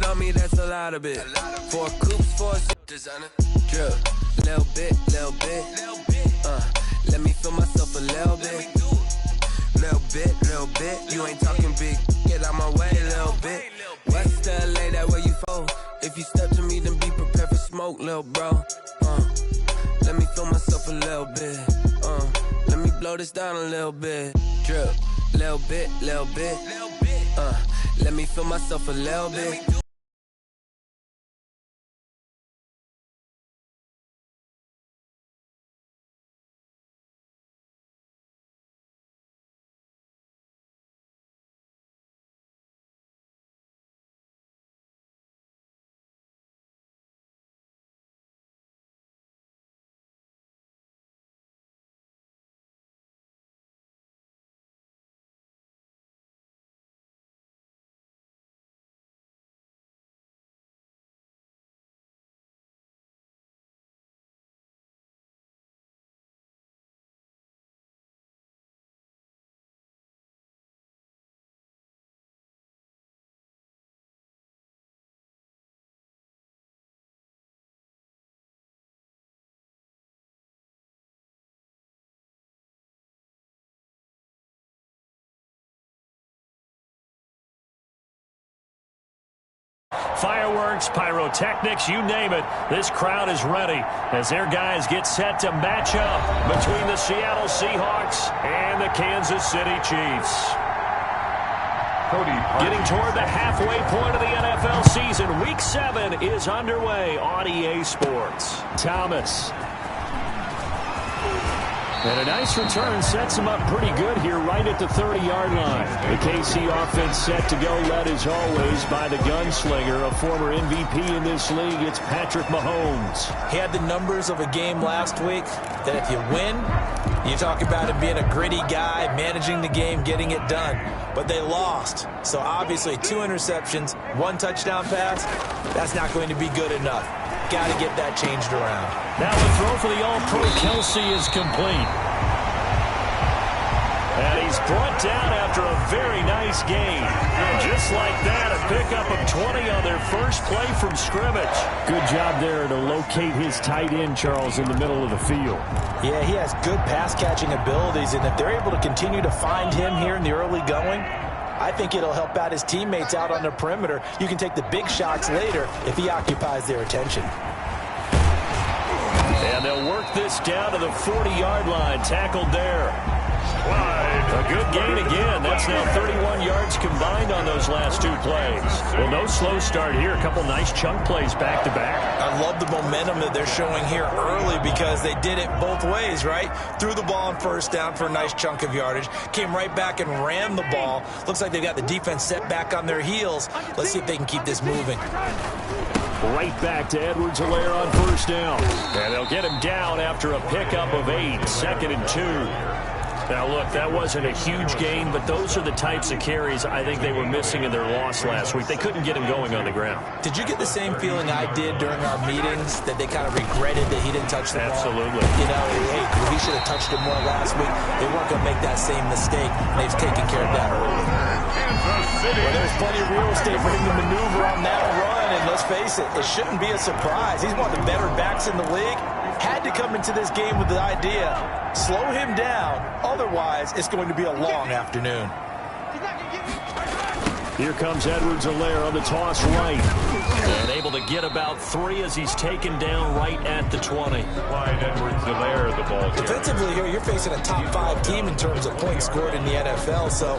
on me, that's a lot of it. 4 coops, 4 designer. Drip, little bit. Let me feel myself a little bit. Little bit. You ain't talking big. Get out my way, little bit. What's the LA, that where you fall? If you step to me, then be prepared for smoke, little bro. Let me feel myself a little bit. Let me blow this down a little bit. Drip, little bit. Let me feel myself a little bit. Fireworks, pyrotechnics, you name it. This crowd is ready as their guys get set to match up between the Seattle Seahawks and the Kansas City Chiefs. Getting toward the halfway point of the NFL season, Week 7 is underway on EA Sports. Thomas. And a nice return sets him up pretty good here right at the 30-yard line. The KC offense set to go, led as always by the gunslinger, a former MVP in this league. It's Patrick Mahomes. He had the numbers of a game last week that if you win, you talk about him being a gritty guy, managing the game, getting it done. But they lost. So obviously 2 interceptions, 1 touchdown pass, that's not going to be good enough. Got to get that changed around. Now the throw for the All-Pro Kelsey is complete. And he's brought down after a very nice game. Just like that, a pickup of 20 on their first play from scrimmage. Good job there to locate his tight end, Charles, in the middle of the field. Yeah, he has good pass-catching abilities, and if they're able to continue to find him here in the early going, I think it'll help out his teammates out on the perimeter. You can take the big shots later if he occupies their attention. And they'll work this down to the 40-yard line. Tackled there. A good gain again. That's now 31 yards combined on those last 2 plays. Well, no slow start here. A couple nice chunk plays back-to-back. I love the momentum that they're showing here early because they did it both ways, right? Threw the ball on first down for a nice chunk of yardage. Came right back and ran the ball. Looks like they've got the defense set back on their heels. Let's see if they can keep this moving. Right back to Edwards-Helaire on first down. And they'll get him down after a pickup of 8, 2nd and 2. Now, look, that wasn't a huge gain, but those are the types of carries I think they were missing in their loss last week. They couldn't get him going on the ground. Did you get the same feeling I did during our meetings, that they kind of regretted that he didn't touch the ball? Absolutely. You know, hey, he should have touched it more last week. They weren't going to make that same mistake, and they've taken care of that early. Well, there's plenty of real estate for him to maneuver on that run, and let's face it, it shouldn't be a surprise. He's one of the better backs in the league. Had to come into this game with the idea, slow him down, otherwise it's going to be a long afternoon. Here comes Edwards-Helaire on the toss right. And able to get about 3 as he's taken down right at the 20. Edwards-Helaire, the ball carrier. Defensively here, you're facing a top 5 team in terms of points scored in the NFL. So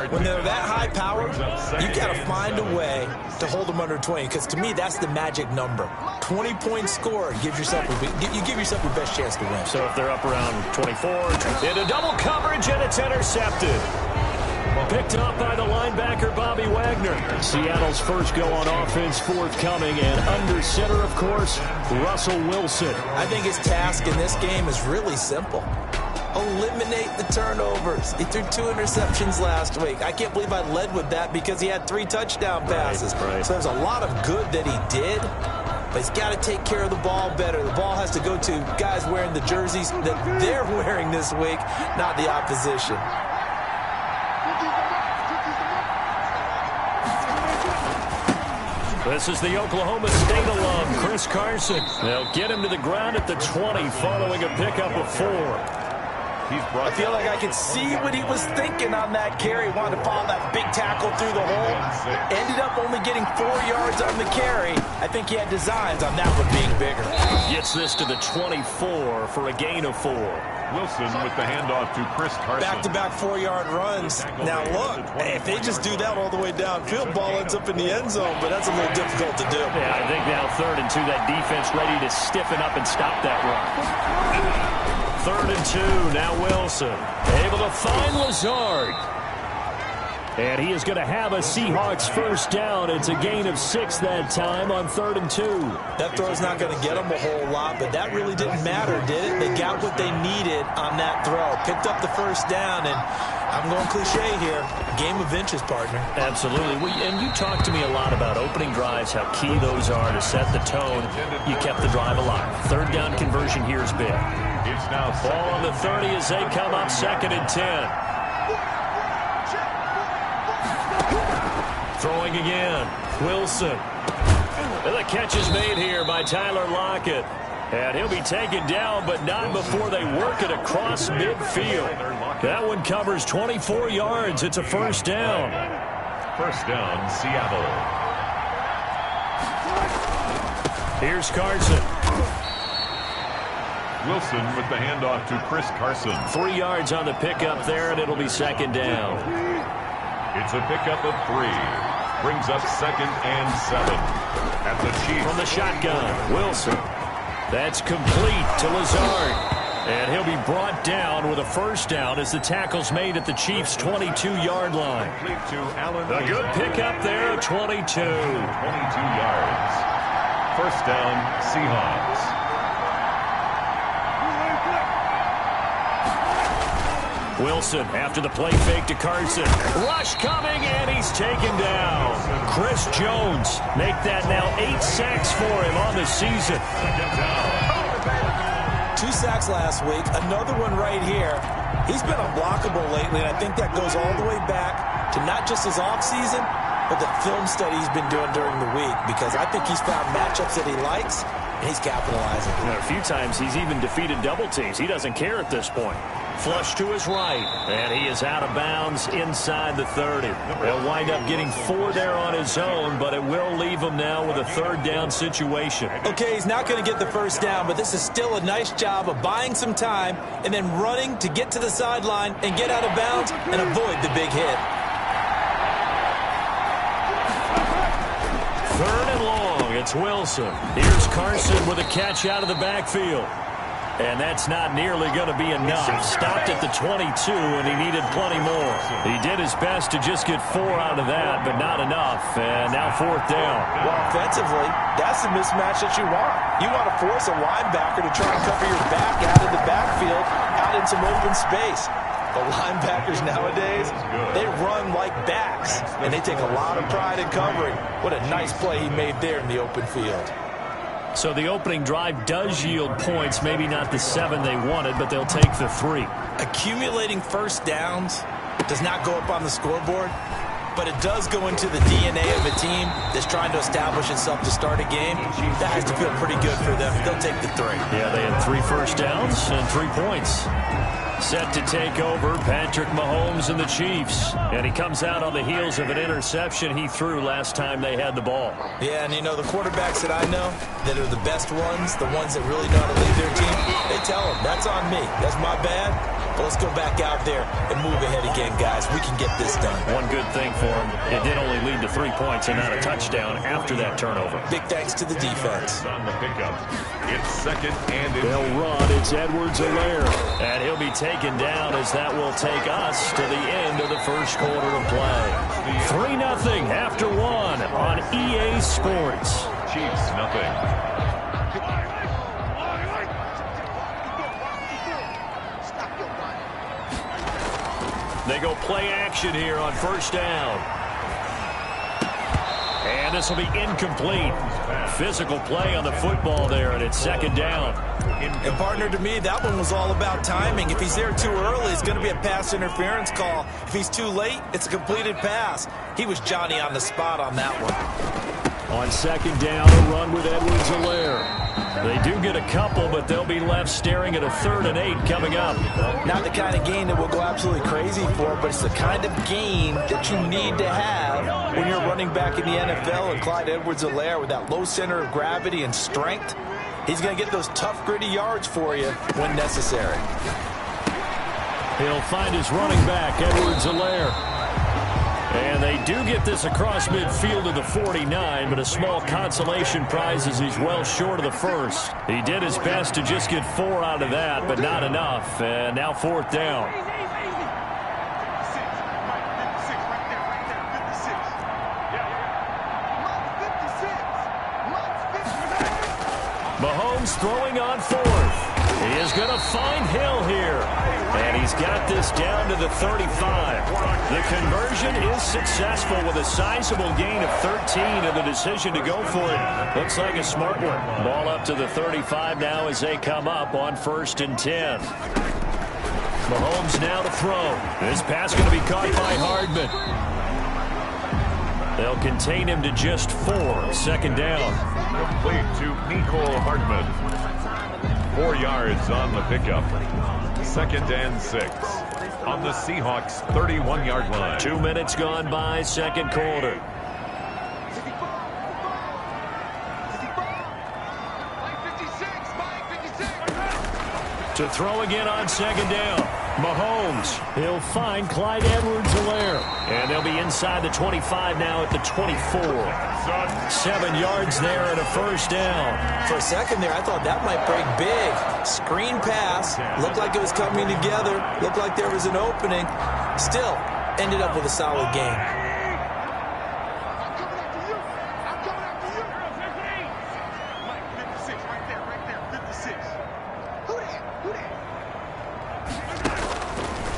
when they're that high powered, you got to find a way to hold them under 20. Because to me, that's the magic number. 20 points scored gives yourself you give yourself your best chance to win. So if they're up around 24, into double coverage, and it's intercepted. Picked up by the linebacker, Bobby Wagner. Seattle's first go on offense forthcoming, and under center, of course, Russell Wilson. I think his task in this game is really simple. Eliminate the turnovers. He threw 2 interceptions last week. I can't believe I led with that because he had 3 touchdown passes. Right. So there's a lot of good that he did, but he's got to take care of the ball better. The ball has to go to guys wearing the jerseys that they're wearing this week, not the opposition. This is the Oklahoma State alum, Chris Carson. They'll get him to the ground at the 20 following a pickup of 4. I feel like I could see what he was thinking on that carry. Wanted to follow that big tackle through the hole. Ended up only getting 4 yards on the carry. I think he had designs on that one being bigger. Gets this to the 24 for a gain of 4. Wilson with the handoff to Chris Carson. Back-to-back 4-yard runs. Now look, if they just do that all the way downfield, ball ends up in the end zone, but that's a little difficult to do. Yeah, I think now 3rd and 2, that defense ready to stiffen up and stop that run. 3rd and 2, now Wilson. Able to find Lazard. And he is going to have a Seahawks first down. It's a gain of 6 that time on 3rd and 2. That throw's not going to get them a whole lot, but that really didn't matter, did it? They got what they needed on that throw. Picked up the first down, and I'm going cliche here. Game of inches, partner. Absolutely. And you talked to me a lot about opening drives, how key those are to set the tone. You kept the drive alive. 3rd down conversion here is big. It's now ball on the 30 as they come up 2nd and 10. Throwing again. Wilson. And the catch is made here by Tyler Lockett. And he'll be taken down, but not before they work it across midfield. That one covers 24 yards. It's a first down. First down, Seattle. Here's Carson. Wilson with the handoff to Chris Carson. 3 yards on the pickup there, and it'll be 2nd down. It's a pickup of 3. Brings up 2nd and 7. At the Chiefs. From the shotgun, Wilson. That's complete to Lazard. And he'll be brought down with a first down as the tackle's made at the Chiefs' 22-yard line. A good pickup there, 22. 22 yards. First down, Seahawks. Wilson after the play fake to Carson. Rush coming, and he's taken down. Chris Jones make that now 8 sacks for him on the season. 2 sacks last week, another one right here. He's been unblockable lately, and I think that goes all the way back to not just his offseason, but the film study he's been doing during the week, because I think he's found matchups that he likes, and he's capitalizing. A few times he's even defeated double teams. He doesn't care at this point. Flush to his right, and he is out of bounds inside the 30. They'll wind up getting 4 there on his own, but it will leave him now with a 3rd down situation. Okay, he's not going to get the first down, but this is still a nice job of buying some time and then running to get to the sideline and get out of bounds and avoid the big hit. 3rd and long, it's Wilson. Here's Carson with a catch out of the backfield. And that's not nearly going to be enough. Stopped at the 22, and he needed plenty more. He did his best to just get 4 out of that, but not enough. And now 4th down. Well, offensively, that's the mismatch that you want. You want to force a linebacker to try and cover your back out of the backfield, out in some open space. The linebackers nowadays, they run like backs, and they take a lot of pride in covering. What a nice play he made there in the open field. So the opening drive does yield points, maybe not the 7 they wanted, but they'll take the 3. Accumulating first downs does not go up on the scoreboard, but it does go into the DNA of a team that's trying to establish itself to start a game. That has to feel pretty good for them. They'll take the 3. Yeah, they had 3 first downs and 3 points. Set to take over, Patrick Mahomes and the Chiefs. And he comes out on the heels of an interception he threw last time they had the ball. Yeah, and you know, the quarterbacks that I know that are the best ones, the ones that really know how to lead their team, they tell them, that's on me. That's my bad. But let's go back out there and move ahead again, guys. We can get this done. One good thing for him, it did only lead to 3 points and not a touchdown after that turnover. Big thanks to the defense. On the pickup. It's 2nd and they'll run. It's Edwards-Helaire. And he'll be taken down as that will take us to the end of the first quarter of play. 3-0 after 1 on EA Sports. Chiefs, nothing. They go play action here on first down. And this will be incomplete. Physical play on the football there, and it's 2nd down. And partner, to me, that one was all about timing. If he's there too early, it's going to be a pass interference call. If he's too late, it's a completed pass. He was Johnny on the spot on that one. On second down, a run with Edwards-Helaire. They do get a couple, but they'll be left staring at a 3rd and 8 coming up. Not the kind of gain that we'll go absolutely crazy for, but it's the kind of gain that you need to have when you're running back in the NFL. And Clyde Edwards-Helaire, with that low center of gravity and strength, he's going to get those tough, gritty yards for you when necessary. He'll find his running back, Edwards-Helaire. And they do get this across midfield to the 49, but a small consolation prize as he's well short of the first. He did his best to just get 4 out of that, but not enough. And now 4th down. Mahomes throwing on 4th. He is going to find Hill here. And he's got this down to the 35. The conversion is successful with a sizable gain of 13, and the decision to go for it looks like a smart one. Ball up to the 35 now as they come up on 1st and 10. Mahomes now to throw. This pass going to be caught by Hardman. They'll contain him to just 4. 2nd down. Complete to Nicole Hardman. 4 yards on the pickup. 2nd and 6 on the Seahawks 31-yard line. 2 minutes gone by, 2nd quarter. To throw again on 2nd down. Mahomes. He'll find Clyde Edwards-Helaire. And they'll be inside the 25 now at the 24. 7 yards there and a 1st down. For a second there, I thought that might break big. Screen pass. Looked like it was coming together. Looked like there was an opening. Still, ended up with a solid game.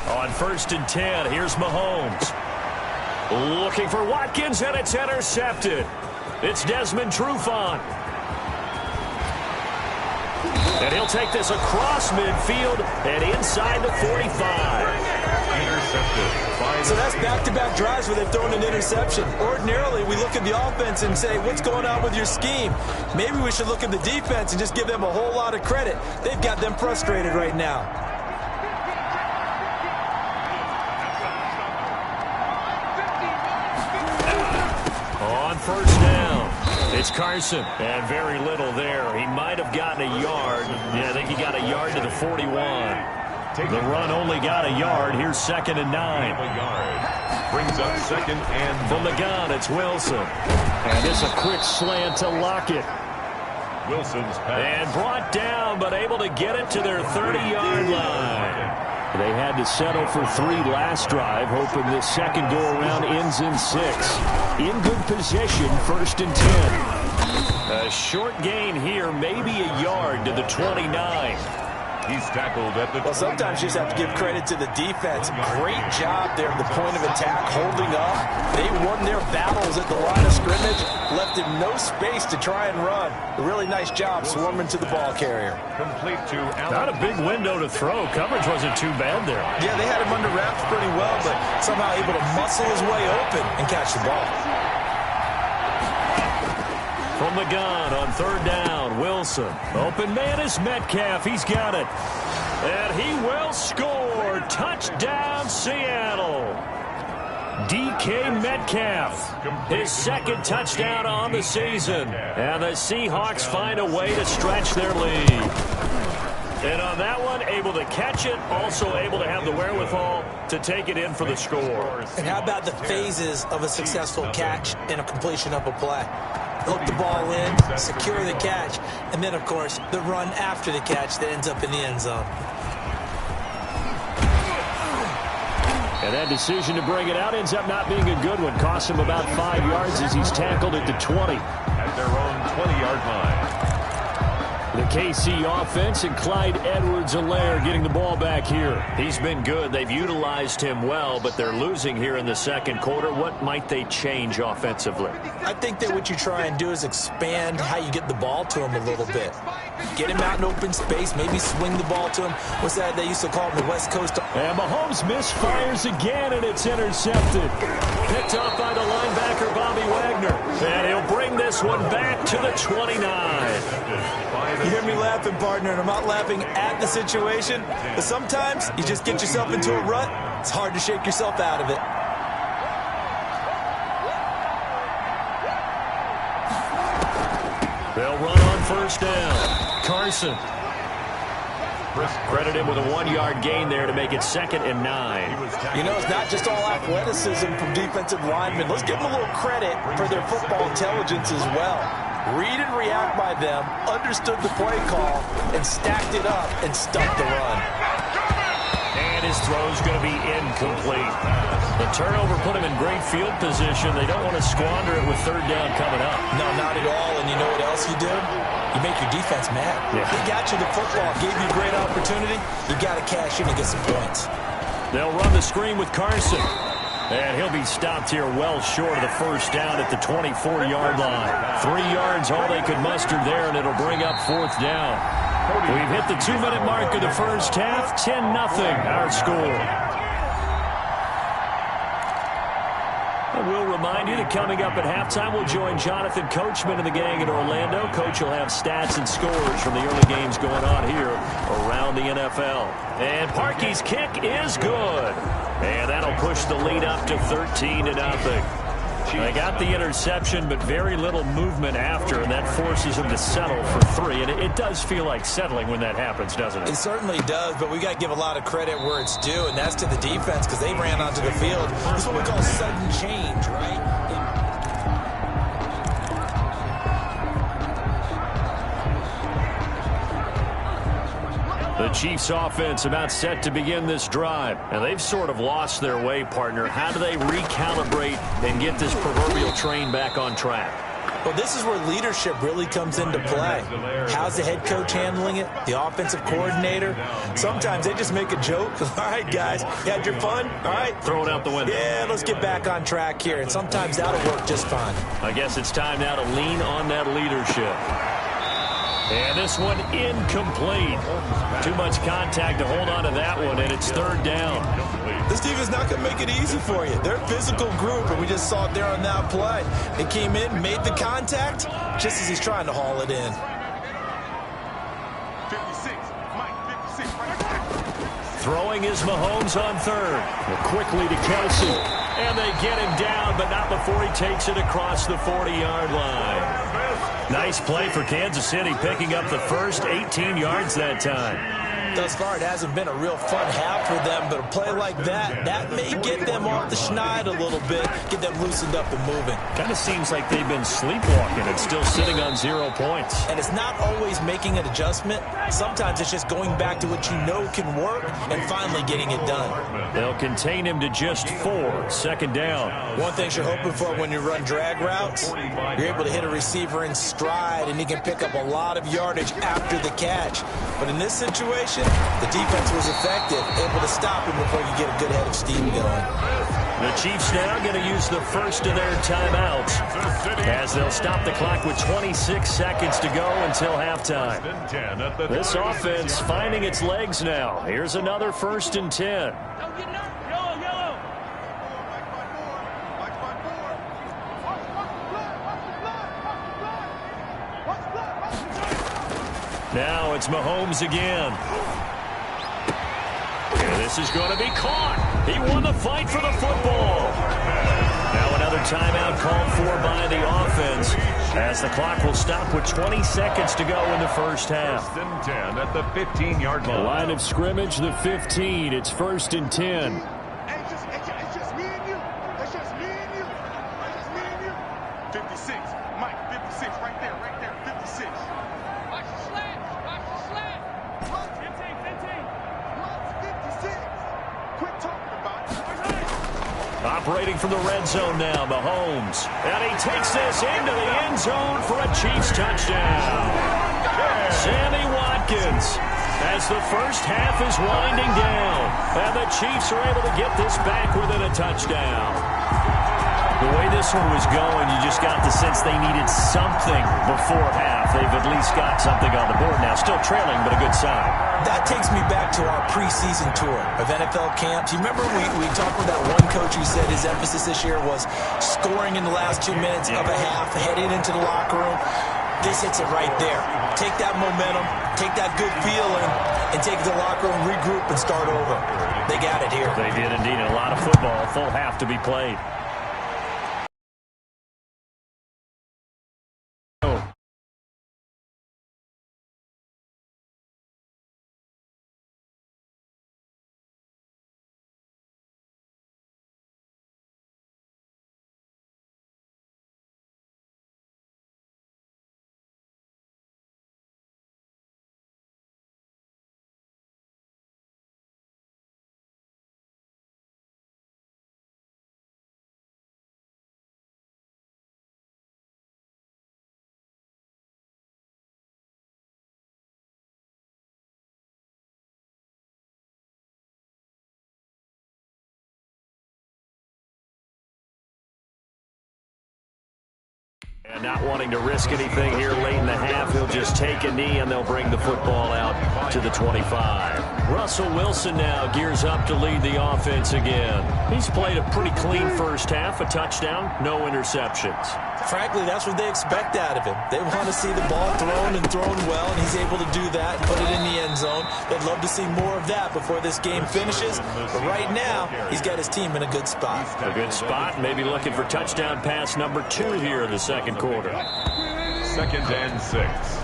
On 1st and 10, here's Mahomes. Looking for Watkins, and it's intercepted. It's Desmond Trufant. And he'll take this across midfield and inside the 45. Intercepted. So that's back-to-back drives where they've thrown an interception. Ordinarily, we look at the offense and say, what's going on with your scheme? Maybe we should look at the defense and just give them a whole lot of credit. They've got them frustrated right now. On 1st down, it's Carson. And very little there. He might have gotten a yard. Yeah, I think he got a yard to the 41. The run only got a yard. Here's 2nd and 9. Brings up 2nd and from the gun, it's Wilson. And this a quick slant to Lockett. Wilson's pass. And brought down, but able to get it to their 30-yard line. They had to settle for 3 last drive, hoping this second go-around ends in 6. In good position, 1st and 10. A short gain here, maybe a yard to the 29. He's tackled at the... Well, sometimes you just have to give credit to the defense. Great job there at the point of attack, holding up. They won their battles at the line of scrimmage, left him no space to try and run. A really nice job swarming to the ball carrier. Complete to Allen. Not a big window to throw. Coverage wasn't too bad there. Yeah, they had him under wraps pretty well, but somehow able to muscle his way open and catch the ball. From the gun on 3rd down, Wilson. Open man is Metcalf. He's got it. And he will score. Touchdown, Seattle. DK Metcalf. His 2nd touchdown on the season. And the Seahawks find a way to stretch their lead. And on that one, able to catch it, also able to have the wherewithal to take it in for the score. And how about the phases of a successful catch and a completion of a play? Hook the ball in, secure the catch, and then, of course, the run after the catch that ends up in the end zone. And that decision to bring it out ends up not being a good one. Costs him about 5 yards as he's tackled at the 20. At their own 20-yard line. The KC offense and Clyde Edwards-Helaire getting the ball back here. He's been good. They've utilized him well, but they're losing here in the second quarter. What might they change offensively? I think that what you try and do is expand how you get the ball to him a little bit. Get him out in open space, maybe swing the ball to him. What's that they used to call him, the West Coast? And Mahomes misfires again, and it's intercepted. Picked off by the linebacker, Bobby Wagner. And he'll bring this this one back to the 29. You hear me laughing, partner, and I'm not laughing at the situation, but sometimes you just get yourself into a rut. It's hard to shake yourself out of it. They'll run on first down. Carson. Credit him with a 1-yard gain there to make it 2nd and 9. You know, it's not just all athleticism from defensive linemen. Let's give them a little credit for their football intelligence as well. Read and react by them, understood the play call, and stacked it up and stuffed the run. And his throw's going to be incomplete. The turnover put him in great field position. They don't want to squander it with 3rd down coming up. No, not at all. And you know what else you do? You make your defense mad. Yeah. They got you the football, gave you a great opportunity. You got to cash in and get some points. They'll run the screen with Carson. And he'll be stopped here well short of the 1st down at the 24-yard line. 3 yards, all they could muster there, and it'll bring up 4th down. We've hit the 2-minute mark of the first half. 10-0 our score. We'll remind you that coming up at halftime, we'll join Jonathan Coachman and the gang in Orlando. Coach will have stats and scores from the early games going on here around the NFL. And Parkey's kick is good. And that'll push the lead up to 13-0. They got the interception, but very little movement after, and that forces them to settle for 3. And it does feel like settling when that happens, doesn't it? It certainly does, but we got to give a lot of credit where it's due, and that's to the defense because they ran onto the field. This is what we call sudden change, right? The Chiefs offense about set to begin this drive, and they've sort of lost their way, partner. How do they recalibrate and get this proverbial train back on track? Well, this is where leadership really comes into play. How's the head coach handling it? The offensive coordinator? Sometimes they just make a joke. All right, guys, you had your fun? All right. Throw it out the window. Yeah, let's get back on track here, and sometimes that'll work just fine. I guess it's time now to lean on that leadership. And this one incomplete. Too much contact to hold on to that one, and it's 3rd down. This defense is not going to make it easy for you. They're a physical group, and we just saw it there on that play. They came in, made the contact, just as he's trying to haul it in. 56, Mike, 56, right. Throwing is Mahomes on 3rd. Quickly to Kelsey. And they get him down, but not before he takes it across the 40-yard line. Nice play for Kansas City, picking up the first 18 yards that time. Thus far, it hasn't been a real fun half for them, but a play like that may get them off the schneid a little bit, get them loosened up and moving. Kind of seems like they've been sleepwalking and still sitting on 0 points. And it's not always making an adjustment. Sometimes it's just going back to what you know can work and finally getting it done. They'll contain him to just 4, 2nd down. One thing you're hoping for when you run drag routes, you're able to hit a receiver in stride and he can pick up a lot of yardage after the catch. But in this situation, the defense was effective, able to stop him before you get a good head of steam going. The Chiefs now going to use the first of their timeouts as they'll stop the clock with 26 seconds to go until halftime. This offense finding its legs now. Here's another 1st and 10. Now it's Mahomes again. And this is going to be caught. He won the fight for the football. Now another timeout called for by the offense as the clock will stop with 20 seconds to go in the first half. 10 at the 15-yard line. Line of scrimmage, the 15. It's 1st and 10. It's just me and you. It's just me and you. It's just me and you. 56, Mike, 56, right there, 56. Watch the slant. Watch the slant. 56. Quit talking about it. Operating from the red zone now, Mahomes. And he takes this into the end zone for a Chiefs touchdown. Sammy Watkins, as the first half is winding down. And the Chiefs are able to get this back within a touchdown. The way this one was going, you just got the sense they needed something before half. They've at least got something on the board now. Still trailing, but a good sign. That takes me back to our preseason tour of NFL camp. Do you remember we talked with that one coach who said his emphasis this year was scoring in the last 2 minutes of a half, heading into the locker room? This hits it right there. Take that momentum, take that good feeling, and take it to the locker room, regroup, and start over. They got it here. They did indeed. A lot of football, full half to be played. And not wanting to risk anything here late in the half, he'll just take a knee and they'll bring the football out to the 25. Russell Wilson now gears up to lead the offense again. He's played a pretty clean first half, a touchdown, no interceptions. Frankly, that's what they expect out of him. They want to see the ball thrown and thrown well, and he's able to do that and put it in the end zone. They'd love to see more of that before this game finishes. But right now, he's got his team in a good spot. A good spot, maybe looking for touchdown pass number 2 here in the second quarter. 2nd and 6.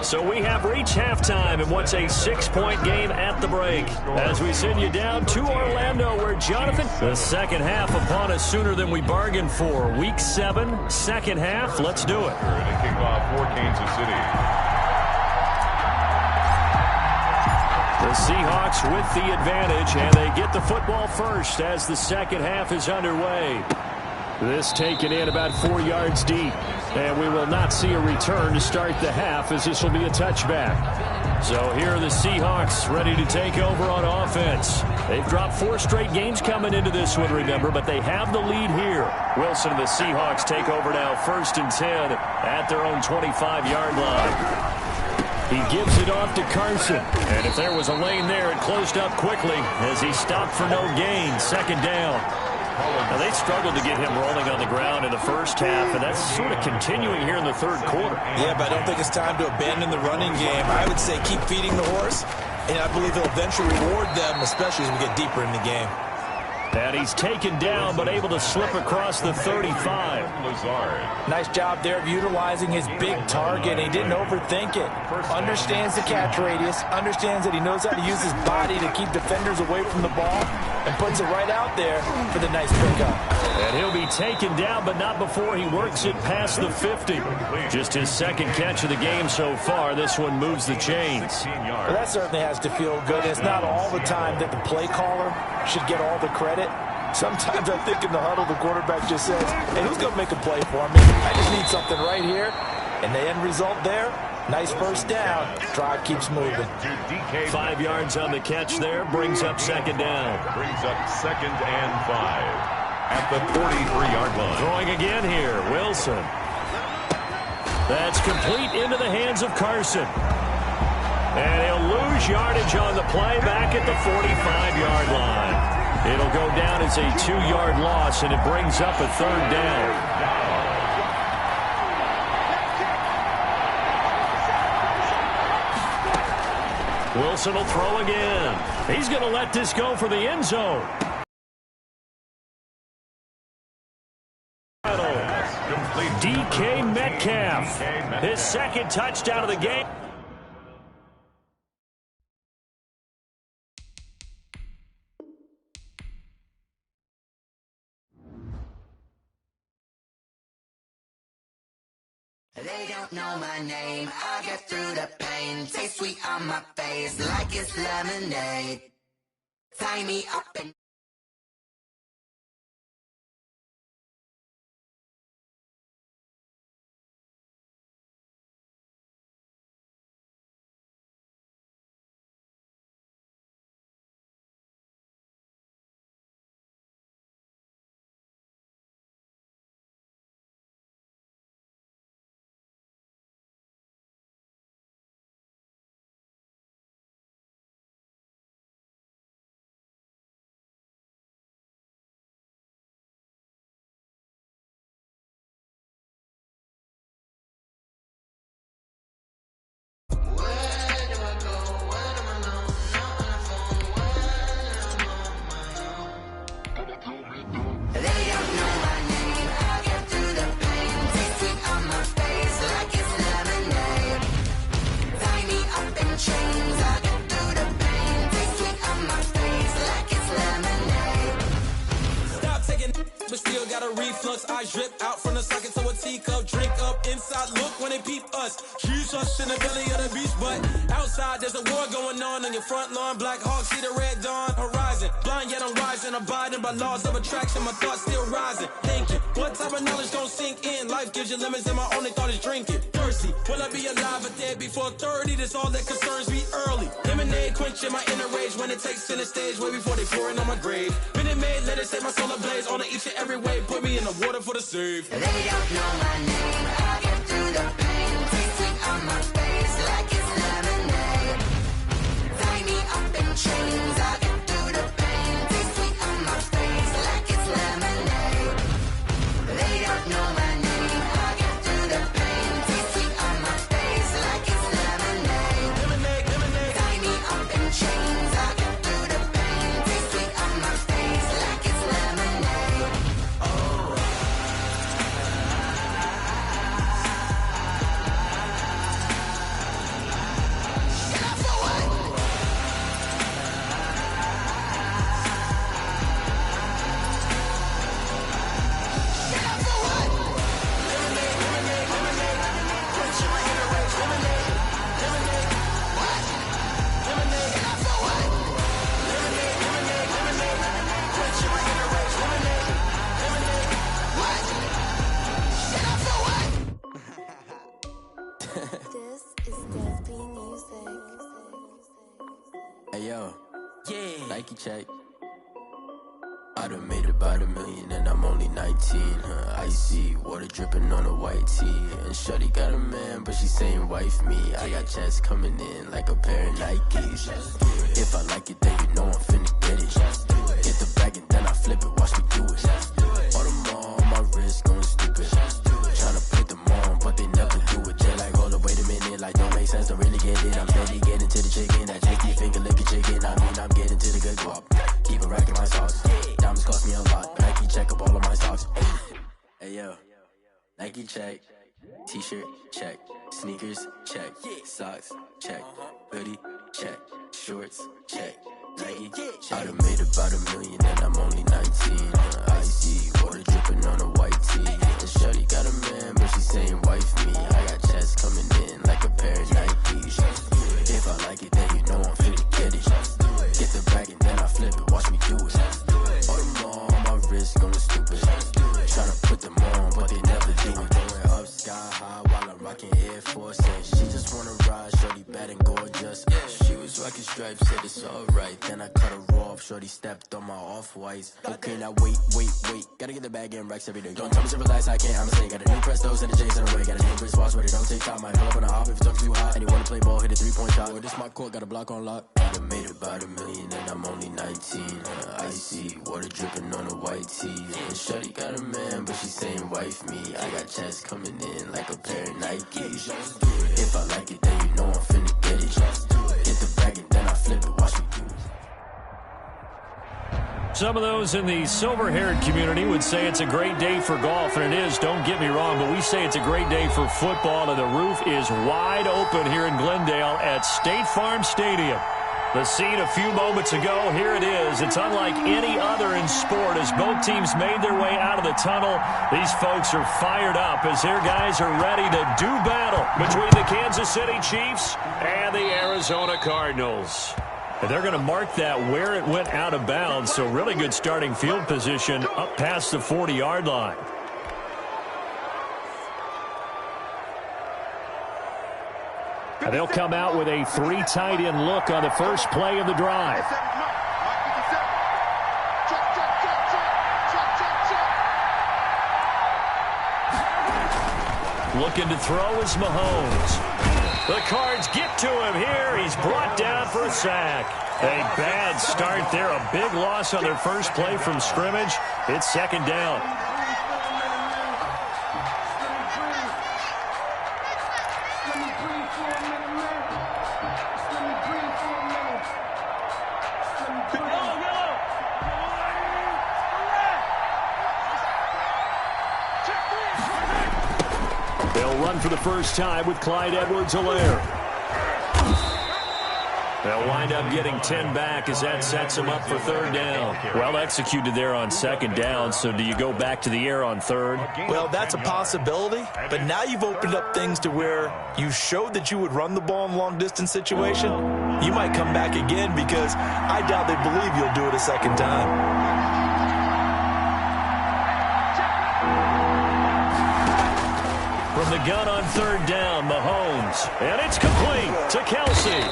So we have reached halftime in what's a 6-point game at the break. As we send you down to Orlando, where Jonathan, the second half upon us sooner than we bargained for. Week 7, second half. Let's do it. To kick off for Kansas City. The Seahawks with the advantage, and they get the football first as the second half is underway. This taken in about 4 yards deep. And we will not see a return to start the half, as this will be a touchback. So here are the Seahawks ready to take over on offense. They've dropped 4 straight games coming into this one, remember, but they have the lead here. Wilson and the Seahawks take over now 1st and 10 at their own 25-yard line. He gives it off to Carson. And if there was a lane there, it closed up quickly as he stopped for no gain. 2nd down. Now, they struggled to get him rolling on the ground in the first half, and that's sort of continuing here in the third quarter. Yeah, but I don't think it's time to abandon the running game. I would say keep feeding the horse, and I believe he'll eventually reward them, especially as we get deeper in the game. And he's taken down, but able to slip across the 35. Nice job there of utilizing his big target. He didn't overthink it. Understands the catch radius. Understands that he knows how to use his body to keep defenders away from the ball. And puts it right out there for the nice pickup. And he'll be taken down, but not before he works it past the 50. Just his second catch of the game so far. This one moves the chains. Well, that certainly has to feel good. It's not all the time that the play caller should get all the credit. Sometimes I think in the huddle, the quarterback just says, hey, who's going to make a play for me? I just need something right here. And the end result there, nice first down. Drive keeps moving. 5 yards on the catch there. Brings up 2nd down. Brings up 2nd and 5 at the 43-yard line. Throwing again here. Wilson. That's complete into the hands of Carson. And he'll lose yardage on the play back at the 45-yard line. It'll go down as a 2-yard loss, and it brings up a 3rd down. Wilson will throw again. He's going to let this go for the end zone. DK Metcalf, his second touchdown of the game. They don't know my name, I get through the pain. Taste sweet on my face like it's lemonade. Tie me up and got a reflux. I drip out from the socket to a teacup. Drink up inside, look when they peep us. Choose us in the belly of the beast, but outside there's a war going on your front lawn. Black Hawk, see the red dawn horizon. Blind yet I'm rising, abiding by laws of attraction. My thoughts still rising. Thinking, what type of knowledge gon' sink in? Life gives you limits and my only thought is drinking. Thirsty, will I be alive or dead before 30? That's all that concerns me early. Lemonade quenching my inner rage when it takes center stage way before they pour it on my grave. Minute Maid, let it set my soul ablaze on each and every way. Put me in the water for the save. They don't know my name. I get through the pain. Taste sweet on my face like it's lemonade. Tie me up in chains. I get through the pain. Taste sweet on my face like it's lemonade. They don't know my name. I get through the pain. Taste sweet on my face like it's lemonade. Lemonade, lemonade. Tie me up in chains. I get through the pain. Taste sweet on my face like it's lemonade. This is Desby Music. Hey yo, yeah. Nike check. I done made about $1 million and I'm only 19. Icy water dripping on a white tee. And shorty got a man, but she saying wife me. I got checks coming in like a pair of Nikes. If I like it, then you know I'm finna get it. Get the bag and then I flip it. Watch me do it. All them all on my wrist going stupid. Tryna put them on, but they never do it. They're like, hold up, wait a minute. Like, don't make sense, don't really get it. I'm steady getting to the chicken. That cheeky finger licking chicken. I mean, I'm getting to the good guap. Keep a rack in my sauce. Diamonds cost me a lot. Nike check up all of my stocks. Hey yo, Nike check. T-shirt check. Sneakers check. Socks check. Hoodie check. Shorts check. Nike check. I done made about $1 million and I'm only 19. Icy water dripping on a white tee. And shorty got a man, but she saying wife me. I got checks coming in like a pair of Nikes. If I like it, then you know I'm finna get it. Get the bag and then I flip it. Watch me do it. All them all on my wrist going stupid. Tryna put them on, but they never do it. Going up sky high while I'm rocking Air Force. And she just wanna ride, shorty bad and gorgeous. She was rocking stripes, said it's alright. Then I cut her off, shorty stepped on my off-whites. Okay, now wait. Gotta get the bag and racks every day. Don't tell me to relax, I can't, I'ma say. Got a new Prestos and a J's in the way. Got a new wristwatch, but it don't take time. Might pull up on a hop if it's too hot. And you wanna play ball, hit a 3-point shot. Or this my court, got a block on lock. I done made about $1 million and I'm only 19. Icy water dripping on a white tee. And shorty got a man, but she saying wife me. I got checks coming in like a pair of Nikes. If I like it, then you know I'm finna get it. Get the bag and then I flip it. Watch me do it. Some of those in the silver-haired community would say it's a great day for golf, and it is, don't get me wrong, but we say it's a great day for football, and the roof is wide open here in Glendale at State Farm Stadium. The scene a few moments ago, here it is. It's unlike any other in sport as both teams made their way out of the tunnel. These folks are fired up as their guys are ready to do battle between the Kansas City Chiefs and the Arizona Cardinals. And they're going to mark that where it went out of bounds, so really good starting field position up past the 40-yard line. And they'll come out with a 3 tight end look on the first play of the drive. Looking to throw is Mahomes. The Cards get to him here. He's brought down for a sack. A bad start there. A big loss on their first play from scrimmage. It's second down. They'll run for the first time with Clyde Edwards-Helaire. They'll wind up getting 10 back as that sets them up for third down. Well executed there on second down, so do you go back to the air on third? Well, that's a possibility, but now you've opened up things to where you showed that you would run the ball in long-distance situation. You might come back again because I doubt they believe you'll do it a second time. From the gun on third down, Mahomes, and it's complete to Kelsey.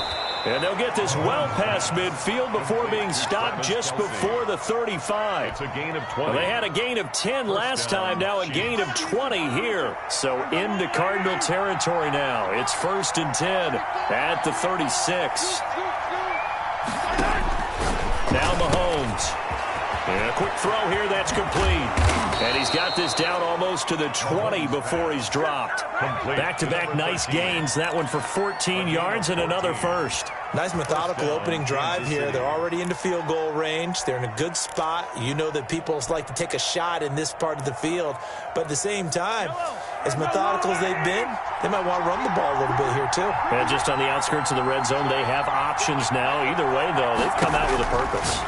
And they'll get this well past midfield before being stopped just before the 35. It's a gain of 20. Well, they had a gain of 10 last time, now a gain of 20 here. So into Cardinal territory now. It's 1st and 10 at the 36. Now Mahomes. And a quick throw here, that's complete. And he's got this down almost to the 20 before he's dropped. Back-to-back nice gains. That one for 14 yards and another first. Nice methodical opening drive here. They're already into field goal range. They're in a good spot. You know that people like to take a shot in this part of the field. But at the same time, as methodical as they've been, they might want to run the ball a little bit here too. And just on the outskirts of the red zone, they have options now. Either way, though, they've come out with a purpose.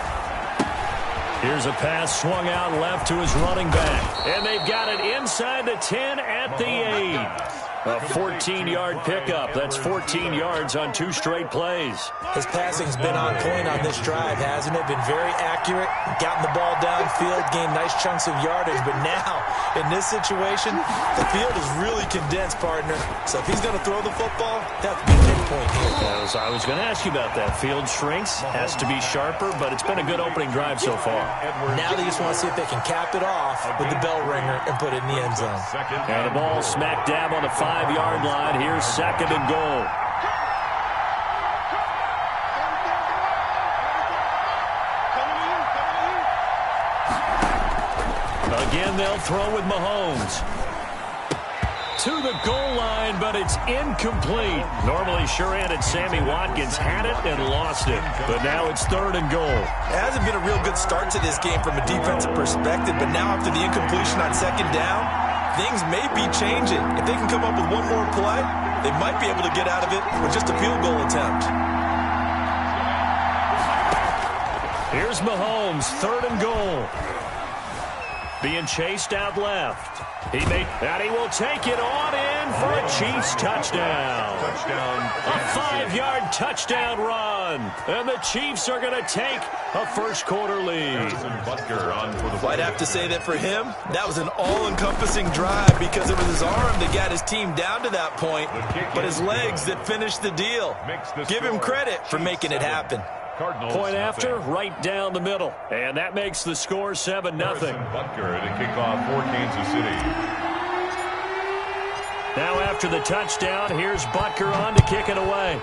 Here's a pass swung out left to his running back. And they've got it inside the 10 at the 8. A 14-yard pickup. That's 14 yards on 2 straight plays. His passing's been on point on this drive, hasn't it? Been very accurate, gotten the ball downfield, gained nice chunks of yardage. But now, in this situation, the field is really condensed, partner. So if he's going to throw the football, that would be a pinpoint here. I was going to ask you about that. Field shrinks, has to be sharper, but it's been a good opening drive so far. Now they just want to see if they can cap it off with the bell ringer and put it in the end zone. And the ball smack dab on the 5-yard line. Here's 2nd and goal. Again, they'll throw with Mahomes. To the goal line, but it's incomplete. Normally, sure-handed Sammy Watkins had it and lost it. But now it's 3rd and goal. It hasn't been a real good start to this game from a defensive perspective, but now after the incompletion on 2nd down, things may be changing. If they can come up with one more play, they might be able to get out of it with just a field goal attempt. Here's Mahomes, 3rd and goal. Being chased out left. He will take it on in for a Chiefs touchdown. A 5-yard touchdown run. And the Chiefs are going to take a first-quarter lead. I'd have to say that for him, that was an all-encompassing drive because it was his arm that got his team down to that point, but his legs that finished the deal. Give him credit for making it happen. Point after, right down the middle. And that makes the score 7-0. Butker to kick off for Kansas City. Now after the touchdown, here's Butker on to kick it away.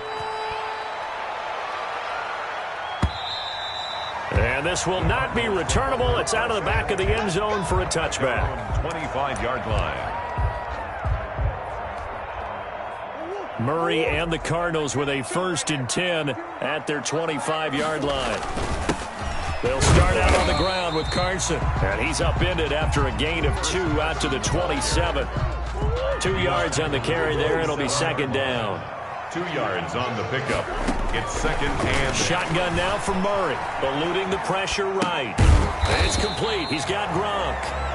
And this will not be returnable. It's out of the back of the end zone for a touchback. 25-yard line. Murray and the Cardinals with a 1st and 10 at their 25-yard line. They'll start out on the ground with Carson. And he's upended after a gain of 2 out to the 27. 2 yards on the carry there. It'll be 2nd down. 2 yards on the pickup. It's 2nd and... Shotgun now for Murray. Eluding the pressure right. And it's complete. He's got Gronk.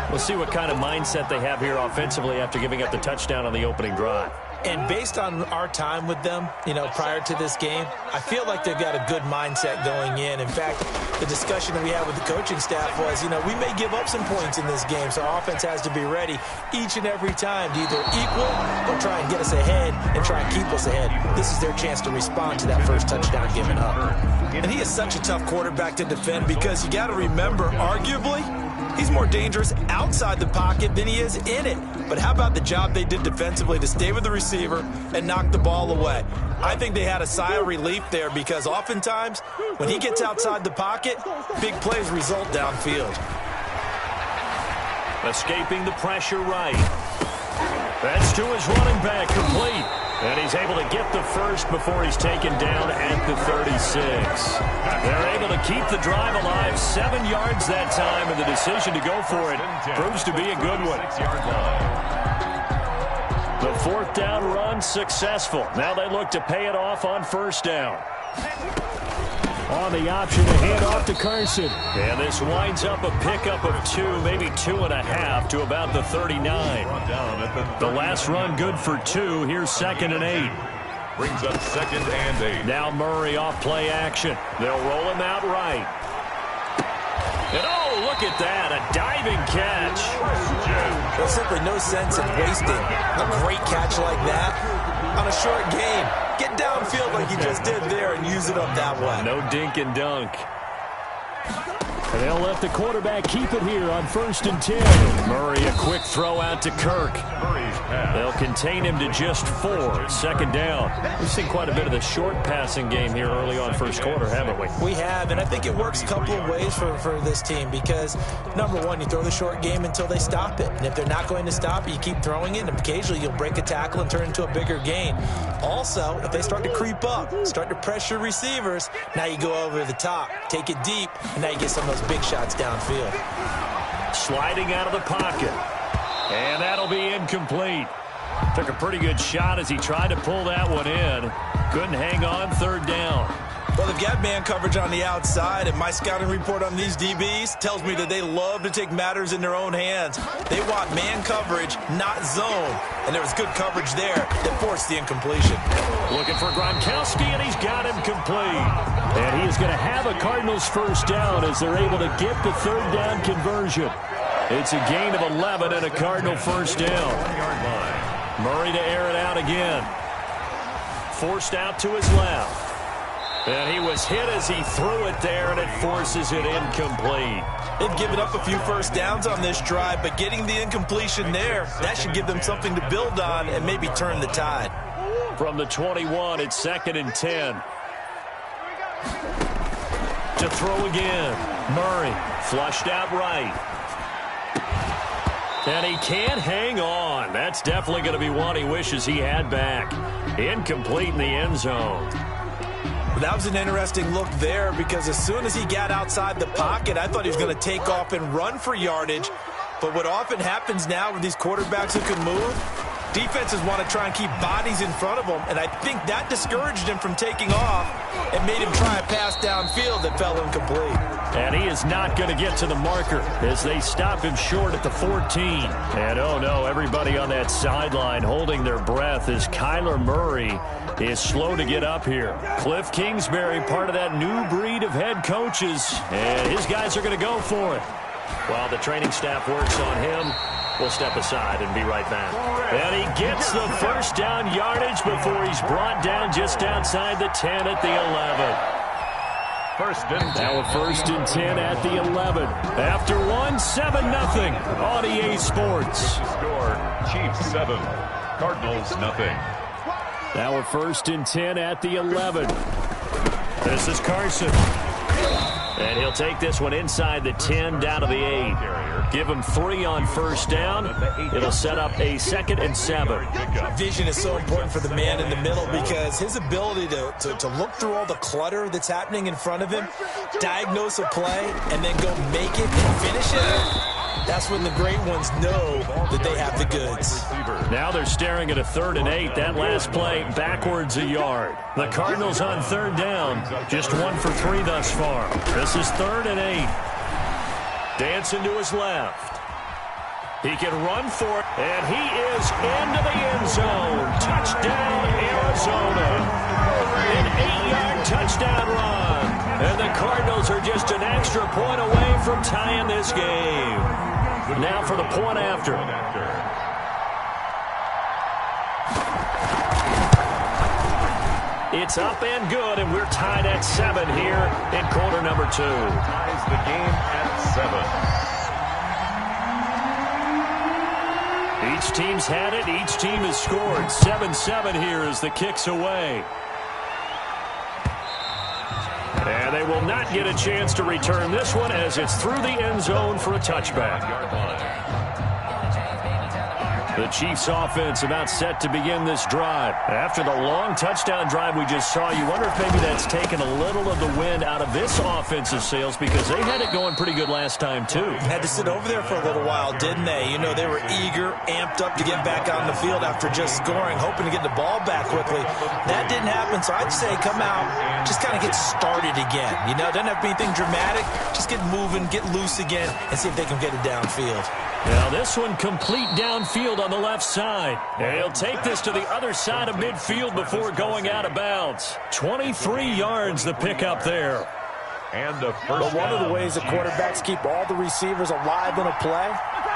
We'll see what kind of mindset they have here offensively after giving up the touchdown on the opening drive. And based on our time with them, prior to this game, I feel like they've got a good mindset going in. In fact, the discussion that we had with the coaching staff was, we may give up some points in this game, so our offense has to be ready each and every time to either equal or try and get us ahead and try and keep us ahead. This is their chance to respond to that first touchdown given up. And he is such a tough quarterback to defend because you got to remember, arguably, he's more dangerous outside the pocket than he is in it. But how about the job they did defensively to stay with the receiver and knock the ball away? I think they had a sigh of relief there because oftentimes when he gets outside the pocket, big plays result downfield. Escaping the pressure right. That's to his running back, complete. And he's able to get the first before he's taken down at the 36. They're able to keep the drive alive, 7 yards that time, and the decision to go for it proves to be a good one. The 4th down run successful. Now they look to pay it off on 1st down. On the option to hand off to Carson. And this winds up a pickup of 2, maybe 2.5 to about the 39. The last run good for 2. Here's 2nd and 8. Brings up 2nd and 8. Now Murray off play action. They'll roll him out right. And oh, look at that, a diving catch. There's simply no sense in wasting a great catch like that on a short game. Get downfield like he just did there and use it up that way. No dink and dunk. And they'll let the quarterback keep it here on 1st and 10. Murray, a quick throw out to Kirk. They'll contain him to just 4. 2nd down. We've seen quite a bit of the short passing game here early on 1st quarter, haven't we? We have, and I think it works a couple of ways for this team because, number one, you throw the short game until they stop it. And if they're not going to stop it, you keep throwing it, and occasionally you'll break a tackle and turn into a bigger gain. Also, if they start to creep up, start to pressure receivers, now you go over the top, take it deep, and now you get some of those big shots downfield. Sliding out of the pocket. And that'll be incomplete. Took a pretty good shot as he tried to pull that one in. Couldn't hang on 3rd down. Well, they've got man coverage on the outside, and my scouting report on these DBs tells me that they love to take matters in their own hands. They want man coverage, not zone. And there was good coverage there that forced the incompletion. Looking for Gronkowski, and he's got him complete. And he is going to have a Cardinals 1st down as they're able to get the 3rd down conversion. It's a gain of 11 and a Cardinal 1st down. Murray to air it out again. Forced out to his left. And he was hit as he threw it there, and it forces it incomplete. They've given up a few 1st downs on this drive, but getting the incompletion there, that should give them something to build on and maybe turn the tide. From the 21, it's 2nd and 10. To throw again. Murray flushed out right. And he can't hang on. That's definitely going to be one he wishes he had back. Incomplete in the end zone. That was an interesting look there because as soon as he got outside the pocket, I thought he was going to take off and run for yardage. But what often happens now with these quarterbacks who can move, defenses want to try and keep bodies in front of them, and I think that discouraged him from taking off and made him try a pass downfield that fell incomplete. And he is not going to get to the marker as they stop him short at the 14. And oh no, everybody on that sideline holding their breath as Kyler Murray is slow to get up here. Cliff Kingsbury, part of that new breed of head coaches, and his guys are going to go for it. While the training staff works on him, we'll step aside and be right back. And he gets the 1st down yardage before he's brought down just outside the 10 at the 11. 1st and 10. Now a 1st and 10 at the 11. After one, 7-0 on EA Sports. Score, Chiefs 7, Cardinals nothing. Now a 1st and 10 at the 11. This is Carson. And he'll take this one inside the 10 down to the 8. Give him 3 on 1st down. It'll set up a 2nd and 7. Vision is so important for the man in the middle because his ability to look through all the clutter that's happening in front of him, diagnose a play, and then go make it and finish it, that's when the great ones know that they have the goods. Now they're staring at a 3rd and 8. That last play backwards a yard. The Cardinals on 3rd down, just 1 for 3 thus far. This is 3rd and 8. Dancing to his left. He can run for it, and he is into the end zone. Touchdown, Arizona. An 8-yard touchdown run. And the Cardinals are just an extra point away from tying this game. Now for the point after. It's up and good, and we're tied at 7 here in quarter number 2. Ties the game at 7. Each team's had it. Each team has scored. 7-7 here as the kick's away. And they will not get a chance to return this one as it's through the end zone for a touchback. The Chiefs offense about set to begin this drive. After the long touchdown drive we just saw, you wonder if maybe that's taken a little of the wind out of this offensive sails because they had it going pretty good last time too. Had to sit over there for a little while, didn't they? You know, they were eager, amped up to get back out on the field after just scoring, hoping to get the ball back quickly. That didn't happen, so I'd say come out, just kind of get started again. You know, doesn't have to be anything dramatic. Just get moving, get loose again, and see if they can get it downfield. Now this one complete downfield on the left side. And he'll take this to the other side of midfield before going out of bounds. 23 yards the pickup there. And the first But one of the ways that quarterbacks keep all the receivers alive in a play,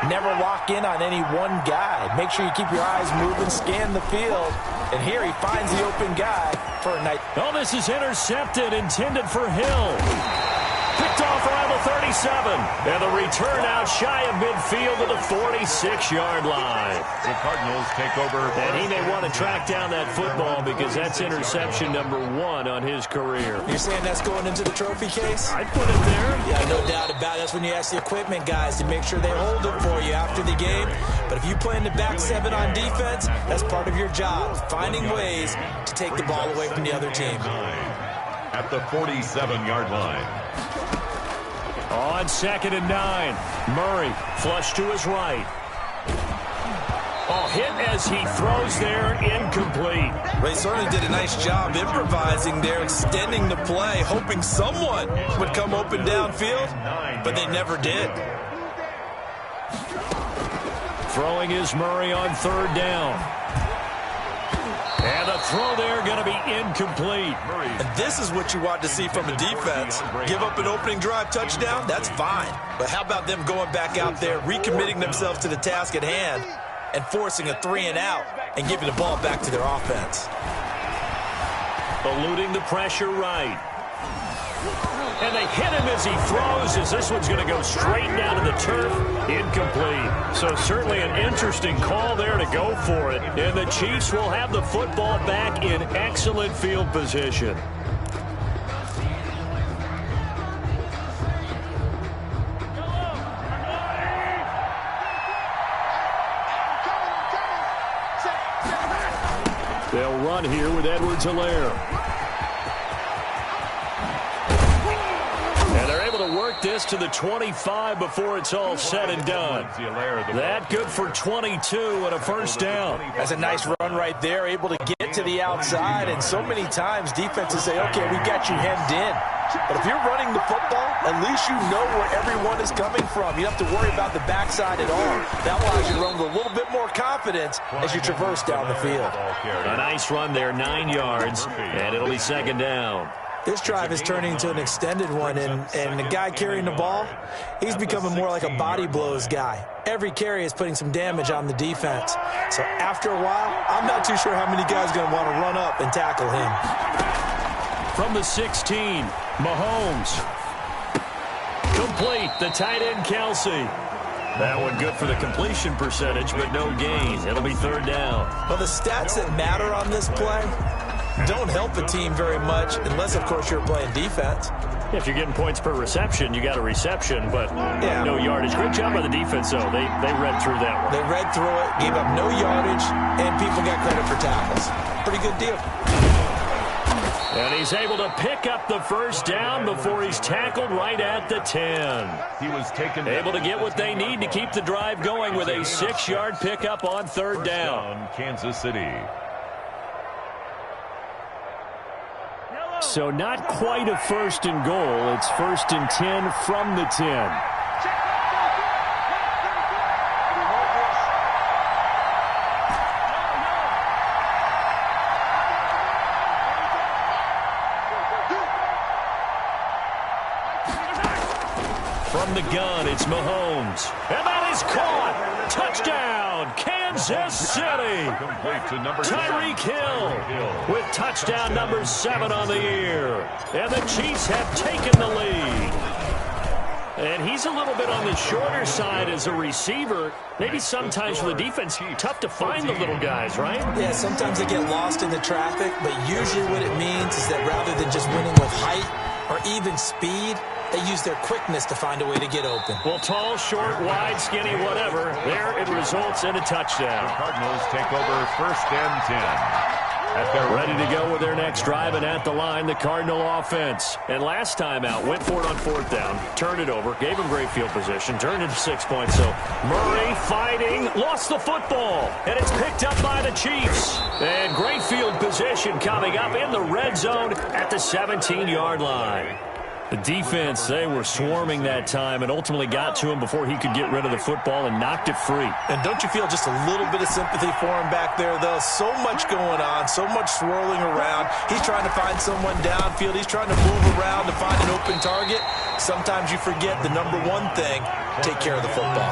never lock in on any one guy. Make sure you keep your eyes moving, scan the field. And here he finds the open guy for a night. Oh, this is intercepted, intended for Hill. Picked off around the 37. And the return out shy of midfield to the 46-yard line. The Cardinals take over. And he may want to track down that football because that's interception number 1 on his career. You're saying that's going into the trophy case? I'd put it there. Yeah, no doubt about it. That's when you ask the equipment guys to make sure they hold it for you after the game. But if you play in the back 7 on defense, that's part of your job, finding ways to take the ball away from the other team. At the 47-yard line. On 2nd and 9, Murray flush to his right. Oh, hit as he throws there, incomplete. They certainly did a nice job improvising there, extending the play, hoping someone would come open downfield, but they never did. Throwing is Murray on 3rd down. And the throw there going to be incomplete. And this is what you want to see from a defense. Give up an opening drive touchdown, that's fine. But how about them going back out there, recommitting themselves to the task at hand, and forcing a 3-and-out and giving the ball back to their offense. Eluding the pressure right. And they hit him as he throws, as this one's going to go straight down to the turf. Incomplete. So certainly an interesting call there to go for it. And the Chiefs will have the football back in excellent field position. They'll run here with Edwards-Helaire. And they're able to work this to the 25 before it's all said and done. That good for 22 and a first down. That's a nice run right there, able to get to the outside. And so many times defenses say, okay, we got you hemmed in. But if you're running the football, at least you know where everyone is coming from. You don't have to worry about the backside at all. That allows you to run with a little bit more confidence as you traverse down the field. A nice run there, 9 yards, and it'll be 2nd down. This drive is turning into an extended one, and the guy carrying the ball, he's becoming more like a body blows guy. Every carry is putting some damage on the defense. So after a while, I'm not too sure how many guys are going to want to run up and tackle him. From the 16, Mahomes. Complete, the tight end, Kelsey. That one good for the completion percentage, but no gain. It'll be 3rd down. Well, the stats that matter on this play don't help a team very much unless, of course, you're playing defense. If you're getting points per reception, you got a reception, but no yardage. Great job by the defense, though. They read through that one. They read through it, gave up no yardage, and people got credit for tackles. Pretty good deal. And he's able to pick up the first down before he's tackled right at the 10. He was taken. Able to get what they need to keep the drive going with a 6-yard pickup on 3rd down. Kansas City. So not quite a 1st and goal. It's 1st and 10 from the 10. From the gun, it's Mahomes. And that is caught. Touchdown, Kansas City. Tyreek Hill with touchdown number 7 on the year. And the Chiefs have taken the lead. And he's a little bit on the shorter side as a receiver. Maybe sometimes for the defense, tough to find the little guys, right? Yeah, sometimes they get lost in the traffic, but usually what it means is that rather than just winning with height or even speed, they use their quickness to find a way to get open. Well, tall, short, wide, skinny, whatever, there it results in a touchdown. The Cardinals take over 1st and 10. Ready to go with their next drive, and at the line, the Cardinal offense. And last time out, went for it on 4th down, turned it over, gave him great field position, turned into 6 points. So Murray fighting, lost the football, and it's picked up by the Chiefs. And great field position coming up in the red zone at the 17-yard line. The defense, they were swarming that time and ultimately got to him before he could get rid of the football and knocked it free. And don't you feel just a little bit of sympathy for him back there, though? So much going on, so much swirling around. He's trying to find someone downfield. He's trying to move around to find an open target. Sometimes you forget the number one thing, take care of the football.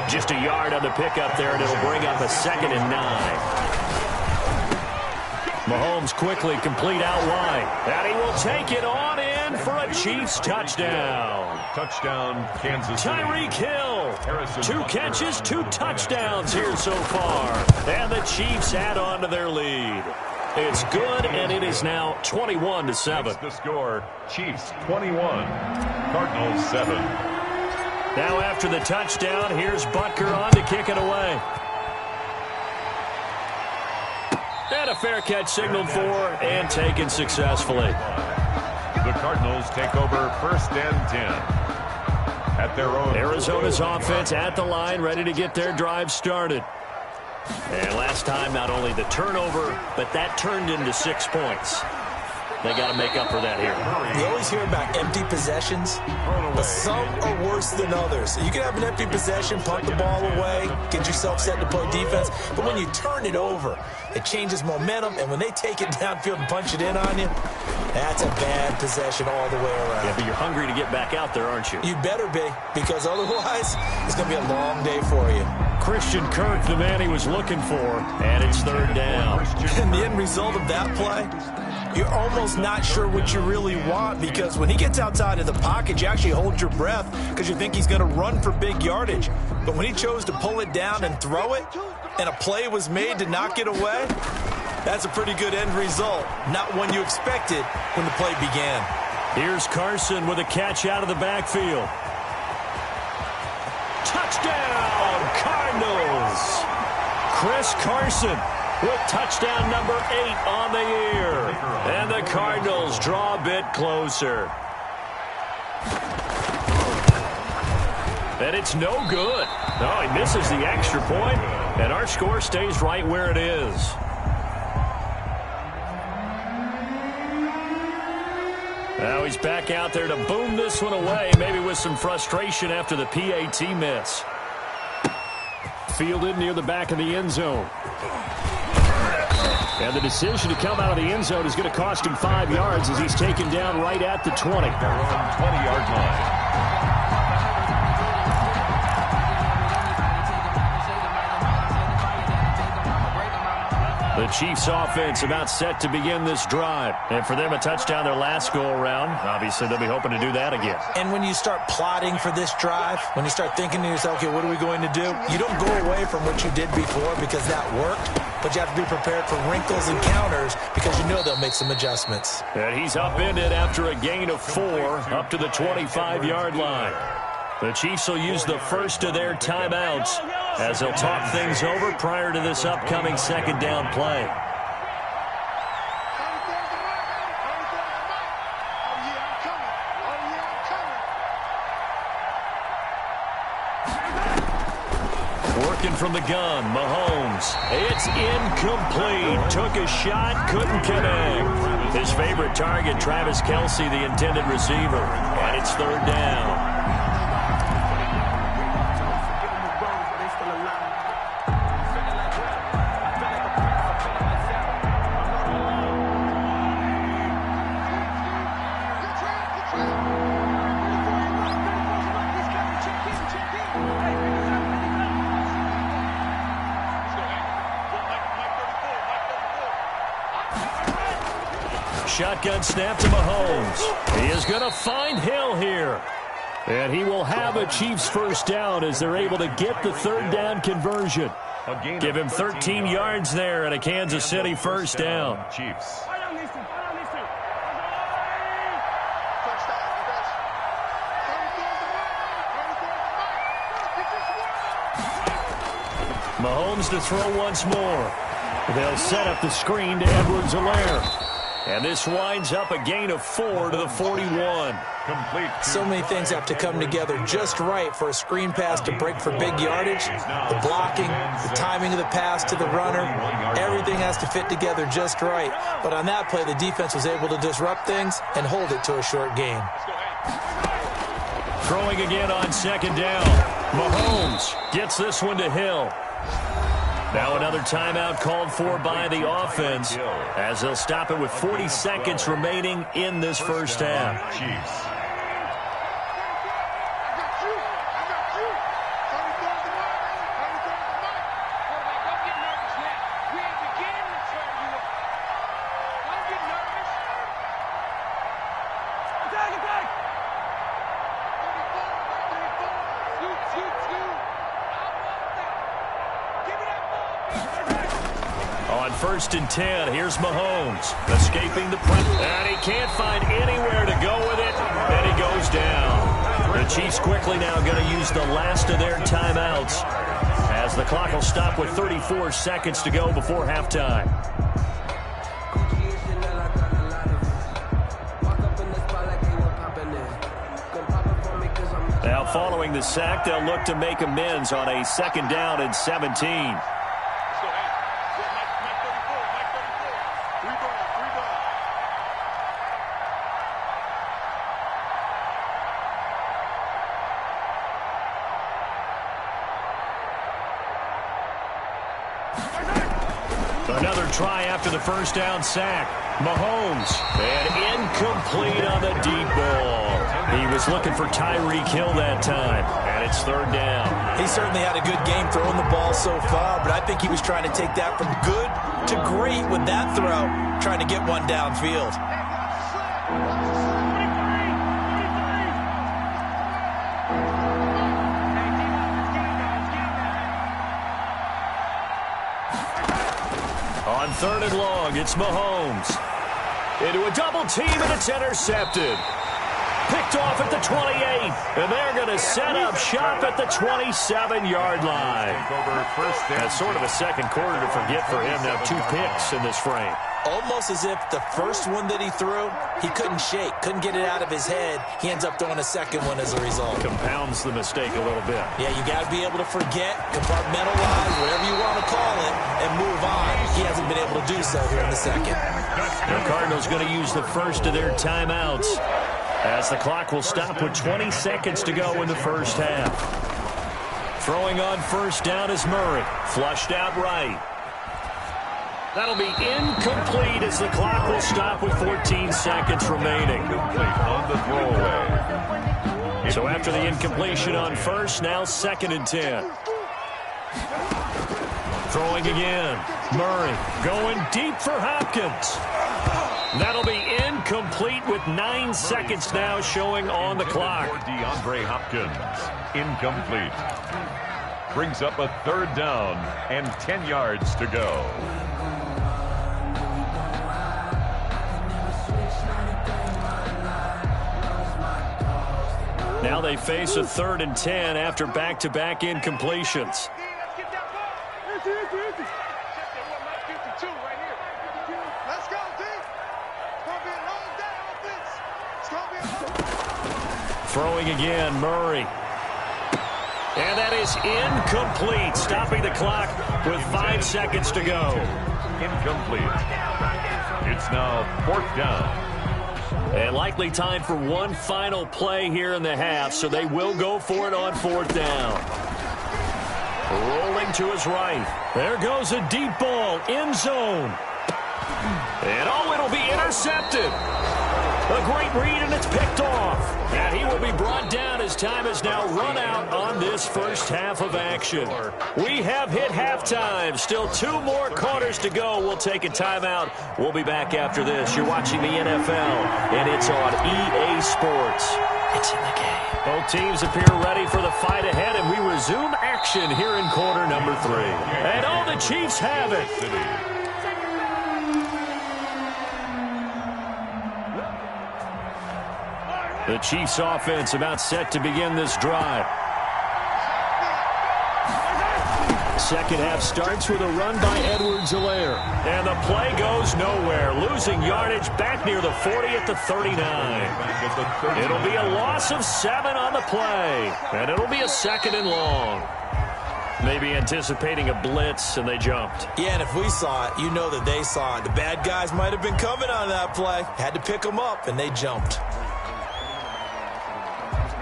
Just a yard on the pickup there, and it'll bring up a 2nd and 9. Mahomes quickly complete out wide. And he will take it on in for a Chiefs touchdown. Touchdown, Kansas City. Tyreek Hill. 2 catches, 2 touchdowns here so far. And the Chiefs add on to their lead. It's good, and it is now 21-7. The score, Chiefs 21, Cardinals 7. Now after the touchdown, here's Butker on to kick it away. And a fair catch signaled for and taken successfully. The Cardinals take over 1st and 10 at their own. Arizona's offense at the line, ready to get their drive started. And last time, not only the turnover, but that turned into 6 points. They got to make up for that here. You always hear about empty possessions, but some are worse than others. You can have an empty possession, punt the ball away, get yourself set to play defense, but when you turn it over, it changes momentum, and when they take it downfield and punch it in on you, that's a bad possession all the way around. Yeah, but you're hungry to get back out there, aren't you? You better be, because otherwise, it's going to be a long day for you. Christian Kirk, the man he was looking for, and it's 3rd down. And the end result of that play, you're almost not sure what you really want, because when he gets outside of the pocket, you actually hold your breath because you think he's going to run for big yardage. But when he chose to pull it down and throw it, and a play was made to knock it away, that's a pretty good end result. Not one you expected when the play began. Here's Carson with a catch out of the backfield. Touchdown, Cardinals! Chris Carson with touchdown number 8 on the year. And the Cardinals draw a bit closer. And it's no good. No, he misses the extra point, and our score stays right where it is. Now he's back out there to boom this one away, maybe with some frustration after the PAT miss. Fielded near the back of the end zone. And the decision to come out of the end zone is going to cost him 5 yards as he's taken down right at the 20. Their own 20-yard line. The Chiefs offense about set to begin this drive. And for them, a touchdown their last go-around. Obviously, they'll be hoping to do that again. And when you start plotting for this drive, when you start thinking to yourself, okay, what are we going to do? You don't go away from what you did before because that worked, but you have to be prepared for wrinkles and counters because you know they'll make some adjustments. And he's upended after a gain of 4 up to the 25-yard line. The Chiefs will use the first of their timeouts as they'll talk things over prior to this upcoming 2nd down play. Working from the gun, Mahomes. It's incomplete. Took a shot, couldn't connect. His favorite target, Travis Kelce, the intended receiver. And it's 3rd down. Shotgun snap to Mahomes. He is going to find Hill here. And he will have a Chiefs first down as they're able to get the 3rd down conversion. Give him 13 yards there and a Kansas City first down. Chiefs. Mahomes to throw once more. They'll set up the screen to Edwards-Helaire. And this winds up a gain of 4 to the 41. Complete. So many things have to come together just right for a screen pass to break for big yardage. The blocking, the timing of the pass to the runner, everything has to fit together just right. But on that play, the defense was able to disrupt things and hold it to a short gain. Throwing again on second down. Mahomes gets this one to Hill. Now another timeout called for by the offense as they'll stop it with 40 seconds remaining in this first half. Chiefs. First and 10. Here's Mahomes escaping the press. And he can't find anywhere to go with it. And he goes down. The Chiefs quickly now going to use the last of their timeouts as the clock will stop with 34 seconds to go before halftime. Now following the sack, they'll look to make amends on a second down and 17. Another try after the first down sack. Mahomes, and incomplete on the deep ball. He was looking for Tyreek Hill that time, and it's third down. He certainly had a good game throwing the ball so far, but I think he was trying to take that from good to great with that throw, trying to get one downfield. On third and long, it's Mahomes. Into a double team, and it's intercepted. Picked off at the 28, and they're going to set up shop at the 27-yard line. That's sort of a second quarter to forget for him. Now 2 picks in this frame. Almost as if the first one that he threw, he couldn't shake, couldn't get it out of his head. He ends up throwing a second one as a result. Compounds the mistake a little bit. Yeah, you got to be able to forget, compartmentalize, whatever you want to call it, and move on. He hasn't been able to do so here in the second. The Cardinals going to use the first of their timeouts as the clock will stop with 20 seconds to go in the first half. Throwing on first down is Murray. Flushed out right. That'll be incomplete as the clock will stop with 14 seconds remaining. Complete on the throwaway. So after the incompletion on first, now second and 10. Throwing again. Murray going deep for Hopkins. That'll be incomplete with 9 seconds now showing on the clock. For DeAndre Hopkins. Incomplete. Brings up a third down and 10 yards to go. Now they face a third and 10 after back-to-back incompletions. Throwing again, Murray. And that is incomplete, stopping the clock with 5 seconds to go. Incomplete. It's now fourth down. And likely time for one final play here in the half, so they will go for it on fourth down. Rolling to his right. There goes a deep ball, end zone. And oh, it'll be intercepted. A great read, and it's picked off. And he will be brought down as time has now run out on this first half of action. We have hit halftime. Still 2 more quarters to go. We'll take a timeout. We'll be back after this. You're watching the NFL, and it's on EA Sports. It's in the game. Both teams appear ready for the fight ahead, and we resume action here in quarter number 3. And all the Chiefs have it. The Chiefs offense about set to begin this drive. second half starts with a run by Edwards-Helaire. And the play goes nowhere. Losing yardage back near the 40 at the 39. It'll be a loss of 7 on the play. And it'll be a 2nd and long. Maybe anticipating a blitz, and they jumped. Yeah, and if we saw it, you know that they saw it. The bad guys might have been coming on that play. Had to pick them up, and they jumped.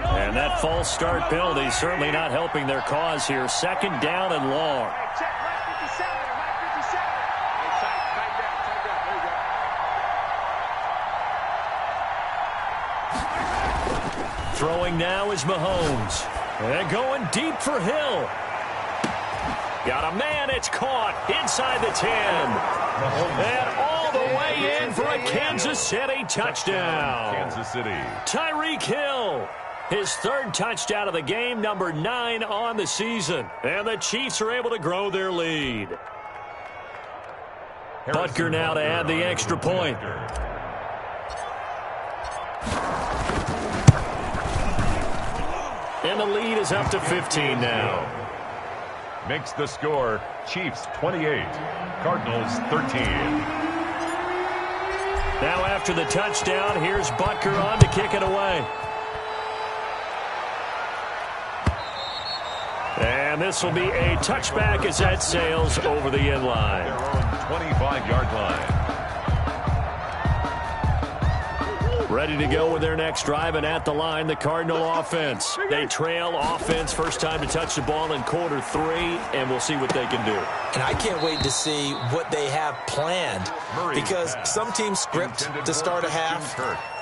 And that false start penalty certainly not helping their cause here. 2nd down and long. Throwing now is Mahomes. And going deep for Hill. Got a man, it's caught inside the 10. And all the way in for a Kansas City touchdown. Kansas City. Tyreek Hill. His 3rd touchdown of the game, number 9 on the season. And the Chiefs are able to grow their lead. Butker now to add the extra point. And the lead is up to 15 now. Makes the score Chiefs 28, Cardinals 13. Now after the touchdown, here's Butker on to kick it away. And this will be a touchback as that sails over the end line. Their own 25-yard line. Ready to go with their next drive, and at the line, the Cardinal offense. They trail offense, first time to touch the ball in quarter 3, and we'll see what they can do. And I can't wait to see what they have planned, because some teams script to start a half.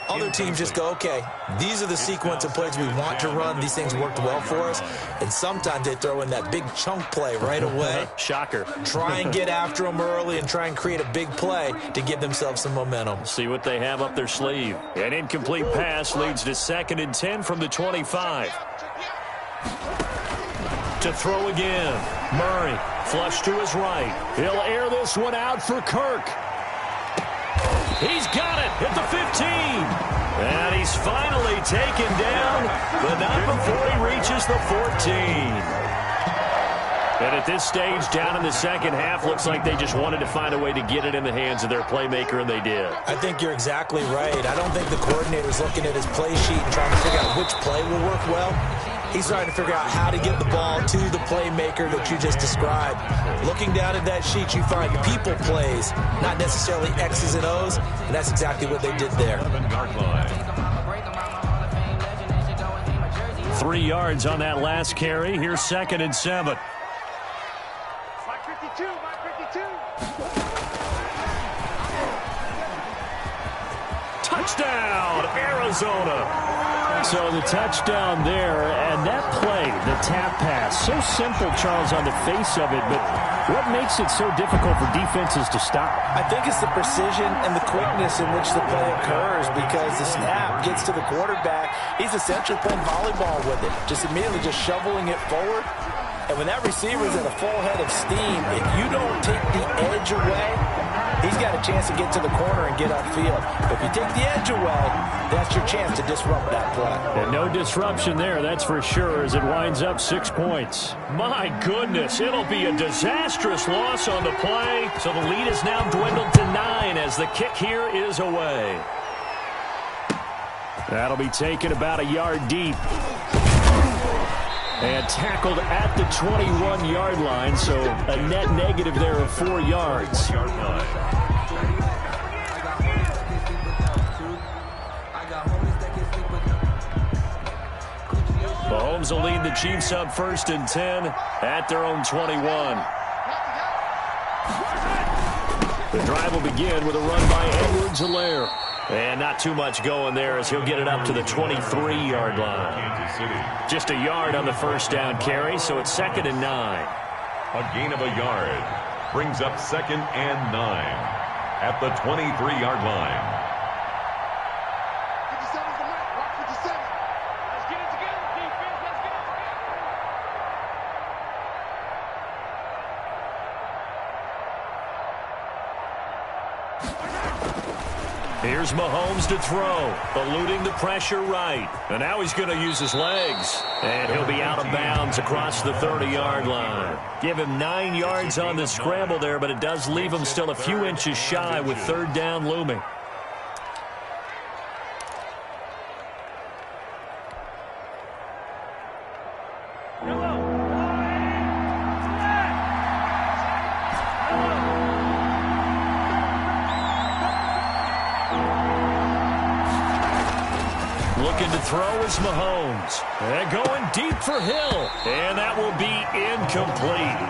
Other teams just go, okay, these are the sequence of plays we want to run. These things worked well for us. And sometimes they throw in that big chunk play right away. Shocker. Try and get after them early and try and create a big play to give themselves some momentum. See what they have up their sleeve. An incomplete pass leads to 2nd and 10 from the 25. To throw again. Murray, flush to his right. He'll air this one out for Kirk. He's got it at the 15. And he's finally taken down, but not before he reaches the 14. And at this stage, down in the second half, looks like they just wanted to find a way to get it in the hands of their playmaker, and they did. I think you're exactly right. I don't think the coordinator's looking at his play sheet and trying to figure out which play will work well. He's trying to figure out how to get the ball to the playmaker that you just described. Looking down at that sheet, you find people plays, not necessarily X's and O's, and that's exactly what they did there. 3 yards on that last carry. Here's 2nd and 7. Touchdown, Arizona. So the touchdown there, and that play, the tap pass, so simple, Charles, on the face of it, but what makes it so difficult for defenses to stop? I think it's the precision and the quickness in which the play occurs, because the snap gets to the quarterback. He's essentially playing volleyball with it, just immediately just shoveling it forward. And when that receiver's at a full head of steam, if you don't take the edge away, he's got a chance to get to the corner and get upfield. But if you take the edge away, that's your chance to disrupt that play. And no disruption there, that's for sure, as it winds up 6 points. My goodness, it'll be a disastrous loss on the play. So the lead is now dwindled to 9 as the kick here is away. That'll be taken about a yard deep. And tackled at the 21-yard line, so a net negative there of 4 yards. Mahomes will lead the Chiefs up 1st and 10 at their own 21. The drive will begin with a run by Edwards-Helaire. And not too much going there as he'll get it up to the 23-yard line. Just a yard on the first down carry, so it's 2nd and 9. A gain of a yard brings up 2nd and 9 at the 23-yard line. Here's Mahomes to throw, eluding the pressure right. And now he's going to use his legs. And he'll be out of bounds across the 30-yard line. Give him 9 yards on the scramble there, but it does leave him still a few inches shy with third down looming. Looking to throw is Mahomes. And going deep for Hill. And that will be incomplete.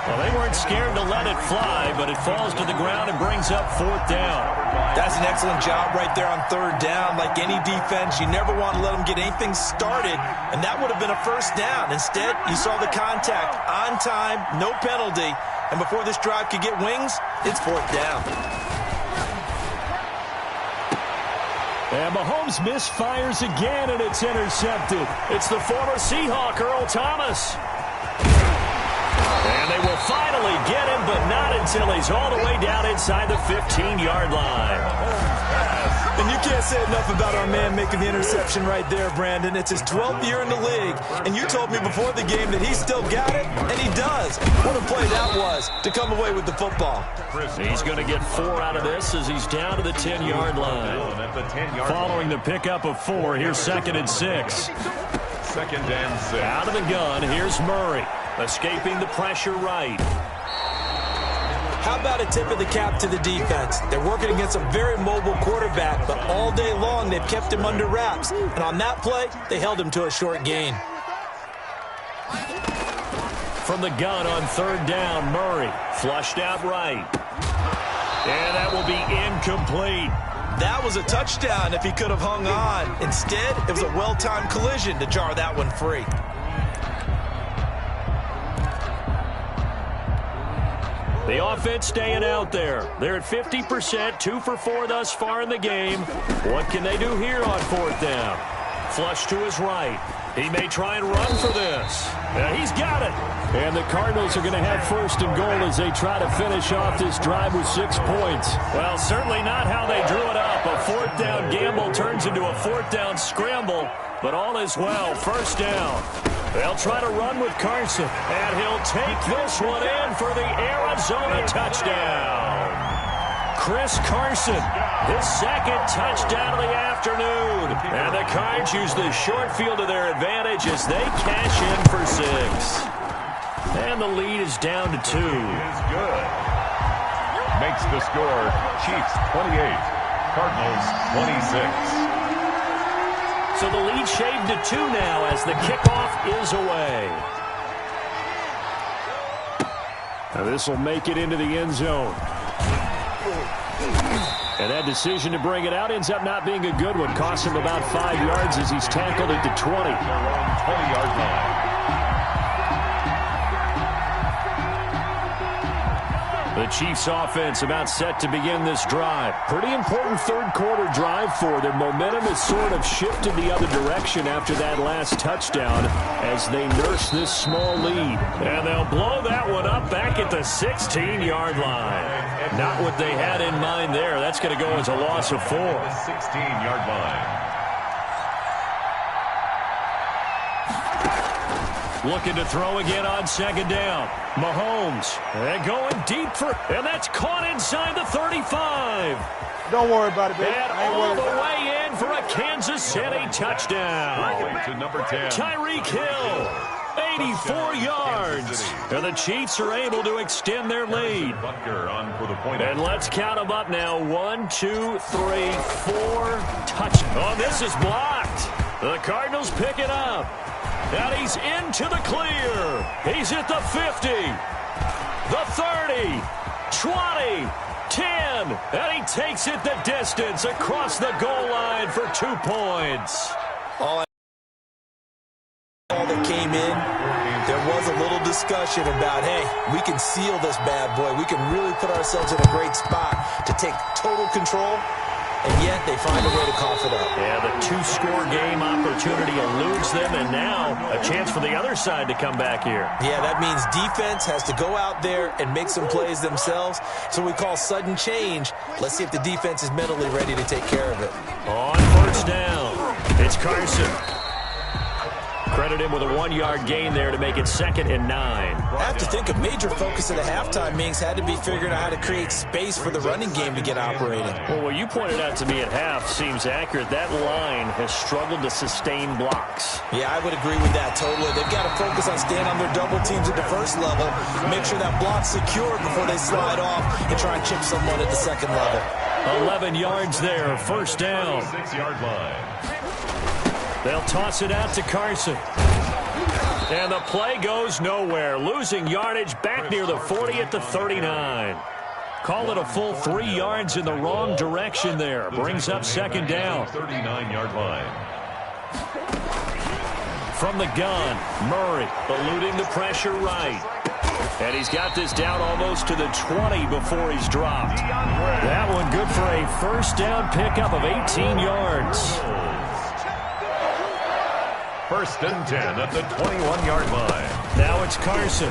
Well, they weren't scared to let it fly, but it falls to the ground and brings up fourth down. That's an excellent job right there on third down. Like any defense, you never want to let them get anything started, and that would have been a first down. Instead, you saw the contact on time, no penalty, and before this drive could get wings, it's fourth down. And Mahomes misfires again, and it's intercepted. It's the former Seahawk, Earl Thomas. And they will finally get him, but not until he's all the way down inside the 15-yard line. And you can't say enough about our man making the interception right there, Brandon. It's his 12th year in the league, and you told me before the game that he still got it, and he does. What a play that was to come away with the football. He's going to get 4 out of this as he's down to the 10-yard line. Following the pickup of 4, here's 2nd and 6. 2nd and 6. Out of the gun, here's Murray, escaping the pressure right. How about a tip of the cap to the defense? They're working against a very mobile quarterback, but all day long they've kept him under wraps. And on that play, they held him to a short gain. From the gun on third down, Murray flushed out right. And that will be incomplete. That was a touchdown if he could have hung on. Instead, it was a well-timed collision to jar that one free. The offense staying out there. They're at 50%, 2 for 4 thus far in the game. What can they do here on fourth down? Flush to his right. He may try and run for this. He's got it. And the Cardinals are going to have 1st and goal as they try to finish off this drive with 6 points. Well, certainly not how they drew it up. A 4th down gamble turns into a 4th down scramble, but all is well. 1st down. They'll try to run with Carson, and he'll take this one in for the Arizona touchdown. Chris Carson, his 2nd touchdown of the afternoon. And the Cards use the short field to their advantage as they cash in for 6. And the lead is down to 2. Is good. Makes the score Chiefs 28, Cardinals 26. So the lead shaved to 2 now as the kickoff is away. Now this will make it into the end zone. And that decision to bring it out ends up not being a good one. Costs him about 5 yards as he's tackled at the 20. 20-yard line. The Chiefs offense about set to begin this drive. Pretty important third quarter drive for them. Momentum has sort of shifted the other direction after that last touchdown as they nurse this small lead. And they'll blow that one up back at the 16-yard line. Not what they had in mind there. That's going to go as a loss of 4. 16-yard line. Looking to throw again on 2nd down. Mahomes. And going deep for... And that's caught inside the 35. Don't worry about it, baby. And all the way in for a Kansas City touchdown. To number 10. Tyreek Hill. 84 yards. And the Chiefs are able to extend their lead. On for the point. And let's count them up now. 1, 2, 3, 4. Touch. Oh, this is blocked. The Cardinals pick it up. And he's into the clear. He's at the 50, the 30, 20, 10, and he takes it the distance across the goal line for 2 points. All that came in, there was a little discussion about, hey, we can seal this bad boy. We can really put ourselves in a great spot to take total control. and yet they find a way to cough it up. Yeah, the two-score game opportunity eludes them, and now a chance for the other side to come back here. Yeah, that means defense has to go out there and make some plays themselves. So we call sudden change. Let's see if the defense is mentally ready to take care of it. On first down, it's Carson. Credit him with a 1-yard gain there to make it 2nd and 9. I have to think a major focus of the halftime meetings had to be figuring out how to create space for the running game to get operating. Well, what you pointed out to me at half seems accurate. That line has struggled to sustain blocks. Yeah, I would agree with that totally. They've got to focus on staying on their double teams at the first level, make sure that block's secure before they slide off and try and chip someone at the second level. 11 yards there, first down. 6-yard line. They'll toss it out to Carson. And the play goes nowhere. Losing yardage back near the 40 at the 39. Call it a full 3 yards in the wrong direction there. Brings up 2nd down. 39-yard line. From the gun, Murray eluding the pressure right. And he's got this down almost to the 20 before he's dropped. That one good for a first down pickup of 18 yards. 1st and 10 at the 21-yard line. Now it's Carson.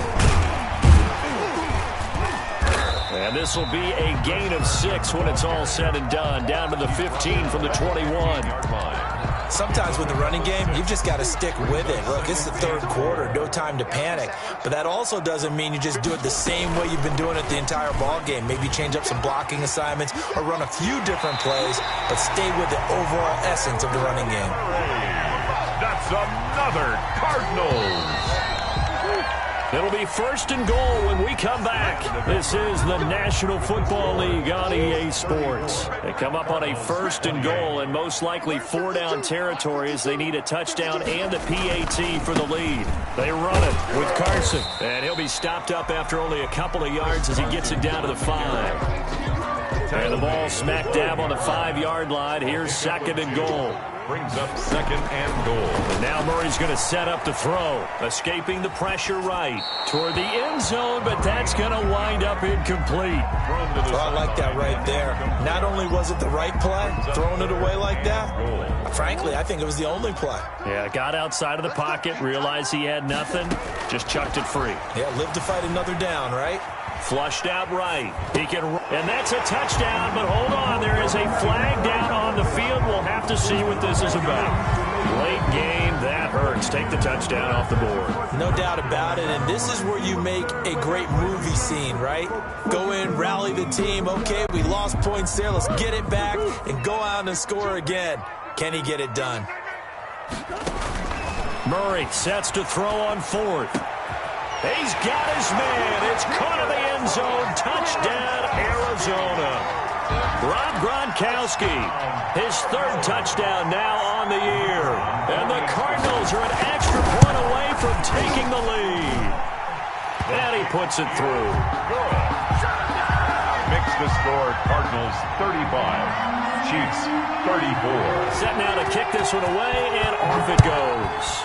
And this will be a gain of 6 when it's all said and done. Down to the 15 from the 21. Sometimes with the running game, you've just got to stick with it. Look, it's the 3rd quarter, no time to panic. But that also doesn't mean you just do it the same way you've been doing it the entire ball game. Maybe change up some blocking assignments or run a few different plays, but stay with the overall essence of the running game. That's another Cardinals. It'll be 1st and goal when we come back. This is the National Football League on EA Sports. They come up on a 1st and goal and most likely 4-down territory as they need a touchdown and a PAT for the lead. They run it with Carson, and he'll be stopped up after only a couple of yards as he gets it down to the 5. And the ball smack dab on the 5-yard line. Here's 2nd and goal. Brings up 2nd and goal. And now Murray's going to set up to throw. Escaping the pressure right toward the end zone, but that's going to wind up incomplete. I like that right there. Not only was it the right play, throwing it away like that, frankly, I think it was the only play. Yeah, got outside of the pocket, realized he had nothing, just chucked it free. Yeah, live to fight another down, right? Flushed out right. He can, and that's a touchdown, but hold on, there is a flag down on the field. We'll have to see what this is about. Late game, that hurts. Take the touchdown off the board. No doubt about it, and this is where you make a great movie scene, right? Go in, rally the team. Okay, we lost points there. Let's get it back and go out and score again. Can he get it done? Murray sets to throw on 4th. He's got his man. It's caught in the end zone. Touchdown, Arizona. Rob Gronkowski, his 3rd touchdown now on the year. And the Cardinals are an extra point away from taking the lead. And he puts it through. Makes the score Cardinals 35, Chiefs 34. Set now to kick this one away, and off it goes.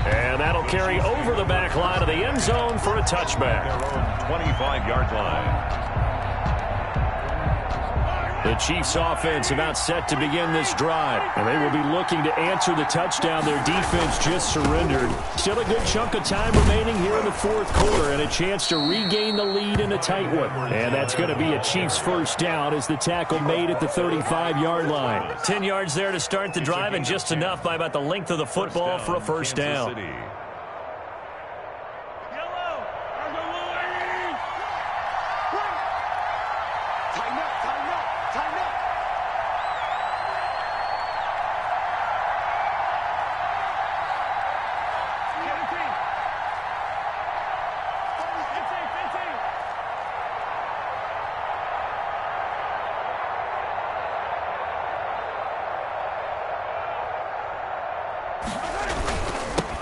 And that'll carry over the back line of the end zone for a touchback. 25-yard line. The Chiefs offense about set to begin this drive. And they will be looking to answer the touchdown. Their defense just surrendered. Still a good chunk of time remaining here in the 4th quarter and a chance to regain the lead in a tight one. And that's going to be a Chiefs first down as the tackle made at the 35-yard line. 10 yards there to start the drive and just enough by about the length of the football for a first down.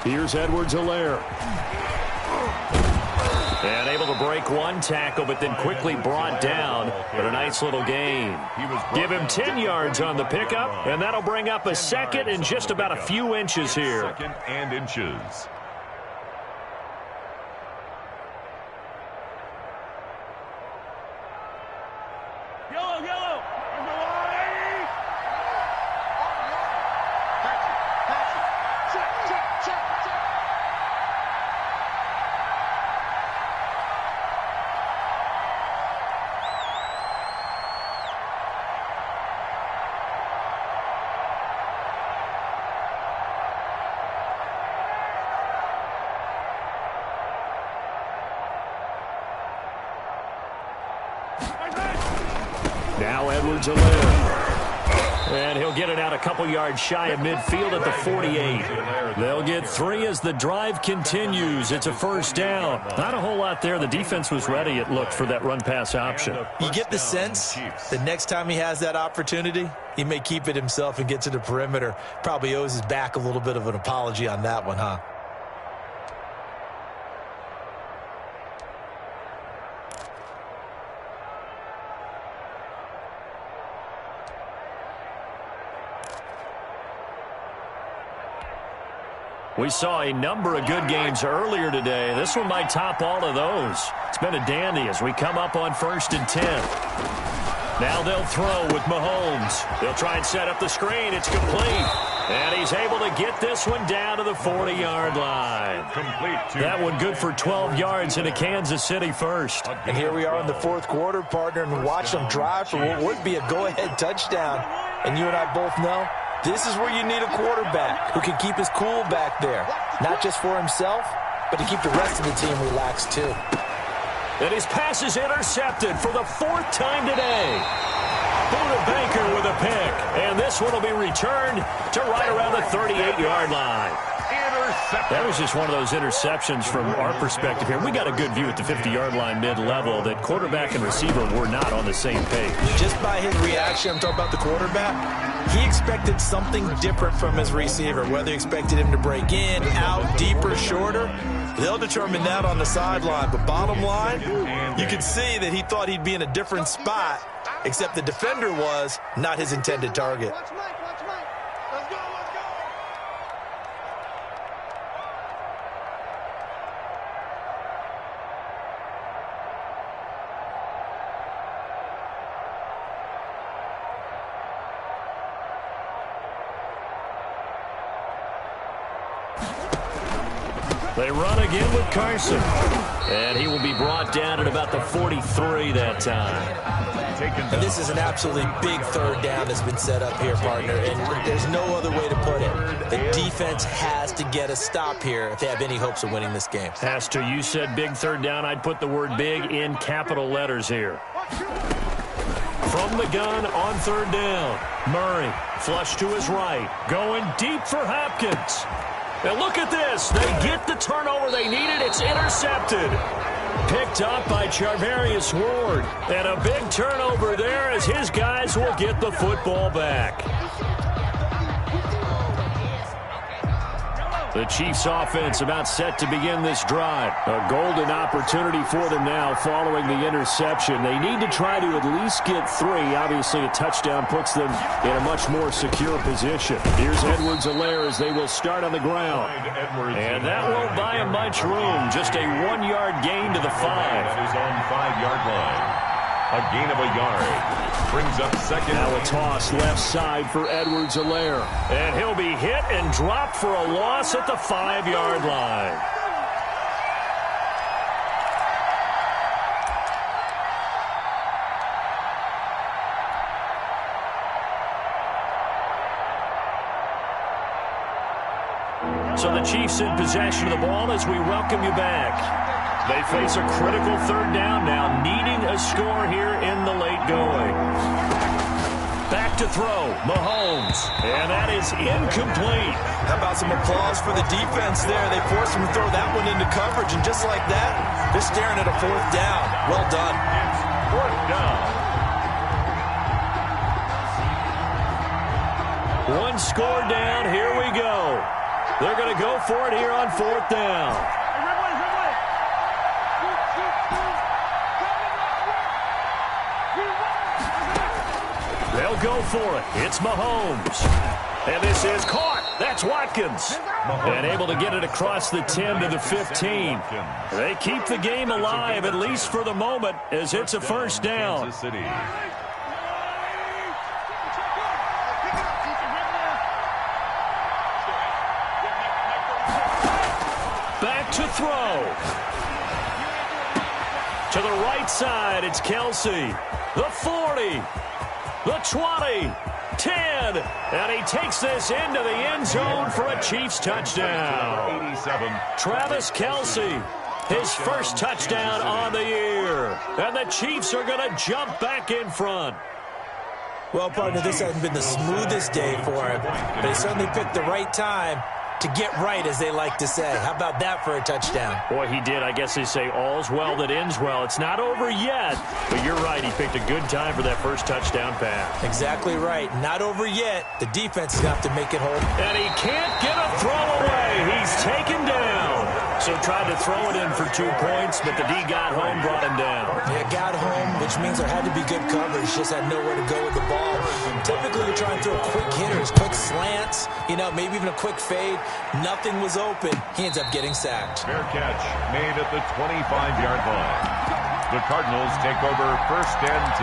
Here's Edwards-Helaire. And able to break one tackle, but then quickly brought down. But a nice little gain. Give him 10 yards on the pickup, and that'll bring up a 2nd and just about a few inches here. 2nd and inches. Yellow, yellow. Now Edwards-Helaire. And he'll get it out a couple yards shy of midfield at the 48. They'll get 3 as the drive continues. It's a first down. Not a whole lot there. The defense was ready, it looked, for that run-pass option. You get the sense that next time he has that opportunity, he may keep it himself and get to the perimeter. Probably owes his back a little bit of an apology on that one, huh? We saw a number of good games earlier today. This one might top all of those. It's been a dandy as we come up on 1st and 10. Now they'll throw with Mahomes. They'll try and set up the screen. It's complete. And he's able to get this one down to the 40-yard line. That one good for 12 yards into Kansas City first. And here we are in the 4th quarter, partner, and watch them drive for what would be a go-ahead touchdown. And you and I both know this is where you need a quarterback who can keep his cool back there. Not just for himself, but to keep the rest of the team relaxed too. And his pass is intercepted for the 4th time today. Buda Baker with a pick. And this one will be returned to right around the 38-yard line. That was just one of those interceptions from our perspective here. We got a good view at the 50-yard line mid-level that quarterback and receiver were not on the same page. Just by his reaction, I'm talking about the quarterback, he expected something different from his receiver, whether he expected him to break in, out, deeper, shorter. They'll determine that on the sideline. But bottom line, you can see that he thought he'd be in a different spot, except the defender was not his intended target. They run again with Carson. And he will be brought down at about the 43 that time. And this is an absolutely big 3rd down that's been set up here, partner. And there's no other way to put it. The defense has to get a stop here if they have any hopes of winning this game. Has to. You said big 3rd down. I'd put the word big in capital letters here. From the gun on 3rd down. Murray, flush to his right. Going deep for Hopkins. And look at this. They get the turnover they needed. It's intercepted. Picked up by Charvarius Ward. And a big turnover there as his guys will get the football back. The Chiefs offense about set to begin this drive. A golden opportunity for them now following the interception. They need to try to at least get 3. Obviously, a touchdown puts them in a much more secure position. Here's Edwards-Helaire as they will start on the ground. And that won't buy him much room. Just a 1-yard gain to the 5. That is on 5-yard line. A gain of a yard. Brings up 2nd. Now a toss left side for Edwards-Helaire. And he'll be hit and dropped for a loss at the 5-yard line. So the Chiefs in possession of the ball as we welcome you back. They face a critical 3rd down now, needing a score here in the late going. Back to throw, Mahomes, and that is incomplete. How about some applause for the defense there? They forced him to throw that one into coverage, and just like that, they're staring at a 4th down. Well done. 4th down. One score down, here we go. They're going to go for it here on 4th down. They'll go for it. It's Mahomes. And this is caught. That's Watkins. And able to get it across the 10 to the 15. They keep the game alive, at least for the moment, as it's a 1st down. to throw. To the right side, it's Kelsey. The 40. The 20. 10. And he takes this into the end zone for a Chiefs touchdown. 87. Travis Kelsey, his first touchdown on the year. And the Chiefs are going to jump back in front. Well, partner, this hasn't been the smoothest day for him, but he certainly picked the right time to get right, as they like to say. How about that for a touchdown? Boy, he did. I guess they say all's well that ends well. It's not over yet, but you're right. He picked a good time for that first touchdown pass. Exactly right. Not over yet. The defense is going to have to make it hold. And he can't get a throw away. He's taken down. So tried to throw it in for 2 points, but the D got home, brought him down. Yeah, got home, which means there had to be good coverage. Just had nowhere to go with the ball. Typically, you're trying to throw quick hitters, quick slants, maybe even a quick fade. Nothing was open. He ends up getting sacked. Fair catch made at the 25-yard line. The Cardinals take over first and 10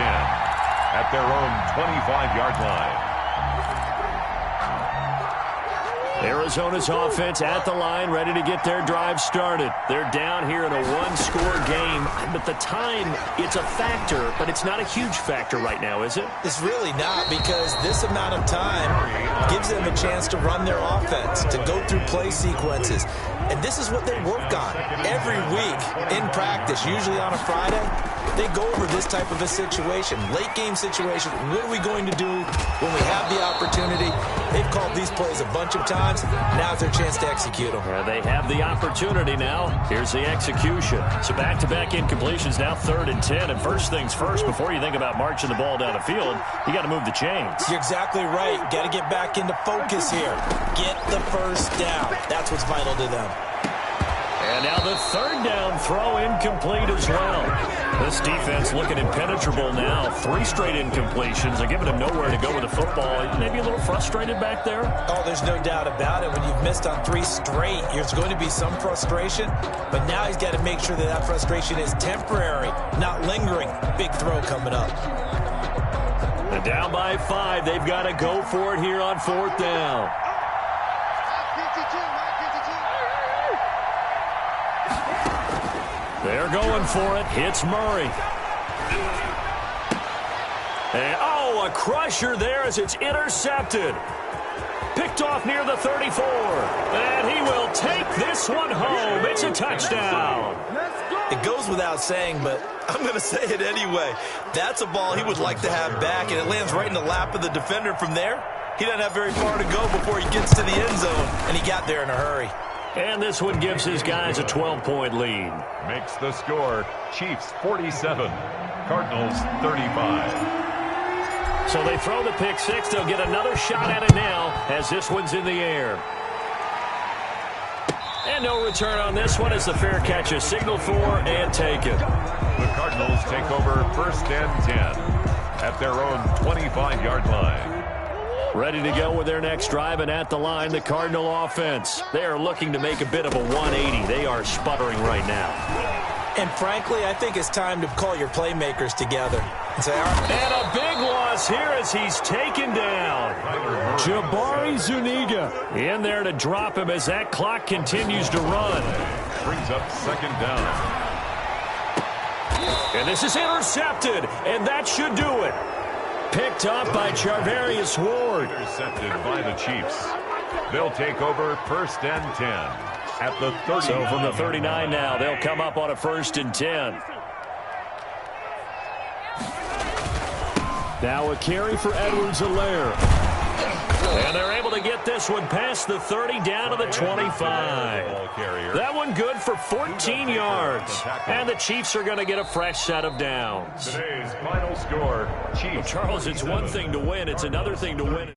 at their own 25-yard line. Arizona's offense at the line, ready to get their drive started. They're down here in a one-score game, but the time, it's a factor, but it's not a huge factor right now, is it? It's really not, because this amount of time gives them a chance to run their offense, to go through play sequences. And this is what they work on every week in practice, usually on a Friday. They go over this type of a situation, late game situation. What are we going to do when we have the opportunity? They've called these plays a bunch of times. Now's their chance to execute them. Yeah, they have the opportunity now. Here's the execution. So back-to-back incompletions, now 3rd and 10. And first things first, before you think about marching the ball down the field, you got to move the chains. You're exactly right. Got to get back into focus here. Get the first down. That's what's vital to them. And now the 3rd down throw incomplete as well. This defense looking impenetrable now. 3 straight incompletions. They're giving him nowhere to go with the football. Maybe a little frustrated back there? Oh, there's no doubt about it. When you've missed on 3 straight, there's going to be some frustration. But now he's got to make sure that that frustration is temporary, not lingering. Big throw coming up. And down by 5. They've got to go for it here on 4th down. They're going for it. Hits Murray. And, a crusher there as it's intercepted. Picked off near the 34. And he will take this one home. It's a touchdown. It goes without saying, but I'm going to say it anyway. That's a ball he would like to have back, and it lands right in the lap of the defender from there. He doesn't have very far to go before he gets to the end zone, and he got there in a hurry. And this one gives his guys a 12-point lead. Makes the score Chiefs 47, Cardinals 35. So they throw the pick 6. They'll get another shot at it now as this one's in the air. And no return on this one as the fair catch is signaled for and taken. The Cardinals take over first and 10 at their own 25-yard line. Ready to go with their next drive, and at the line, the Cardinal offense. They are looking to make a bit of a 180. They are sputtering right now. And frankly, I think it's time to call your playmakers together and say, all right. And a big loss here as he's taken down. Jabari Zuniga in there to drop him as that clock continues to run. Brings up 2nd down. And this is intercepted, and that should do it. Picked up by Charvarius Ward. Intercepted by the Chiefs. They'll take over first and 10 at the 39. So from the 39 now, they'll come up on a 1st and 10. Now a carry for Edwards-Helaire. And they're able to get this one past the 30 down to the 25. That one good for 14 yards. And the Chiefs are going to get a fresh set of downs. Today's final score, Chiefs. Well, Charles, it's one thing to win. It's another thing to win.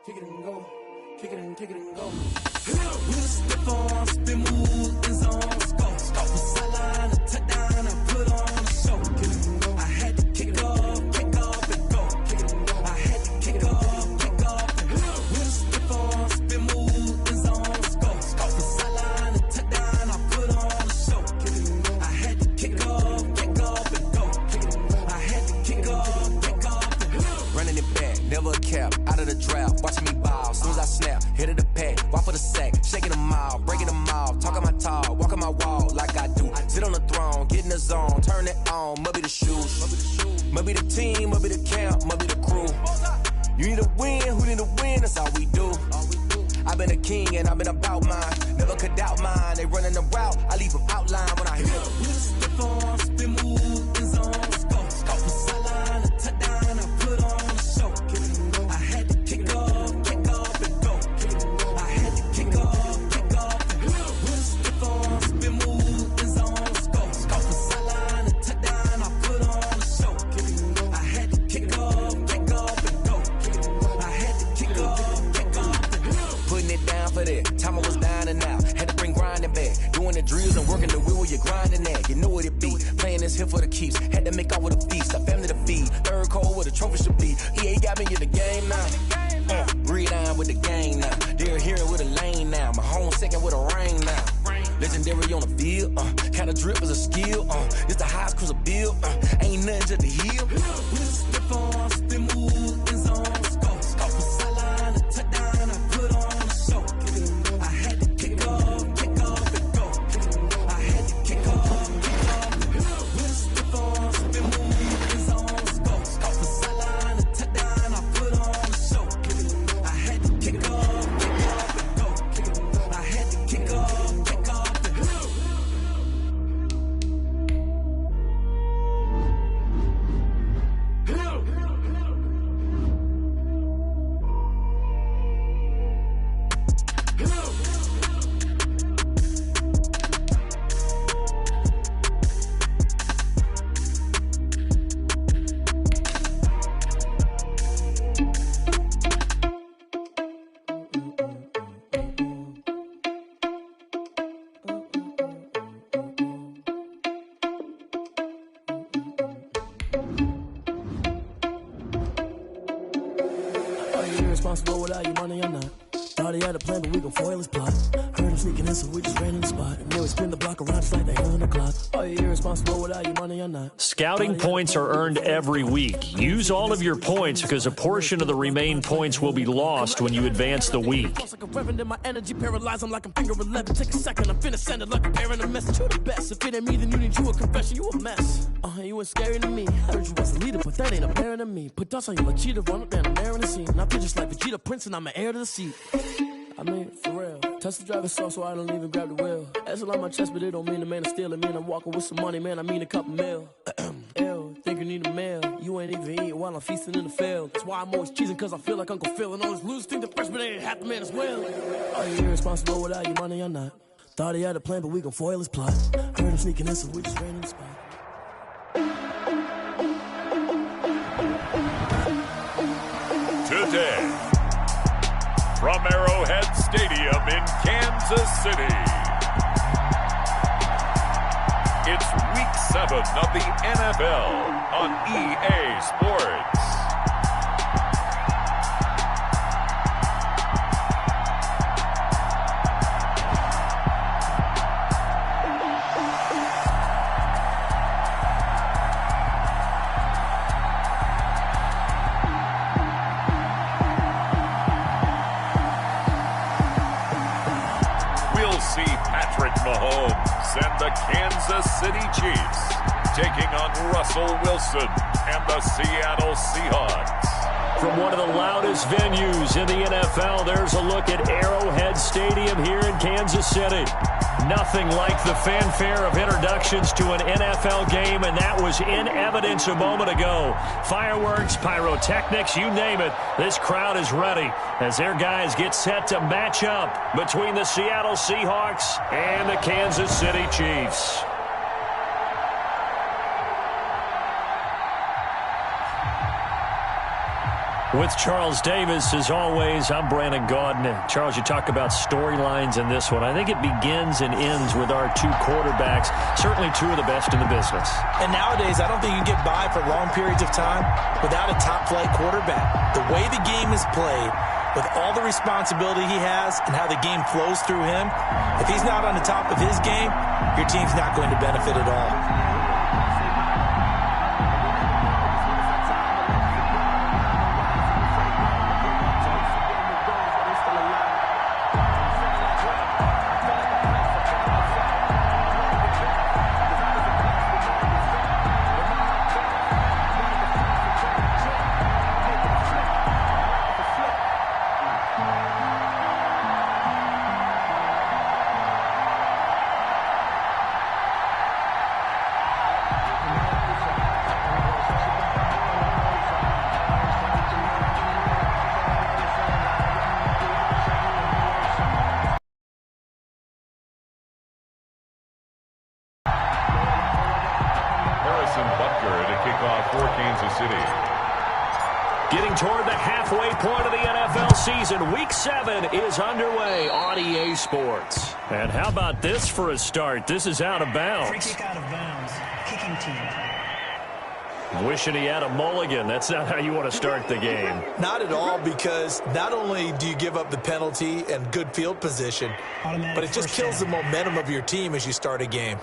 kick it and go, kick it and go. With a stiff on, spin move, in zone, let's go. From sideline to touchdown, I put on a show. Kick it and go. I had to kick off and go. Kick it and go. I had to kick off and go. With a stiff on, spin move, in zone, let's go. From sideline to touchdown, I put on a show. Kick it and go. I had to kick off and go. Kick it and go. I had to kick off and go. Running it back, never a cap, out of the drought, watching me ball. Soon as I snap, hit of the pack, walk for the sack, shaking them out, breaking them off, talking my talk, walking my wall like I do. Sit on the throne, get in the zone, turn it on, must be the shoes, must be the team, must be the camp, must be the crew. You need a win, who need a win, that's all we do. I've been a king and I've been about mine, never could doubt mine. They running the route, I leave them outline when I hit. We stiff on, spin move, in zone, let's go. From sideline to touchdown, I put on a show. I had to kick off and go. I had to kick off and go. With a stiff on, spin move, in zone, let's go. From sideline to touchdown, I put on a show. I had to kick off and go. I had to kick off and go. Putting it down for that. Time I was down and out. Had to bring grinding back. Doing the drills and working the wheel where you're grinding at. You know what it be. Playing this here for the keeps. Had to make off with a feast. A family to feed. Third cold where the trophy should be. EA got me in the game now. Breathe on with the game now. They're here with a lane now. My home second with a rain now. Legendary on the field. Kinda drip is a skill. It's the highest cruiser bill. Ain't nothing to the hill. We just step on, spin move, in zone, let's go. From sideline to touchdown, I put on a show. I had to kick off and go. I had to kick off and go. We just step on, spin move, in zone, let's go. From sideline to touchdown, I put on a show. I had to kick off and go. I had to kick off and go. Irresponsible without your money or not. Thought he had a plan, but we gon' foil his plot. Heard him sneaking in, so we just ran in the spot. And then we spin the block around just like the hell on the clock. Are you irresponsible without your money or not? Scouting points are earned every week. Use all of your points because a portion of the remaining points will be lost when you advance the week. Like a reverend in my energy, paralyzed. I'm like I'm finger 11. Take a second, I'm finna send it like a bearing a message. You the best. If it ain't me, then you need you a confession. You a mess. You ain't scary to me. Heard you was a leader, but that ain't apparent to me. Put dust on you like cheetah, run up down the air in the scene. Now I just like Vegeta Prince, and I'm an heir to the seat. I mean, for real. Touch the driver's sauce so I don't even grab the wheel. That's on my chest, but it don't mean the man is stealing. Man, I'm walking with some money, man, I mean a couple mil. Ew, think you need a meal. You ain't even eating while I'm feasting in the field. That's why I'm always cheesing, cause I feel like Uncle Phil. And all those losers think the freshman ain't half the man as well. Are you irresponsible without your money or not? Thought he had a plan, but we gon' foil his plot. Heard him sneaking in, so we just ran in the spot. Today, from Arrowhead Stadium in Kansas City, it's Week 7 of the NFL on EA Sports. Mahomes and the Kansas City Chiefs taking on Russell Wilson and the Seattle Seahawks. From one of the loudest venues in the NFL, there's a look at Arrowhead Stadium here in Kansas City. Nothing like the fanfare of introductions to an NFL game, and that was in evidence a moment ago. Fireworks, pyrotechnics, you name it. This crowd is ready as their guys get set to match up between the Seattle Seahawks and the Kansas City Chiefs. With Charles Davis, as always, I'm Brandon Gaudin. Charles, you talk about storylines in this one. I think it begins and ends with our two quarterbacks, certainly two of the best in the business. And nowadays, I don't think you can get by for long periods of time without a top-flight quarterback. The way the game is played, with all the responsibility he has and how the game flows through him, if he's not on the top of his game, your team's not going to benefit at all. Getting toward the halfway point of the NFL season, Week 7 is underway on EA Sports. And how about this for a start? This is out of bounds. Free kick out of bounds. Kicking team. Wishing he had a mulligan. That's not how you want to start the game. Not at all, because not only do you give up the penalty and good field position, but it just kills the momentum of your team as you start a game.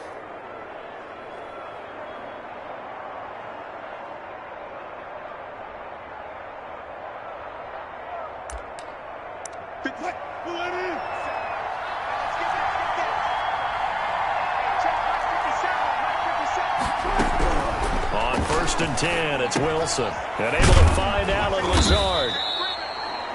On 1st and 10, it's Wilson. And able to find Alan Lazard.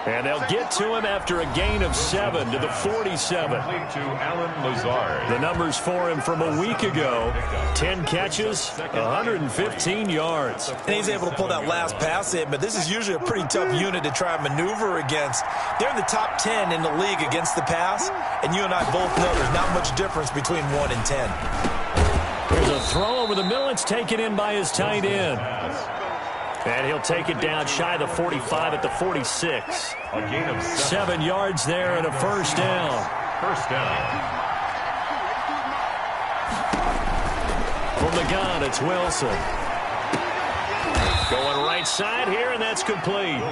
And they'll get to him after a gain of 7 to the 47. To Alan Lazard. The numbers for him from a week ago: 10 catches, 115 yards. And he's able to pull that last pass in, but this is usually a pretty tough unit to try and maneuver against. They're in the top 10 in the league against the pass, and you and I both know there's not much difference between 1 and 10. There's a throw over the middle. It's taken in by his tight end. And he'll take it down shy of the 45 at the 46. A gain of 7 yards there and a first down. First down. From the gun, it's Wilson. Going right side here, and that's complete.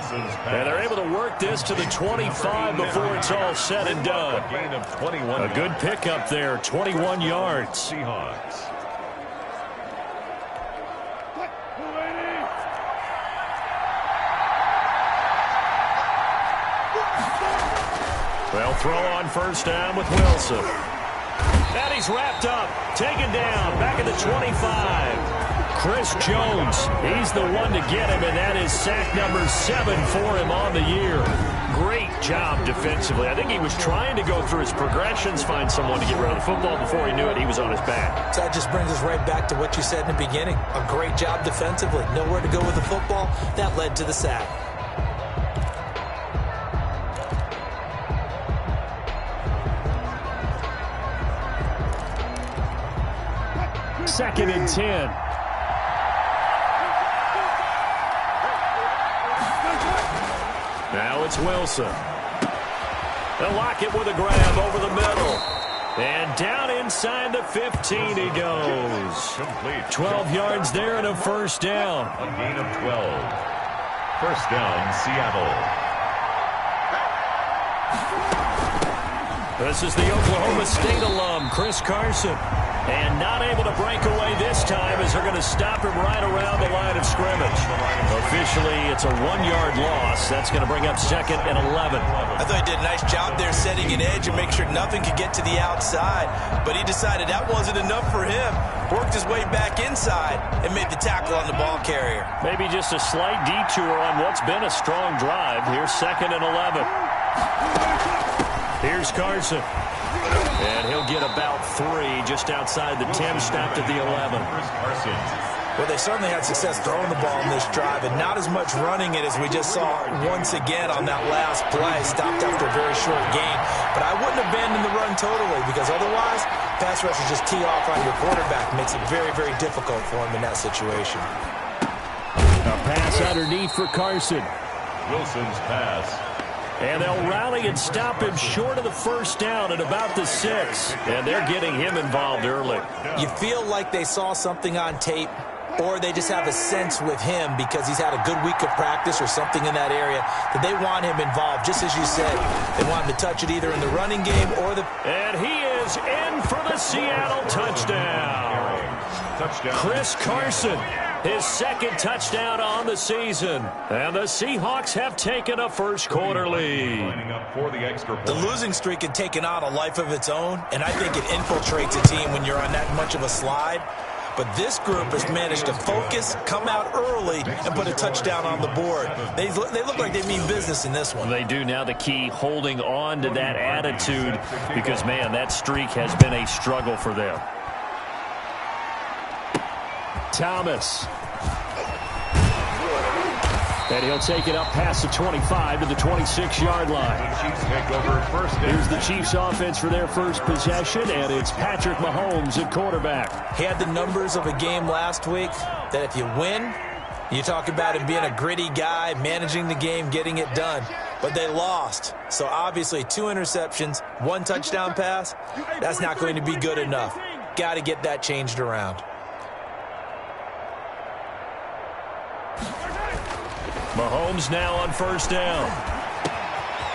And they're able to work this to the 25 before it's all said and done. A gain of 21. A good pickup there, 21 yards. Seahawks. They'll throw on first down with Wilson. And he's wrapped up, taken down, back at the 25. Chris Jones, he's the one to get him, and that is sack number 7 for him on the year. Great job defensively. I think he was trying to go through his progressions, find someone to get rid of the football. Before he knew it, he was on his back. So that just brings us right back to what you said in the beginning. A great job defensively. Nowhere to go with the football. That led to the sack. Second and 10. Now it's Wilson. They'll lock it with a grab over the middle. And down inside the 15 he goes. Complete. 12 yards there and a first down. A gain of 12. First down, Seattle. This is the Oklahoma State alum, Chris Carson. And not able to break away this time as they're going to stop him right around the line of scrimmage. Officially, it's a 1-yard loss. That's going to bring up 2nd and 11. I thought he did a nice job there setting an edge and make sure nothing could get to the outside. But he decided that wasn't enough for him. Worked his way back inside and made the tackle on the ball carrier. Maybe just a slight detour on what's been a strong drive. Here's 2nd and 11. Here's Carson. And he'll get about 3 just outside the 10, stopped at the 11. Well, they certainly had success throwing the ball in this drive, and not as much running it as we just saw once again on that last play. Stopped after a very short gain. But I wouldn't abandon the run totally, because otherwise, pass rushers just tee off on your quarterback. Makes it very, very difficult for him in that situation. A pass underneath for Carson. Wilson's pass. And they'll rally and stop him short of the first down at about the 6. And they're getting him involved early. You feel like they saw something on tape, or they just have a sense with him because he's had a good week of practice or something in that area that they want him involved. Just as you said, they want him to touch it either in the running game or the... And he is in for the Seattle touchdown. Chris Carson, his second touchdown on the season. And the Seahawks have taken a first quarter lead. The losing streak had taken on a life of its own, and I think it infiltrates a team when you're on that much of a slide. But this group has managed to focus, come out early, and put a touchdown on the board. They look like they mean business in this one. They do. Now the key, holding on to that attitude, because, man, that streak has been a struggle for them. Thomas. And he'll take it up past the 25 to the 26-yard line. Chiefs take over first down. Here's the Chiefs offense for their first possession, and it's Patrick Mahomes at quarterback. He had the numbers of a game last week that if you win, you talk about him being a gritty guy, managing the game, getting it done. But they lost. So obviously 2 interceptions, 1 touchdown pass, that's not going to be good enough. Got to get that changed around. Mahomes now on first down.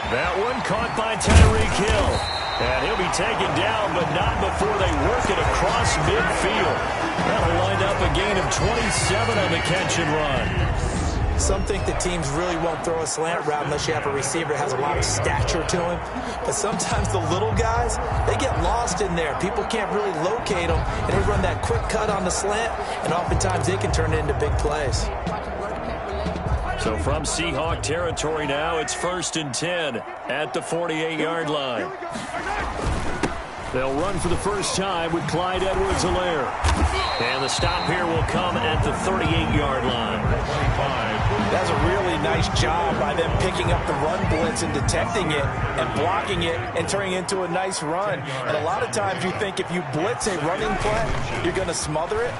That one caught by Tyreek Hill. And he'll be taken down, but not before they work it across midfield. That'll wind up a gain of 27 on the catch and run. Some think the teams really won't throw a slant route unless you have a receiver that has a lot of stature to him. But sometimes the little guys, they get lost in there. People can't really locate them, and they run that quick cut on the slant, and oftentimes they can turn it into big plays. So from Seahawk territory now, it's 1st and 10 at the 48-yard line. They'll run for the first time with Clyde Edwards-Helaire. And the stop here will come at the 38-yard line. That's a really nice job by them picking up the run blitz and detecting it and blocking it and turning it into a nice run. And a lot of times you think if you blitz a running play, you're going to smother it.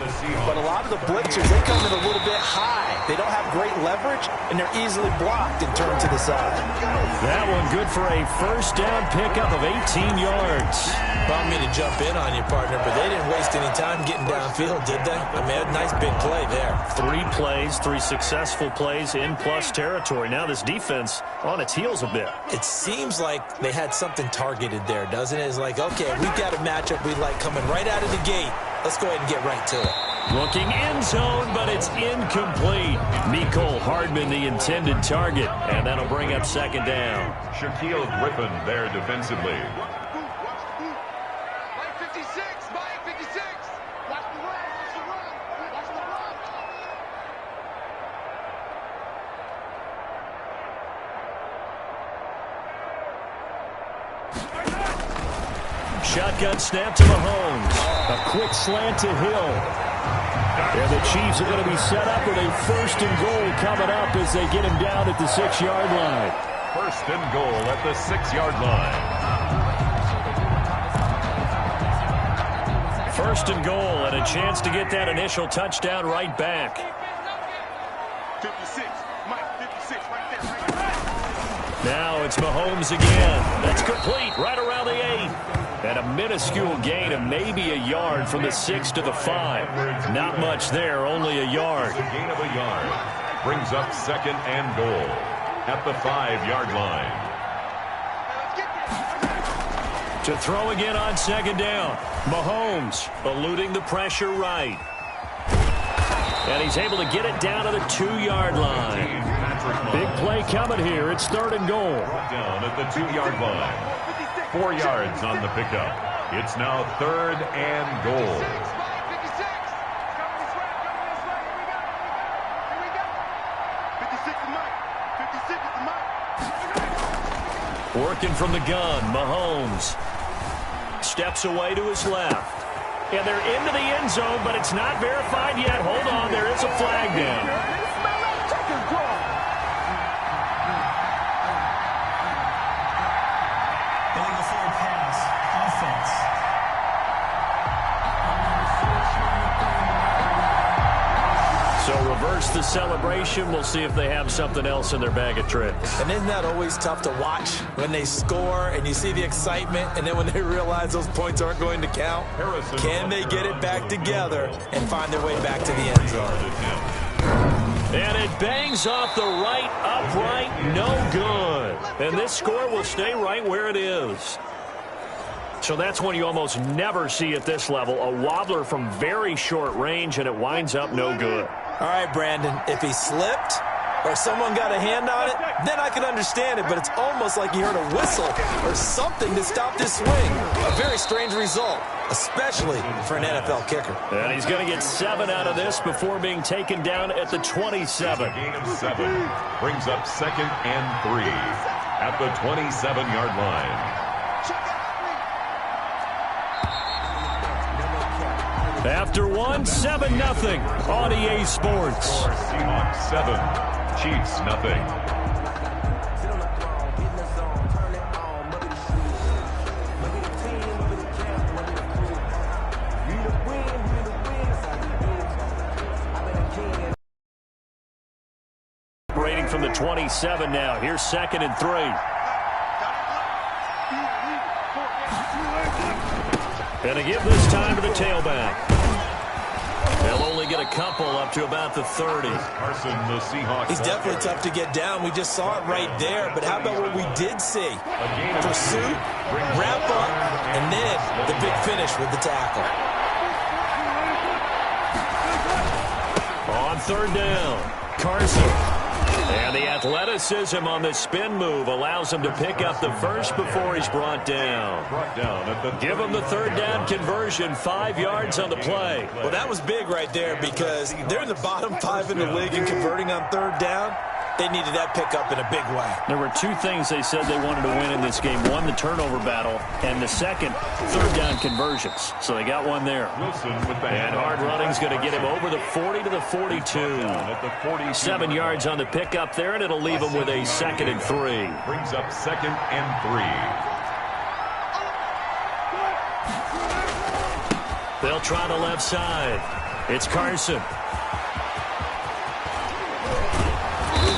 But a lot of the blitzers, they come in a little bit high. They don't have great leverage, and they're easily blocked and turned to the side. That one good for a first down pickup of 18 yards. Well, I mean to jump in on you, partner, but they didn't waste any time getting downfield, did they? I mean, a nice big play there. 3 plays, 3 successful plays in plus territory. Now this defense on its heels a bit. It seems like they had something targeted there, doesn't it? It's like, okay, we've got a matchup we like coming right out of the gate. Let's go ahead and get right to it. Looking end zone, but it's incomplete. Mecole Hardman, the intended target, and that'll bring up 2nd down. Shaquille Griffin there defensively. Shotgun snap to Mahomes. A quick slant to Hill. And the Chiefs are going to be set up with a 1st and goal coming up as they get him down at the 6-yard line. 1st and goal at the 6-yard line. 1st and goal and a chance to get that initial touchdown right back. 56, Mike, 56, right there, right there. Now it's Mahomes again. That's complete right around the 8. And a minuscule gain of maybe a yard from the 6 to the 5. Not much there, only a yard. A gain of a yard. Brings up 2nd and goal at the 5-yard line. To throw again on 2nd down. Mahomes eluding the pressure right. And he's able to get it down to the 2-yard line. Big play coming here. It's 3rd and goal. Down at the 2-yard line. 4 yards on the pickup. It's now 3rd and goal. 56 is Mike. 56 is Mike. Working from the gun, Mahomes steps away to his left. And they're into the end zone, but it's not verified yet. Hold on, there is a flag down. So reverse the celebration. We'll see if they have something else in their bag of tricks. And isn't that always tough to watch when they score and you see the excitement, and then when they realize those points aren't going to count? Can they get it back together and find their way back to the end zone? And it bangs off the right upright, no good. And this score will stay right where it is. So that's one you almost never see at this level. A wobbler from very short range, and it winds up no good. All right, Brandon, if he slipped or someone got a hand on it, then I can understand it, but it's almost like he heard a whistle or something to stop this swing. A very strange result, especially for an NFL kicker. And he's going to get 7 out of this before being taken down at the 27. Gain of 7 brings up 2nd and 3 at the 27-yard line. After 1, 7-0 on EA Sports. Seahawks 7, Chiefs 0. Rating from the 27 now. Here's 2nd and 3. And to give this time to the tailback. They'll only get a couple up to about the 30. Carson, the Seahawks. He's definitely tough to get down. We just saw it right there. But how about what we did see? Pursuit, wrap up, and then the big finish with the tackle. On 3rd down, Carson. And the athleticism on the spin move allows him to pick up the first before he's brought down. Give him the 3rd down conversion, 5 yards on the play. Well, that was big right there because they're in the bottom 5 in the league in converting on 3rd down. They needed that pickup in a big way. There were 2 things they said they wanted to win in this game. One, the turnover battle, and the second, 3rd down conversions. So they got one there. And hard running's going to get him over the 40 to the 42. 7 yards on the pickup there, and it'll leave him with a 2nd and 3. Brings up 2nd and 3. They'll try the left side. It's Carson.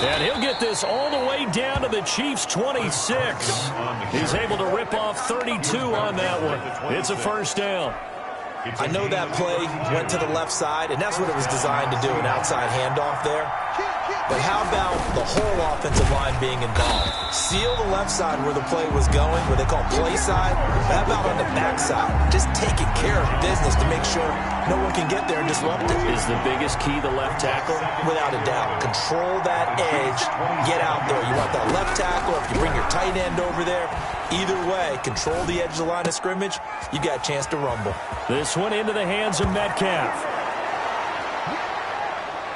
And he'll get this all the way down to the Chiefs' 26. He's able to rip off 32 on that one. It's a 1st down. I know that play went to the left side, and that's what it was designed to do, an outside handoff there. But how about the whole offensive line being involved? Seal the left side where the play was going, where they call play side. But how about on the back side? Just taking care of business to make sure no one can get there and disrupt it. Is the biggest key the left tackle? Without a doubt. Control that edge. Get out there. You want that left tackle. If you bring your tight end over there, either way, control the edge of the line of scrimmage, you got a chance to rumble. This one into the hands of Metcalf.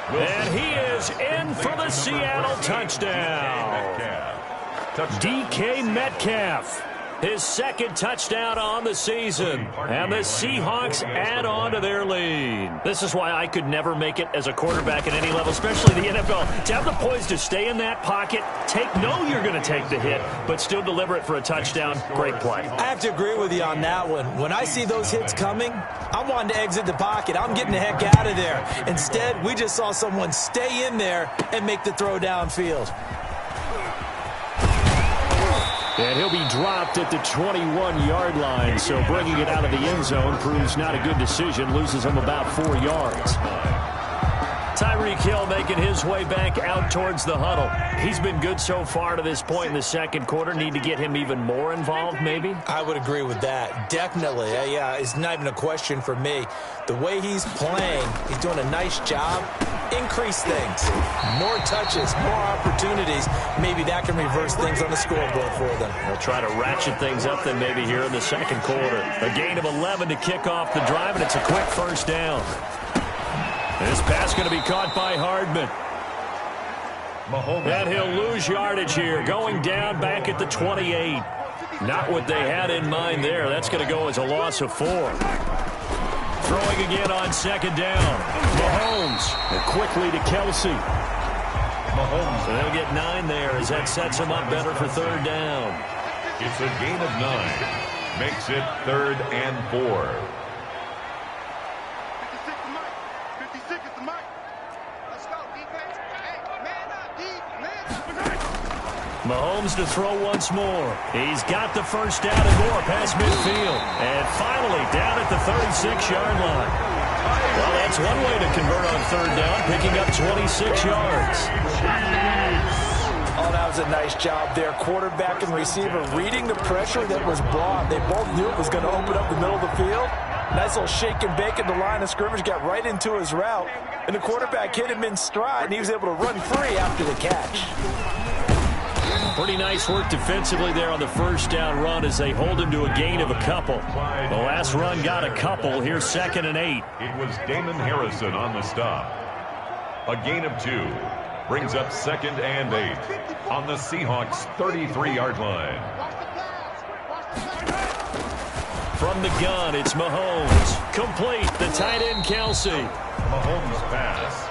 And he is in for the Seattle touchdown. DK Metcalf, his 2nd touchdown on the season. And the Seahawks add on to their lead. This is why I could never make it as a quarterback at any level, especially the NFL. To have the poise to stay in that pocket, know you're going to take the hit, but still deliver it for a touchdown. Great play. I have to agree with you on that one. When I see those hits coming, I'm wanting to exit the pocket. I'm getting the heck out of there. Instead, we just saw someone stay in there and make the throw downfield. And he'll be dropped at the 21-yard line, so bringing it out of the end zone proves not a good decision, loses him about 4 yards. Tyreek Hill making his way back out towards the huddle. He's been good so far to this point in the 2nd quarter. Need to get him even more involved, maybe? I would agree with that. Definitely. Yeah, it's not even a question for me. The way he's playing, he's doing a nice job. Increase things. More touches, more opportunities. Maybe that can reverse things on the scoreboard for them. They'll try to ratchet things up then maybe here in the 2nd quarter. A gain of 11 to kick off the drive, and it's a quick 1st down. This pass going to be caught by Hardman. And he'll lose yardage here, going down back at the 28. Not what they had in mind there. That's going to go as a loss of 4. Throwing again on 2nd down. Mahomes, and quickly to Kelsey. Mahomes, and they'll get 9 there as that sets him up better for 3rd down. It's a gain of 9. Makes it 3rd and 4. Mahomes to throw once more. He's got the first down and more past midfield. And finally down at the 36-yard line. Well, that's one way to convert on third down, picking up 26 yards. Oh, that was a nice job there. Quarterback and receiver reading the pressure that was brought. They both knew it was going to open up the middle of the field. Nice little shake and bake at the line of scrimmage, got right into his route. And the quarterback hit him in stride, and he was able to run free after the catch. Pretty nice work defensively there on the first down run as they hold him to a gain of a couple. The last run got a couple. Here's 2nd and 8. It was Damon Harrison on the stop. A gain of 2 brings up 2nd and 8 on the Seahawks' 33-yard line. From the gun, it's Mahomes. Complete. The tight end, Kelsey. Mahomes pass.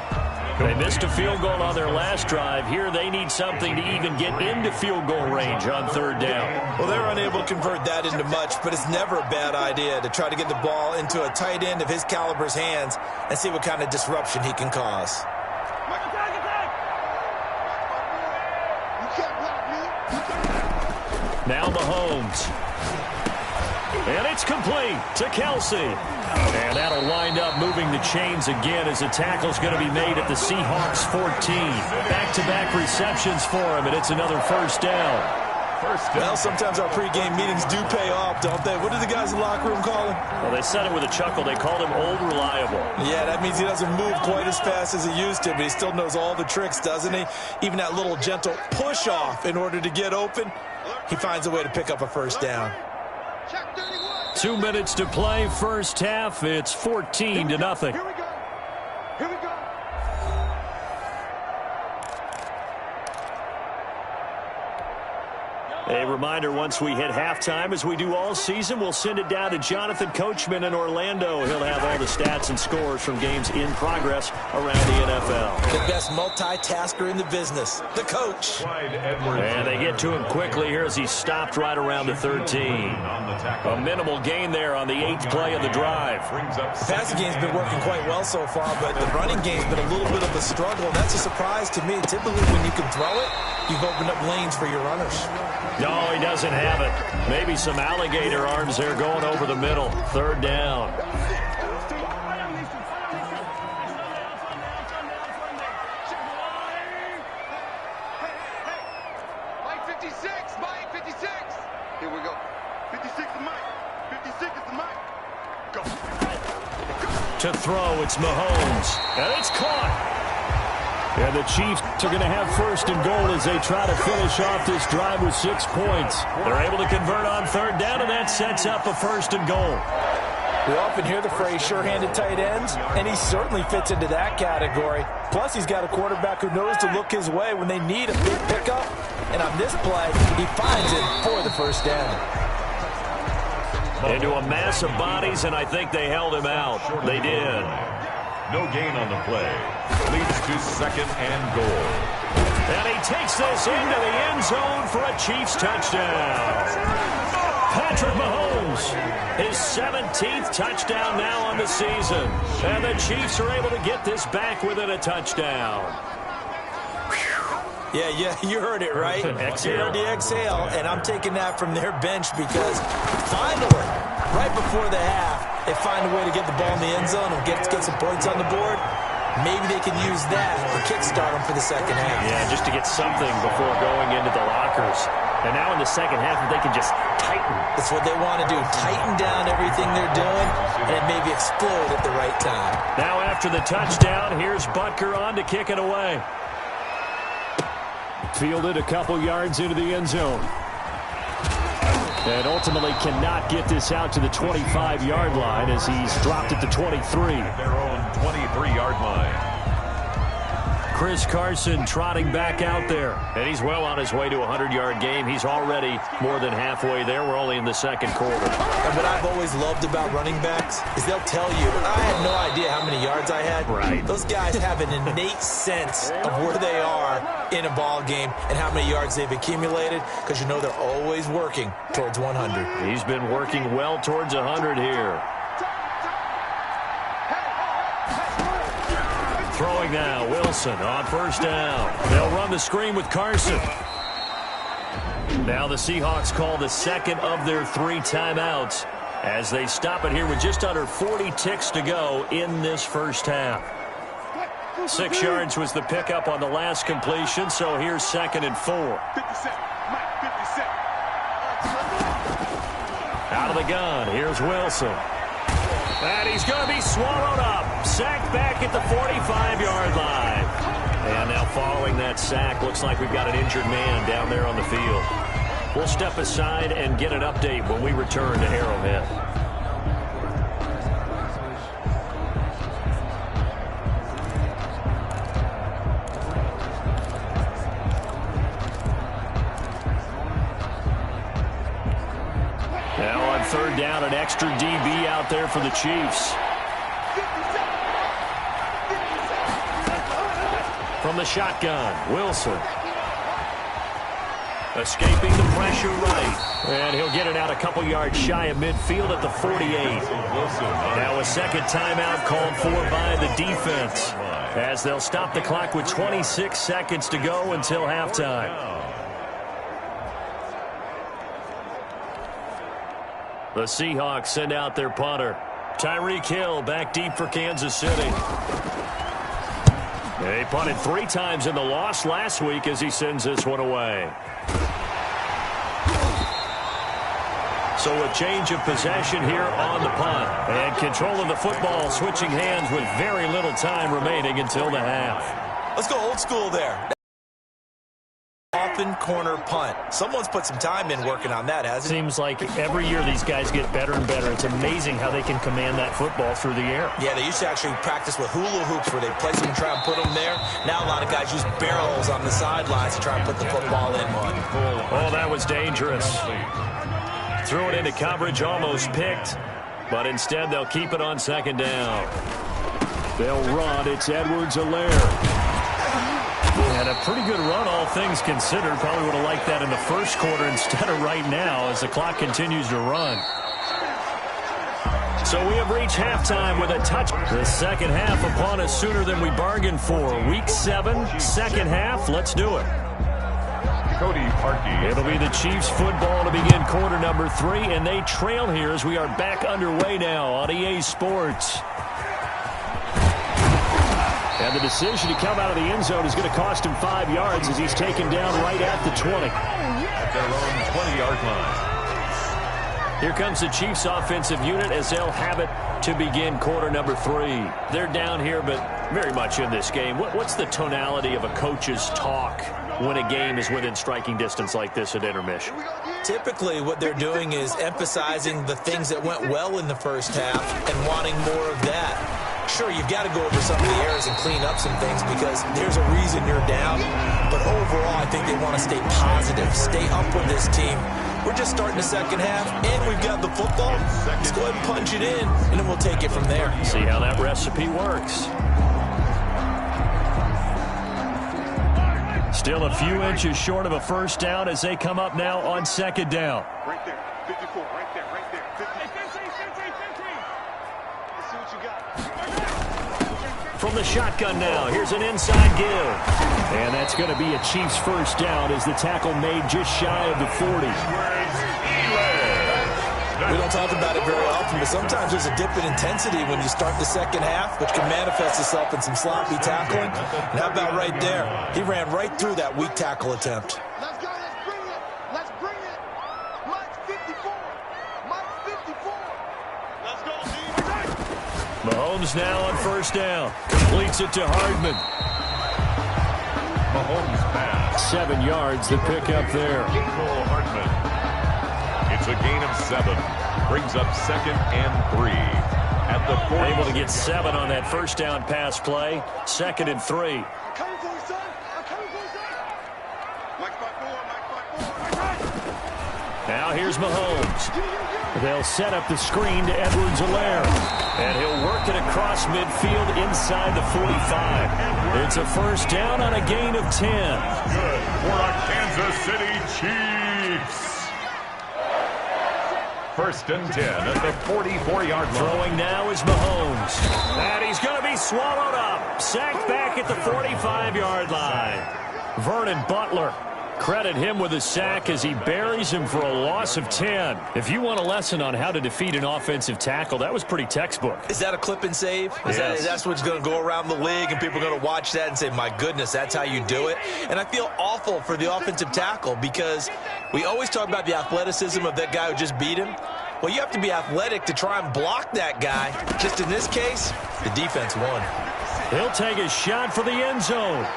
They missed a field goal on their last drive. Here they need something to even get into field goal range on third down. Well, they're unable to convert that into much, but it's never a bad idea to try to get the ball into a tight end of his caliber's hands and see what kind of disruption he can cause. Now Mahomes. And it's complete to Kelsey. And that'll wind up moving the chains again as the tackle's going to be made at the Seahawks 14. Back-to-back receptions for him, and it's another first down. Well, sometimes our pregame meetings do pay off, don't they? What do the guys in the locker room call him? Well, they said it with a chuckle. They called him Old Reliable. Yeah, that means he doesn't move quite as fast as he used to, but he still knows all the tricks, doesn't he? Even that little gentle push-off in order to get open, he finds a way to pick up a first down. 2 minutes to play, first half. It's 14-0. Here we go. A reminder, once we hit halftime, as we do all season, we'll send it down to Jonathan Coachman in Orlando. He'll have all the stats and scores from games in progress around the NFL. The best multitasker in the business, the coach. And they get to him quickly here as he stopped right around the 13. A minimal gain there on the 8th play of the drive. The passing game's been working quite well so far, but the running game's been a little bit of a struggle. That's a surprise to me. Typically, when you can throw it, you've opened up lanes for your runners. No, he doesn't have it. Maybe some alligator arms there going over the middle. Third down. Mike 56, Mike 56. Here we go. 56 is Mike. 56 is the Mike. Go. To throw, it's Mahomes. And it's caught. And the Chiefs are going to have first and goal as they try to finish off this drive with 6 points. They're able to convert on third down, and that sets up a first and goal. We often hear the phrase sure-handed tight ends, and he certainly fits into that category. Plus, he's got a quarterback who knows to look his way when they need a big pickup. And on this play, he finds it for the first down. Into a mass of bodies, and I think they held him out. They did. No gain on the play. Leads to 2nd and goal. And he takes this into the end zone for a Chiefs touchdown. Patrick Mahomes, his 17th touchdown now on the season. And the Chiefs are able to get this back within a touchdown. Yeah, you heard it, right? You heard the exhale, and I'm taking that from their bench because finally, right before the half, they find a way to get the ball in the end zone and get some points on the board. Maybe they can use that to kickstart them for the second half. Yeah, just to get something before going into the lockers. And now in the second half, if they can just tighten. That's what they want to do, tighten down everything they're doing and maybe explode at the right time. Now after the touchdown, here's Butker on to kick it away. Fielded a couple yards into the end zone. And ultimately cannot get this out to the 25-yard line as he's dropped at the 23. Their own 23-yard line. Chris Carson trotting back out there. And he's well on his way to a 100-yard game. He's already more than halfway there. We're only in the second quarter. And what I've always loved about running backs is they'll tell you, I had no idea how many yards I had. Right. Those guys have an innate sense of where they are in a ball game and how many yards they've accumulated because you know they're always working towards 100. He's been working well towards 100 here. Throwing now, Wilson on first down. They'll run the screen with Carson. Now the Seahawks call the second of their 3 timeouts as they stop it here with just under 40 ticks to go in this first half. 6 yards was the pickup on the last completion, so here's 2nd and 4. 57, Mike, 57. Out of the gun, here's Wilson. And he's going to be swallowed up. Sacked back at the 45-yard line. And now following that sack, looks like we've got an injured man down there on the field. We'll step aside and get an update when we return to Arrowhead. Now on 3rd down, an extra DB out there for the Chiefs. From the shotgun, Wilson. Escaping the pressure right. And he'll get it out a couple yards shy of midfield at the 48. Now a second timeout called for by the defense, as they'll stop the clock with 26 seconds to go until halftime. The Seahawks send out their punter. Tyreek Hill back deep for Kansas City. They punted 3 times in the loss last week as he sends this one away. So a change of possession here on the punt. And control of the football switching hands with very little time remaining until the half. Let's go old school there. Often corner punt. Someone's put some time in working on that, hasn't it? Seems like every year these guys get better and better. It's amazing how they can command that football through the air. Yeah, they used to actually practice with hula hoops where they place them and try and put them there. Now a lot of guys use barrels on the sidelines to try and put the football in. Oh, that was dangerous. Threw it into coverage, almost picked. But instead, they'll keep it on 2nd down. They'll run. It's Edwards-Helaire. And a pretty good run, all things considered. Probably would have liked that in the first quarter instead of right now as the clock continues to run. So we have reached halftime with a touch. The second half upon us sooner than we bargained for. Week 7, second half. Let's do it. Cody Parkey. It'll be the Chiefs football to begin quarter number 3, and they trail here as we are back underway now on EA Sports. And the decision to come out of the end zone is going to cost him 5 yards as he's taken down right at the 20. At their own 20-yard line. Here comes the Chiefs offensive unit as they'll have it to begin quarter number 3. They're down here, but very much in this game. What's the tonality of a coach's talk when a game is within striking distance like this at intermission? Typically, what they're doing is emphasizing the things that went well in the first half and wanting more of that. Sure, you've got to go over some of the errors and clean up some things because there's a reason you're down. But overall, I think they want to stay positive, stay up with this team. We're just starting the second half, and we've got the football. Let's go ahead and punch it in, and then we'll take it from there. See how that recipe works. Still a few inches short of a first down as they come up now on 2nd down. Right there, 54, right there, right there. 50. Let's see what you got. From the shotgun now, here's an inside give. And that's going to be a Chiefs first down as the tackle made just shy of the 40. We don't talk about it very often, but sometimes there's a dip in intensity when you start the second half, which can manifest itself in some sloppy tackling. And how about right there? He ran right through that weak tackle attempt. Let's go, let's bring it. Let's bring it. Mike's 54. Mike's 54. Let's go, D. Mahomes now on first down. Completes it to Hardman. Mahomes pass. 7 yards to pick up there. Nicole Hardman. It's a gain of 7. Brings up 2nd and 3. At the 40. Able to get 7 on that first down pass play. 2nd and 3. I'm coming for you, son. I'm coming for you, son. Mike 5-4, Mike 5-4. Now here's Mahomes. They'll set up the screen to Edwards-Helaire. And he'll work it across midfield inside the 45. It's a first down on a gain of 10. Good for our Kansas City Chiefs. First and 10 at the 44-yard line. Throwing now is Mahomes. And he's going to be swallowed up. Sacked back at the 45-yard line. Vernon Butler Credit him with a sack as he buries him for a loss of 10. If you want a lesson on how to defeat an offensive tackle, that was pretty textbook. Is that a clip and save? Yes. That's what's going to go around the league, and people are going to watch that and say, my goodness, that's how you do it? And I feel awful for the offensive tackle because we always talk about the athleticism of that guy who just beat him. Well, you have to be athletic to try and block that guy. Just in this case, the defense won. He'll take a shot for the end zone.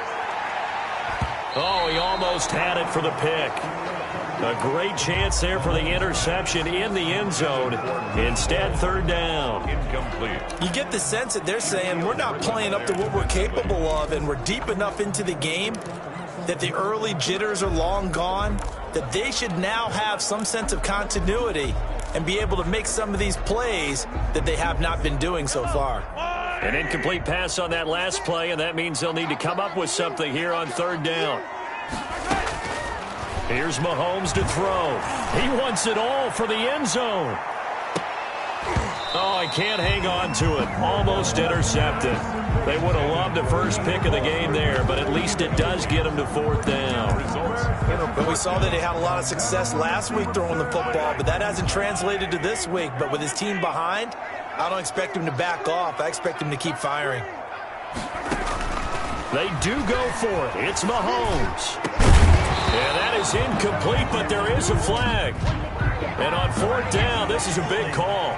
Oh, he almost had it for the pick. A great chance there for the interception in the end zone. Instead, third down. Incomplete. You get the sense that they're saying we're not playing up to what we're capable of, and we're deep enough into the game that the early jitters are long gone, that they should now have some sense of continuity and be able to make some of these plays that they have not been doing so far. An incomplete pass on that last play, and that means they'll need to come up with something here on third down. Here's Mahomes to throw. He wants it all for the end zone. Oh, I can't hang on to it. Almost intercepted. They would have loved the first pick of the game there, but at least it does get them to fourth down. But we saw that he had a lot of success last week throwing the football, but that hasn't translated to this week. But with his team behind, I don't expect him to back off. I expect him to keep firing. They do go for it. It's Mahomes. And that is incomplete, but there is a flag. And on fourth down, this is a big call.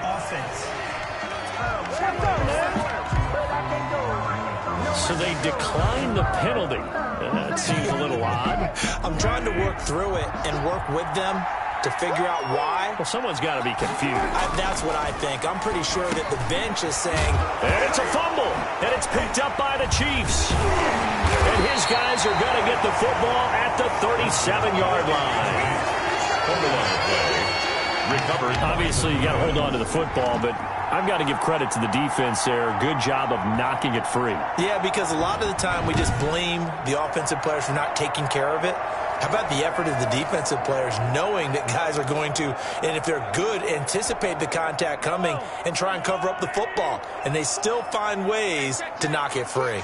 So they decline the penalty. That seems a little odd. I'm trying to work through it and work with them to figure out why. Well, someone's got to be confused. That's what I think. I'm pretty sure that the bench is saying... And it's a fumble, and it's picked up by the Chiefs. And his guys are going to get the football at the 37-yard line. Recovered. Obviously, you got to hold on to the football, but I've got to give credit to the defense there. Good job of knocking it free. Yeah, because a lot of the time we just blame the offensive players for not taking care of it. How about the effort of the defensive players knowing that guys are going to, and if they're good, anticipate the contact coming and try and cover up the football. And they still find ways to knock it free.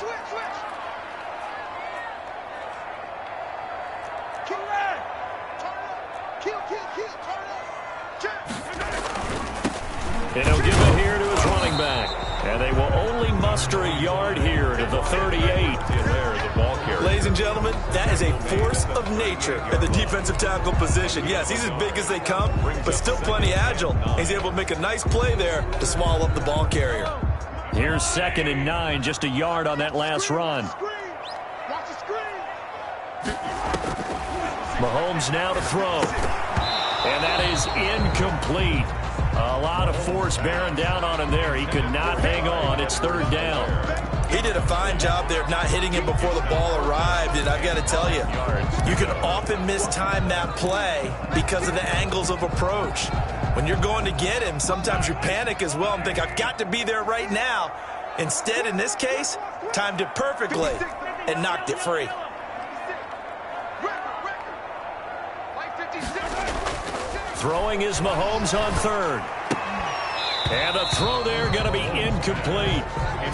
And he'll give it here to his running back. And they will only muster a yard here to the 38. There, the ball carrier. Ladies and gentlemen, that is a force of nature at the defensive tackle position. Yes, he's as big as they come, but still plenty agile. He's able to make a nice play there to swallow up the ball carrier. Here's 2nd and 9, just a yard on that last run. Mahomes now to throw. And that is incomplete. A lot of force bearing down on him there. He could not hang on. It's third down. He did a fine job there of not hitting him before the ball arrived, and I've got to tell you, you can often mistime that play because of the angles of approach. When you're going to get him, sometimes you panic as well and think, I've got to be there right now. Instead, in this case, timed it perfectly and knocked it free. Throwing is Mahomes on third. And a throw there going to be incomplete.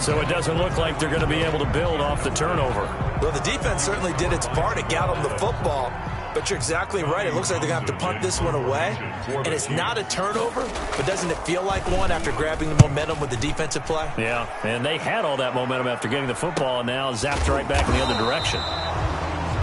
So it doesn't look like they're going to be able to build off the turnover. Well, the defense certainly did its part to get them the football. But you're exactly right. It looks like they're going to have to punt this one away. And it's not a turnover, but doesn't it feel like one after grabbing the momentum with the defensive play? Yeah, and they had all that momentum after getting the football, and now zapped right back in the other direction.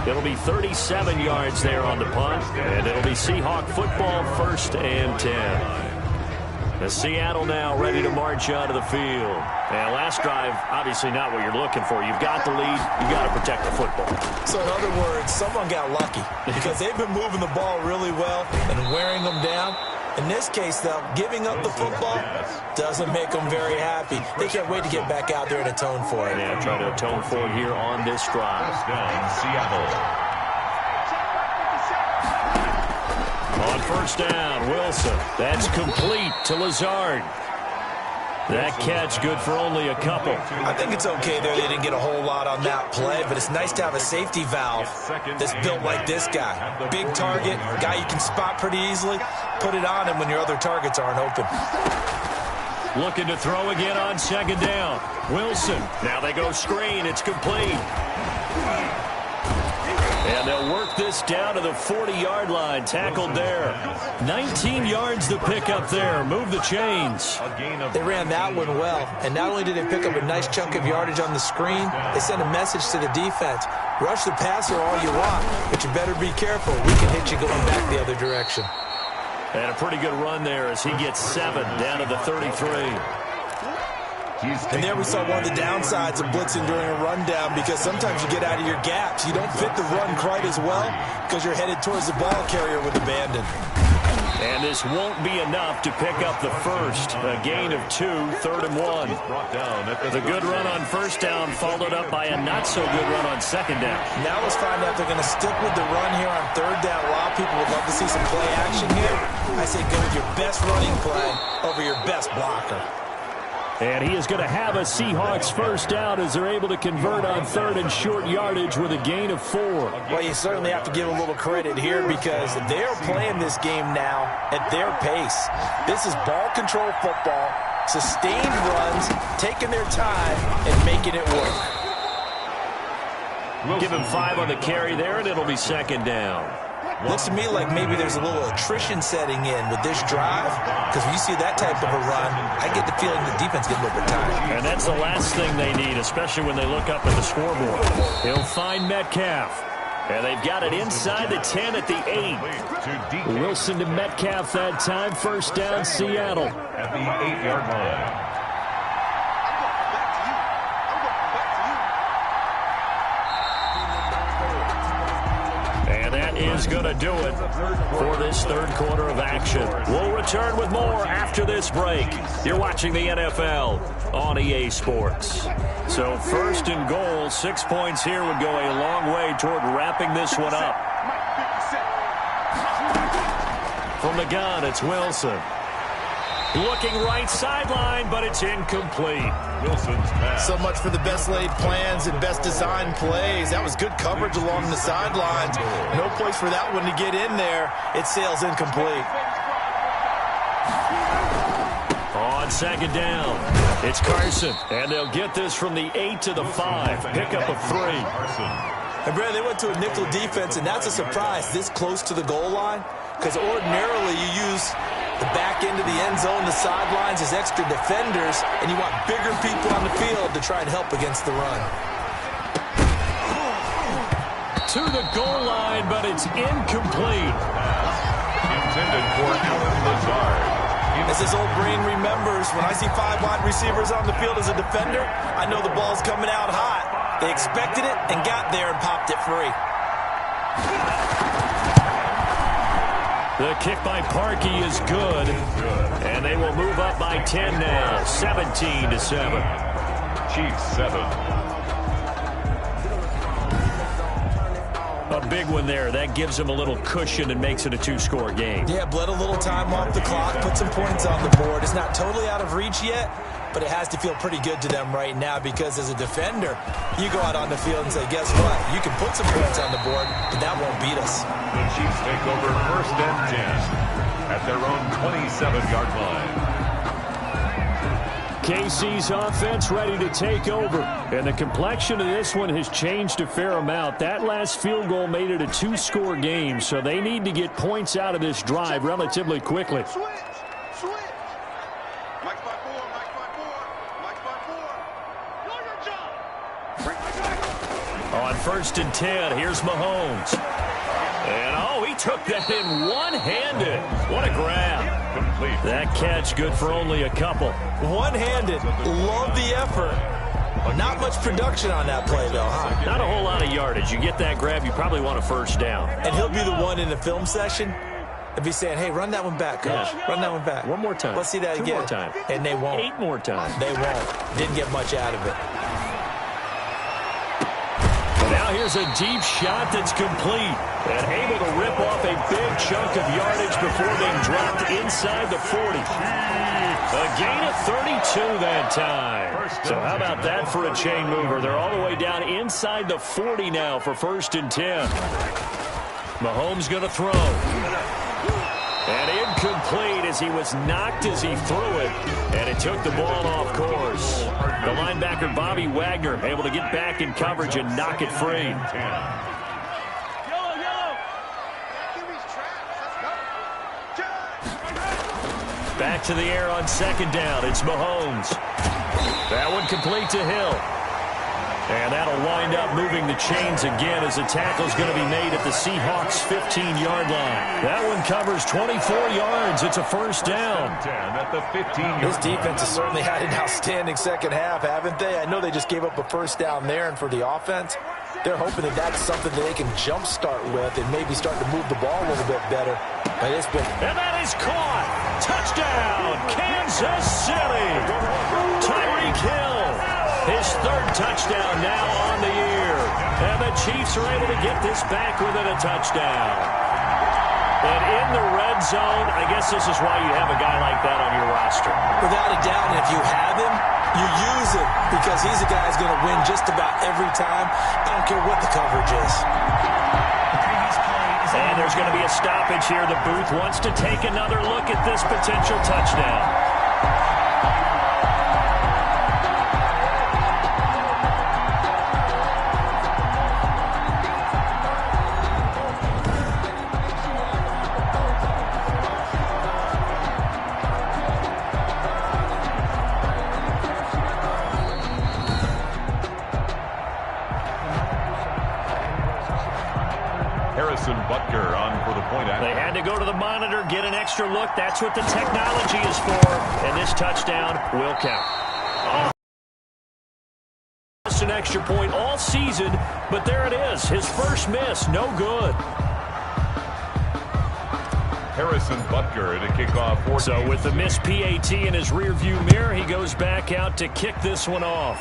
It'll be 37 yards there on the punt, and it'll be Seahawk football, 1st and 10. The Seattle now ready to march onto the field. And last drive, obviously not what you're looking for. You've got the lead. You've got to protect the football. So in other words, someone got lucky because they've been moving the ball really well and wearing them down. In this case, though, giving up the football doesn't make them very happy. They can't wait to get back out there and atone for it. Yeah, try to atone for it here on this drive. Down, Seattle. On 1st down, Wilson. That's complete to Lazard. That catch good for only a couple. I think it's okay there. They didn't get a whole lot on that play, but it's nice to have a safety valve that's built like this guy. Big target, guy you can spot pretty easily. Put it on him when your other targets aren't open. Looking to throw again on 2nd down. Wilson. Now they go screen. It's complete. And And they'll work this down to the 40-yard line. Tackled there. 19 yards to pick up there. Move the chains. They ran that one well. And not only did they pick up a nice chunk of yardage on the screen, they sent a message to the defense. Rush the passer all you want, but you better be careful. We can hit you going back the other direction. And a pretty good run there as he gets 7 down to the 33. And there we saw one of the downsides of blitzing during a rundown, because sometimes you get out of your gaps. You don't fit the run quite as well because you're headed towards the ball carrier with abandon. And this won't be enough to pick up the first. A gain of 2, 3rd and 1. The good run on first down followed up by a not-so-good run on second down. Now let's find out if they're going to stick with the run here on 3rd down. A lot of people would love to see some play action here. I say go with your best running play over your best blocker. And he is going to have a Seahawks first down as they're able to convert on 3rd and short yardage with a gain of 4. Well, you certainly have to give a little credit here because they're playing this game now at their pace. This is ball control football, sustained runs, taking their time, and making it work. Give him 5 on the carry there, and it'll be 2nd down. Looks to me like maybe there's a little attrition setting in with this drive, because when you see that type of a run, I get the feeling the defense gets a little bit tired. And that's the last thing they need, especially when they look up at the scoreboard. He'll find Metcalf. And they've got it inside the 10 at the 8. Wilson to Metcalf that time. First down, Seattle. At the 8-yard line. Is going to do it for this 3rd quarter of action. We'll return with more after this break. You're watching the NFL on EA Sports. So 1st and goal, 6 points here would go a long way toward wrapping this one up. From the gun, it's Wilson. Looking right sideline, but it's incomplete. Wilson's pass. So much for the best laid plans and best designed plays. That was good coverage along the sidelines. No place for that one to get in there. It sails incomplete. On 2nd down, it's Carson. And they'll get this from the 8 to the 5. Pick up of 3. And Brad, they went to a nickel defense, and that's a surprise this close to the goal line, because ordinarily you use the back end of the end zone, the sidelines as extra defenders, and you want bigger people on the field to try and help against the run. To the goal line, but it's incomplete. Intended for Alan Lazard. As his old brain remembers, when I see 5 wide receivers on the field as a defender, I know the ball's coming out hot. They expected it and got there and popped it free. The kick by Parkey is good, and they will move up by 10 now, 17-7. Chiefs 7. A big one there. That gives them a little cushion and makes it a 2-score game. Yeah, bled a little time off the clock, put some points on the board. It's not totally out of reach yet, but it has to feel pretty good to them right now, because as a defender, you go out on the field and say, guess what? You can put some points on the board, but that won't beat us. The Chiefs take over 1st and 10 at their own 27-yard line. KC's offense ready to take over, and the complexion of this one has changed a fair amount. That last field goal made it a 2-score game, so they need to get points out of this drive relatively quickly. Switch. Mike 5-4. Mike 5-4. Do your job. On 1st and 10, here's Mahomes. And, he took that in one-handed. What a grab. Complete. That catch good for only a couple. One-handed. Love the effort. Not much production on that play, though, huh? Not a whole lot of yardage. You get that grab, you probably want a first down. And he'll be the one in the film session and be saying, hey, run that one back, coach. Yeah. Run that one back. One more time. Let's see that 2 again. more times. And they won't. 8 more times. They won't. Didn't get much out of it. Now here's a deep shot that's complete and able to rip off a big chunk of yardage before being dropped inside the 40. A gain of 32 that time. So how about that for a chain mover? They're all the way down inside the 40 now for 1st and 10. Mahomes going to throw. And incomplete as he was knocked as he threw it, and it took the ball off course. The linebacker, Bobby Wagner, able to get back in coverage and knock it free. Back to the air on second down. It's Mahomes. That one complete to Hill. And that'll wind up moving the chains again as a tackle's going to be made at the Seahawks' 15-yard line. That one covers 24 yards. It's a first down. At the 15-yard This defense has certainly had an outstanding second half, haven't they? I know they just gave up a first down there, and for the offense, they're hoping that that's something that they can jumpstart with and maybe start to move the ball a little bit better. But it's been... And that is caught. Touchdown, Kansas City. Tyreek Hill. His third touchdown now on the year. And the Chiefs are able to get this back within a touchdown. And in the red zone, I guess this is why you have a guy like that on your roster. Without a doubt, and if you have him, you use him because he's a guy who's going to win just about every time. I don't care what the coverage is. And there's going to be a stoppage here. The booth wants to take another look at this potential touchdown. Butker on for the point after. They had to go to the monitor, get an extra look. That's what the technology is for. And this touchdown will count. Oh. Just an extra point all season, but there it is. His first miss, no good. Harrison Butker to kick off. So with the missed PAT in his rearview mirror, he goes back out to kick this one off.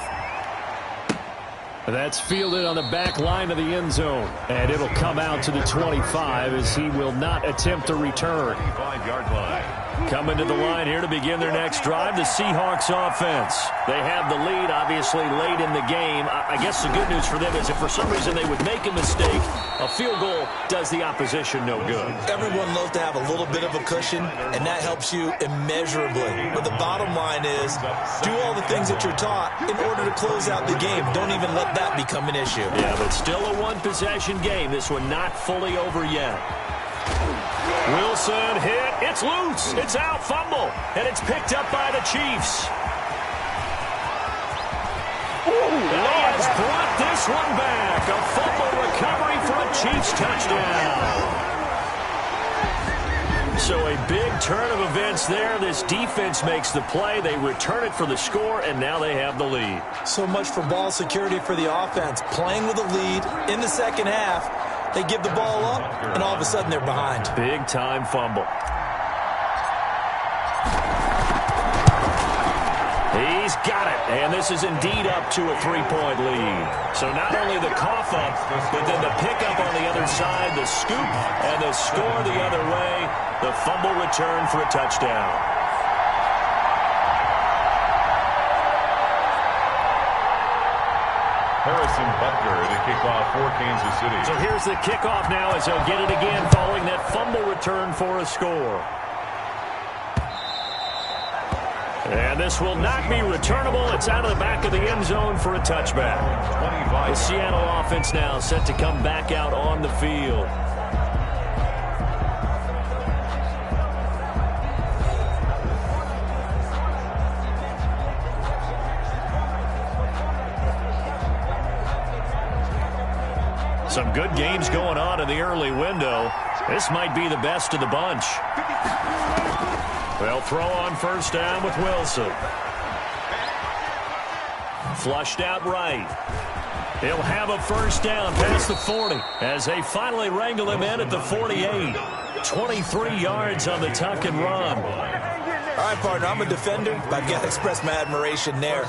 That's fielded on the back line of the end zone. And it'll come out to the 25 as he will not attempt a return. 25-yard line. Coming to the line here to begin their next drive, the Seahawks offense. They have the lead, obviously, late in the game. I guess the good news for them is if for some reason they would make a mistake, a field goal does the opposition no good. Everyone loves to have a little bit of a cushion, and that helps you immeasurably. But the bottom line is do all the things that you're taught in order to close out the game. Don't even let that become an issue. Yeah, but still a one-possession game. This one not fully over yet. Wilson hit. It's loose. It's out. Fumble. And it's picked up by the Chiefs. And he has brought this one back. A fumble recovery for a Chiefs touchdown. So a big turn of events there. This defense makes the play. They return it for the score, and now they have the lead. So much for ball security for the offense. Playing with a lead in the second half. They give the ball up, and all of a sudden they're behind. Big-time fumble. He's got it, and this is indeed up to a 3-point lead. So not only the cough up, but then the pickup on the other side, the scoop, and the score the other way. The fumble return for a touchdown. Harrison Butker to kick off for Kansas City. So here's the kickoff now as they'll get it again following that fumble return for a score. And this will not be returnable. It's out of the back of the end zone for a touchback. The Seattle offense now set to come back out on the field. Some good games going on in the early window. This might be the best of the bunch. They'll throw on first down with Wilson. Flushed out right. He'll have a first down past the 40 as they finally wrangle him in at the 48. 23 yards on the tuck and run. All right, partner, I'm a defender, but I've got to express my admiration there.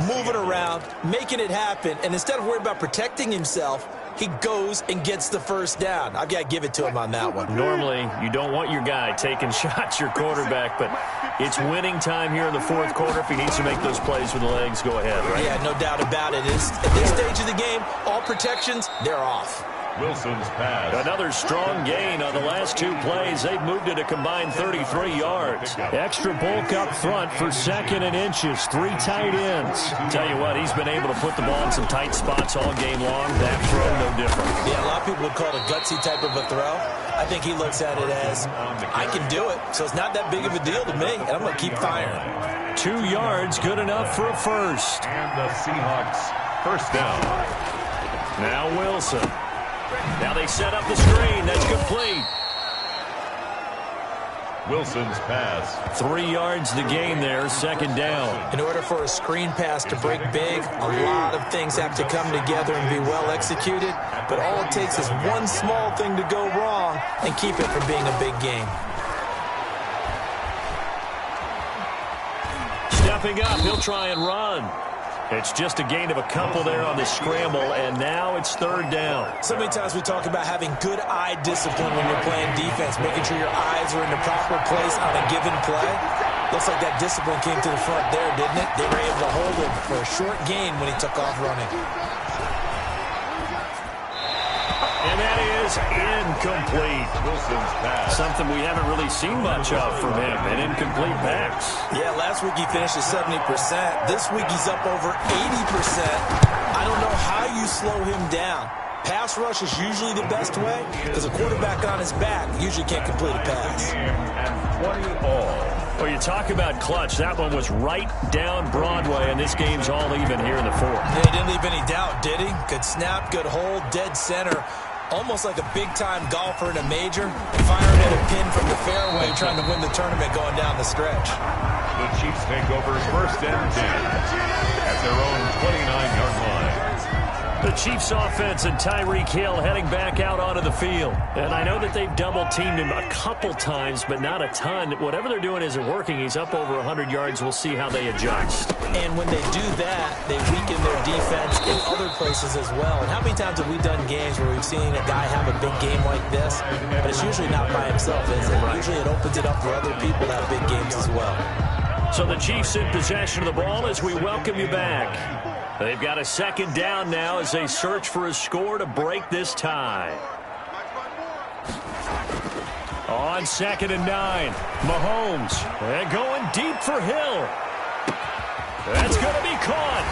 Moving around, making it happen, and instead of worrying about protecting himself, he goes and gets the first down. I've got to give it to him on that one. Normally, you don't want your guy taking shots, your quarterback, but it's winning time here in the fourth quarter. If he needs to make those plays with the legs, go ahead, right? Yeah, no doubt about it. At this stage of the game, all protections, they're off. Wilson's pass. Another strong gain on the last 2 plays. They've moved it a combined 33 yards. Extra bulk up front for 2nd and inches. 3 tight ends. Tell you what, he's been able to put the ball in some tight spots all game long. That throw, no different. Yeah, a lot of people would call it a gutsy type of a throw. I think he looks at it as, I can do it, so it's not that big of a deal to me, and I'm going to keep firing. 2 yards, good enough for a first. And the Seahawks first down. Now Wilson. Now they set up the screen. That's complete. Wilson's pass. 3 yards to gain there, 2nd down. In order for a screen pass to break big, a lot of things have to come together and be well executed. But all it takes is one small thing to go wrong and keep it from being a big game. Stepping up, he'll try and run. It's just a gain of a couple there on the scramble, and now it's 3rd down. So many times we talk about having good eye discipline when you're playing defense, making sure your eyes are in the proper place on a given play. Looks like that discipline came to the front there, didn't it? They were able to hold him for a short gain when he took off running. And that is incomplete. Wilson's pass. Something we haven't really seen much of from him, an incomplete pass. Yeah, last week he finished at 70%. This week he's up over 80%. I don't know how you slow him down. Pass rush is usually the best way because a quarterback on his back usually can't complete a pass. And 20 all. Well, you talk about clutch. That one was right down Broadway, and this game's all even here in the 4th. Yeah, he didn't leave any doubt, did he? Good snap, good hold, dead center. Almost like a big-time golfer in a major, firing at a pin from the fairway, trying to win the tournament going down the stretch. The Chiefs take over 1st and 10 at their own 29-yard line. The Chiefs offense and Tyreek Hill heading back out onto the field. And I know that they've double-teamed him a couple times, but not a ton. Whatever they're doing isn't working. He's up over 100 yards. We'll see how they adjust. And when they do that, they weaken their defense in other places as well. And how many times have we done games where we've seen a guy have a big game like this, but it's usually not by himself, is it? Usually it opens it up for other people to have big games as well. So the Chiefs in possession of the ball as we welcome you back. They've got a 2nd down now as they search for a score to break this tie. On 2nd and 9, Mahomes. They're going deep for Hill. That's going to be caught.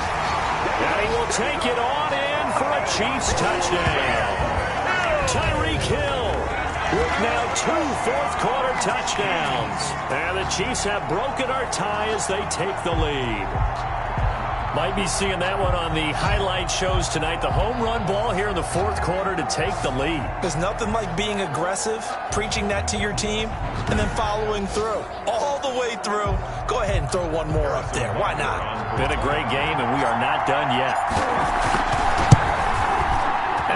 And he will take it on in for a Chiefs touchdown. Tyreek Hill with now 2 fourth-quarter touchdowns. And the Chiefs have broken our tie as they take the lead. Might be seeing that one on the highlight shows tonight. The home run ball here in the 4th quarter to take the lead. There's nothing like being aggressive, preaching that to your team, and then following through. All the way through. Go ahead and throw one more up there. Why not? Been a great game, and we are not done yet.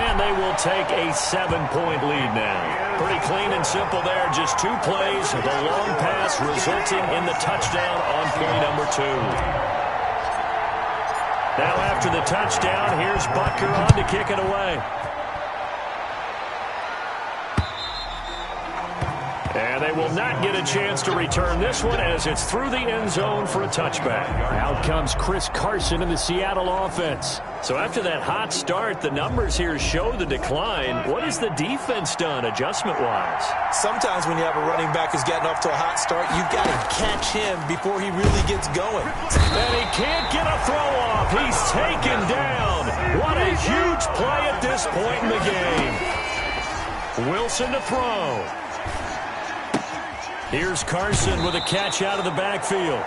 And they will take a 7-point lead now. Pretty clean and simple there. Just 2 plays. The long pass resulting in the touchdown on play number 2. Now after the touchdown, here's Butker on to kick it away. And they will not get a chance to return this one as it's through the end zone for a touchback. Out comes Chris Carson in the Seattle offense. So after that hot start, the numbers here show the decline. What has the defense done adjustment-wise? Sometimes when you have a running back who's getting off to a hot start, you've got to catch him before he really gets going. And he can't get a throw off. He's taken down. What a huge play at this point in the game. Wilson to throw. Here's Carson with a catch out of the backfield.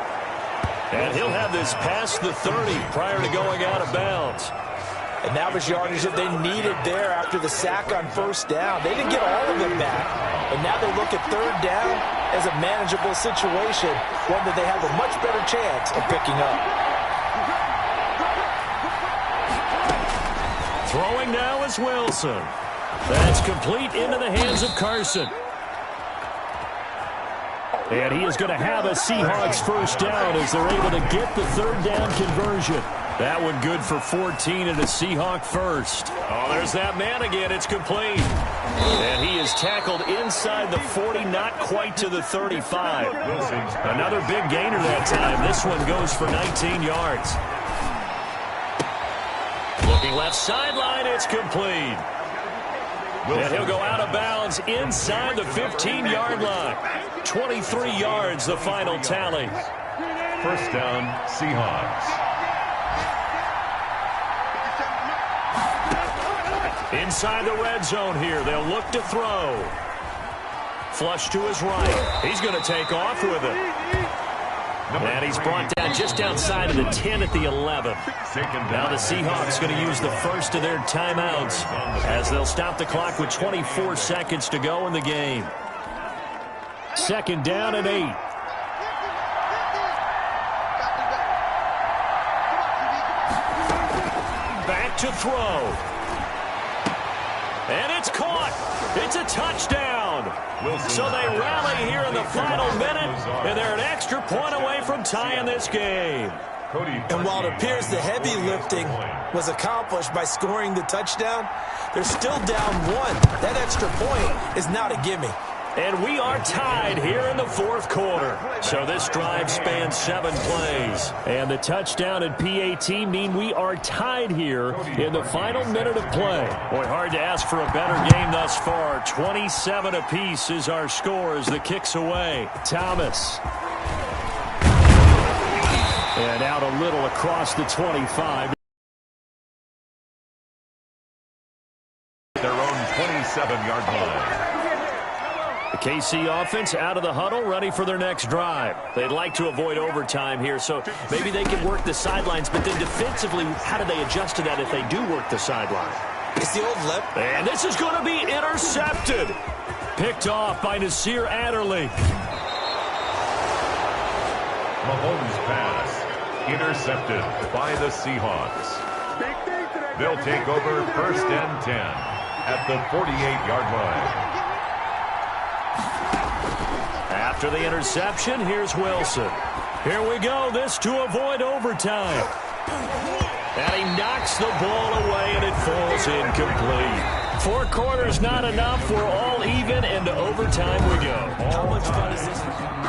And he'll have this past the 30 prior to going out of bounds. And that was yardage that they needed there after the sack on 1st down. They didn't get all of it back. And now they look at 3rd down as a manageable situation, one that they have a much better chance of picking up. Throwing now is Wilson. That's complete into the hands of Carson. And he is going to have a Seahawks 1st down as they're able to get the 3rd down conversion. That one good for 14 and a Seahawk 1st. Oh, there's that man again. It's complete. And he is tackled inside the 40, not quite to the 35. Another big gainer that time. This one goes for 19 yards. Looking left sideline, it's complete. And he'll go out of bounds inside the 15-yard line. 23 yards, the final tally. First down, Seahawks. Inside the red zone here. They'll look to throw. Flush to his right. He's going to take off with it. And he's brought down just outside of the 10 at the 11. Now the Seahawks going to use the first of their timeouts as they'll stop the clock with 24 seconds to go in the game. Second down and 8. Back to throw. And it's caught. It's a touchdown. So they rally here in the final minute, and they're an extra point away from tying this game. And while it appears the heavy lifting was accomplished by scoring the touchdown, they're still down 1. That extra point is not a gimme. And we are tied here in the fourth quarter. So this drive spans 7 plays. And the touchdown and PAT mean we are tied here in the final minute of play. Boy, hard to ask for a better game thus far. 27 apiece is our score as the kick's away. Thomas. And out a little across the 25. Their own 27-yard line. The KC offense out of the huddle, ready for their next drive. They'd like to avoid overtime here, so maybe they can work the sidelines, but then defensively, how do they adjust to that if they do work the sideline? It's the old lip. And this is going to be intercepted. Picked off by Nasir Adderley. Mahomes' pass intercepted by the Seahawks. They'll take over first and 10 at the 48-yard line. After the interception, here's Wilson. Here we go. This to avoid overtime. And he knocks the ball away, and it falls incomplete. 4 quarters not enough. We're all even, and to overtime we go. How much fun is this?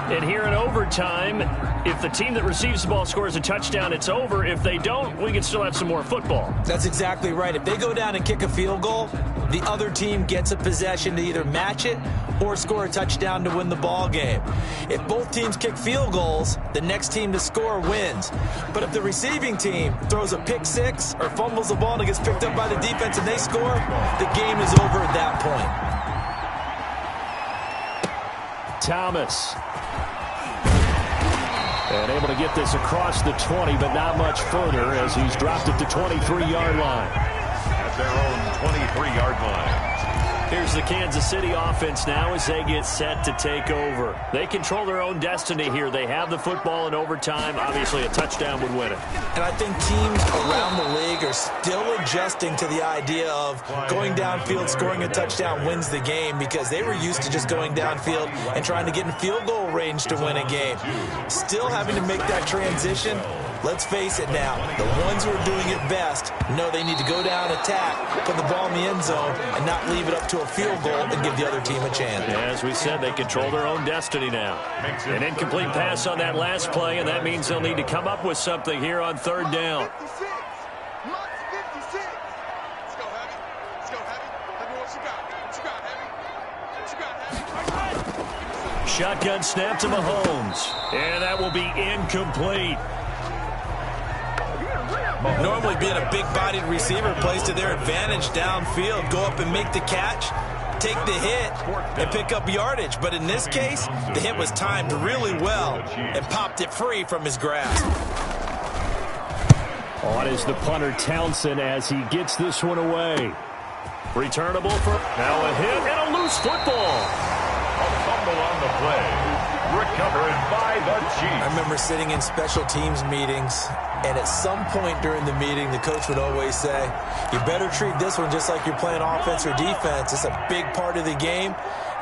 And here in overtime, if the team that receives the ball scores a touchdown, it's over. If they don't, we can still have some more football. That's exactly right. If they go down and kick a field goal, the other team gets a possession to either match it or score a touchdown to win the ball game. If both teams kick field goals, the next team to score wins. But if the receiving team throws a pick six or fumbles the ball and it gets picked up by the defense and they score, the game is over at that point. Thomas. And able to get this across the 20, but not much further as he's dropped it to 23-yard line. At their own 23-yard line. Here's the Kansas City offense now as they get set to take over. They control their own destiny here. They have the football in overtime. Obviously, a touchdown would win it. And I think teams around the league are still adjusting to the idea of going downfield, scoring a touchdown wins the game because they were used to just going downfield and trying to get in field goal range to win a game. Still having to make that transition. Let's face it now, the ones who are doing it best know they need to go down, attack, put the ball in the end zone, and not leave it up to a field goal and give the other team a chance. As we said, they control their own destiny now. An incomplete pass on that last play, and that means they'll need to come up with something here on third down. Shotgun snap to Mahomes, and that will be incomplete. Normally being a big-bodied receiver plays to their advantage downfield. Go up and make the catch, take the hit, and pick up yardage. But in this case, the hit was timed really well and popped it free from his grasp. On is the punter Townsend as he gets this one away. Returnable for now a hit and a loose football. A fumble on the play. Recovered by the Chiefs. I remember sitting in special teams meetings, and at some point during the meeting, the coach would always say, you better treat this one just like you're playing offense or defense. It's a big part of the game,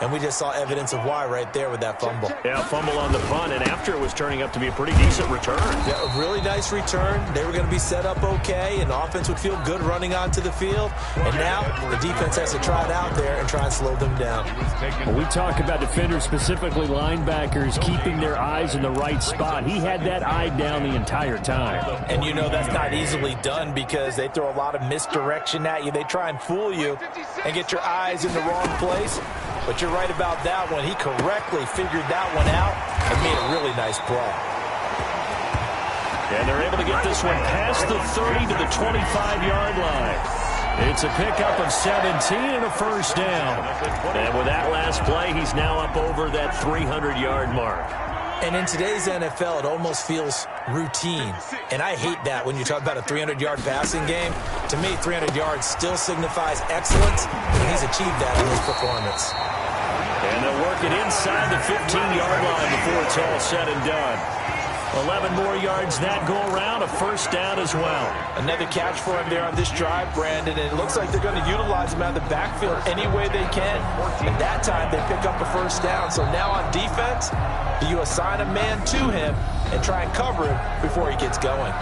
And we just saw evidence of why right there with that fumble. Yeah, fumble on the punt, and after it was turning up to be a pretty decent return. Yeah, a really nice return. They were going to be set up okay, and the offense would feel good running onto the field. And now the defense has to try it out there and try and slow them down. When we talk about defenders, specifically linebackers, keeping their eyes in the right spot, he had that eye down the entire time. And you know that's not easily done because they throw a lot of misdirection at you. They try and fool you and get your eyes in the wrong place. But you're right about that one. He correctly figured that one out and made a really nice play. And they're able to get this one past the 30 to the 25-yard line. It's a pickup of 17 and a first down. And with that last play, he's now up over that 300-yard mark. And in today's NFL, it almost feels routine. And I hate that when you talk about a 300-yard passing game. To me, 300 yards still signifies excellence, and he's achieved that in his performance. And they'll work it inside the 15-yard line before it's all said and done. 11 more yards that go around, a first down as well. Another catch for him there on this drive, Brandon, and it looks like they're going to utilize him out of the backfield any way they can. And that time they pick up a first down. So now on defense, do you assign a man to him and try and cover him before he gets going?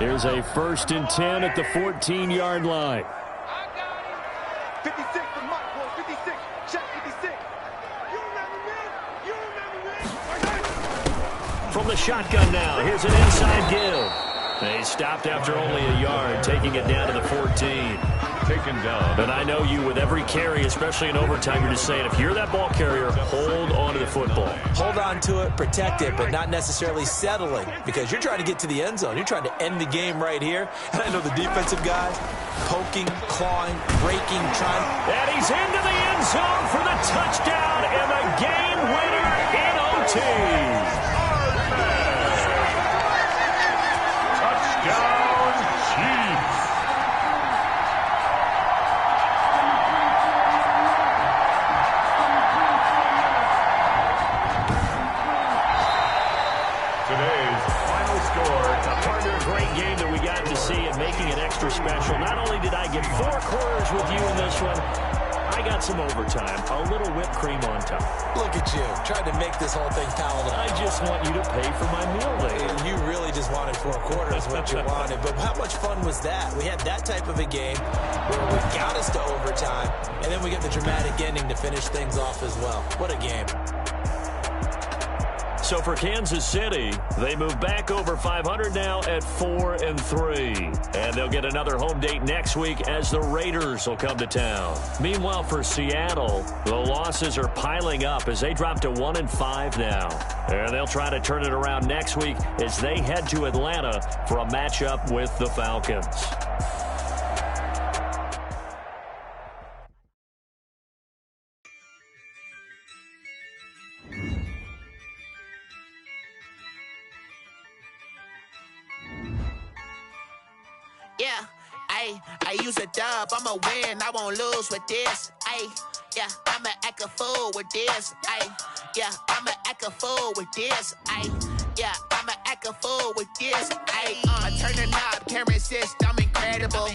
Here's a 1st and 10 at the 14-yard line. 56 for Mike, boy, 56. Check 56. You remember me? You remember me? From the shotgun now, here's an inside give. They stopped after only a yard, taking it down to the 14. Taken down. But I know you, with every carry, especially in overtime, you're just saying, if you're that ball carrier, hold on to the football. Hold on to it, protect it, but not necessarily settling, because you're trying to get to the end zone. You're trying to end the game right here. And I know the defensive guys poking, clawing, breaking, trying. And he's into the end zone for the touchdown and the game winner in OT. Touchdown, Chiefs. Today's final score. Partner, a great game that we got to see and making it extra special. Not only did I get 4 quarters with you in this one, I got some overtime, a little whipped cream on top. Look at you, trying to make this whole thing palatable. I just want you to pay for my meal later. You really just wanted 4 quarters, what you wanted. But how much fun was that? We had that type of a game where we got us to overtime, and then we get the dramatic ending to finish things off as well. What a game. So for Kansas City, they move back over 500 now at 4-3. And they'll get another home date next week as the Raiders will come to town. Meanwhile, for Seattle, the losses are piling up as they drop to 1-5 now. And they'll try to turn it around next week as they head to Atlanta for a matchup with the Falcons. Yeah, I use a dub, I'ma win, I won't lose with this. Yeah, I'ma act a fool with this. Yeah, I'ma act a fool with this. Yeah, I'ma act a fool with this. I turn the knob, can't resist, I'm incredible.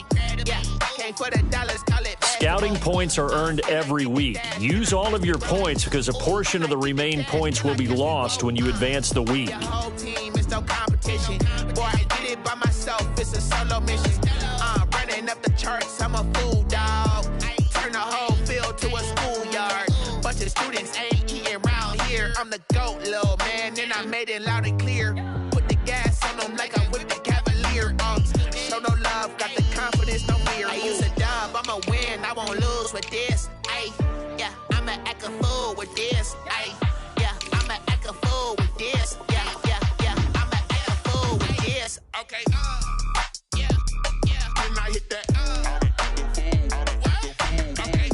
Yeah, came for the dollars, call it Scouting points are earned every week. Use all of your points because a portion of the remaining points will be lost when you advance the week. The whole team is no competition. Boy, I did it by myself, it's a solo mission. Running up the charts, I'm a fool, dog. Turn the whole field to a schoolyard. Bunch of students ain't eating around here. I'm the GOAT, little man, and I made it loud and clear. Put the gas on them like I'm with the Cavalier. Show no love, got the confidence, no fear. I use a dub, I'ma win, I won't lose with this. Yeah, I'ma act a fool with this. Yeah, I'ma act a fool with this. Yeah, I'ma act a fool with this. Okay, and I hit that. Okay,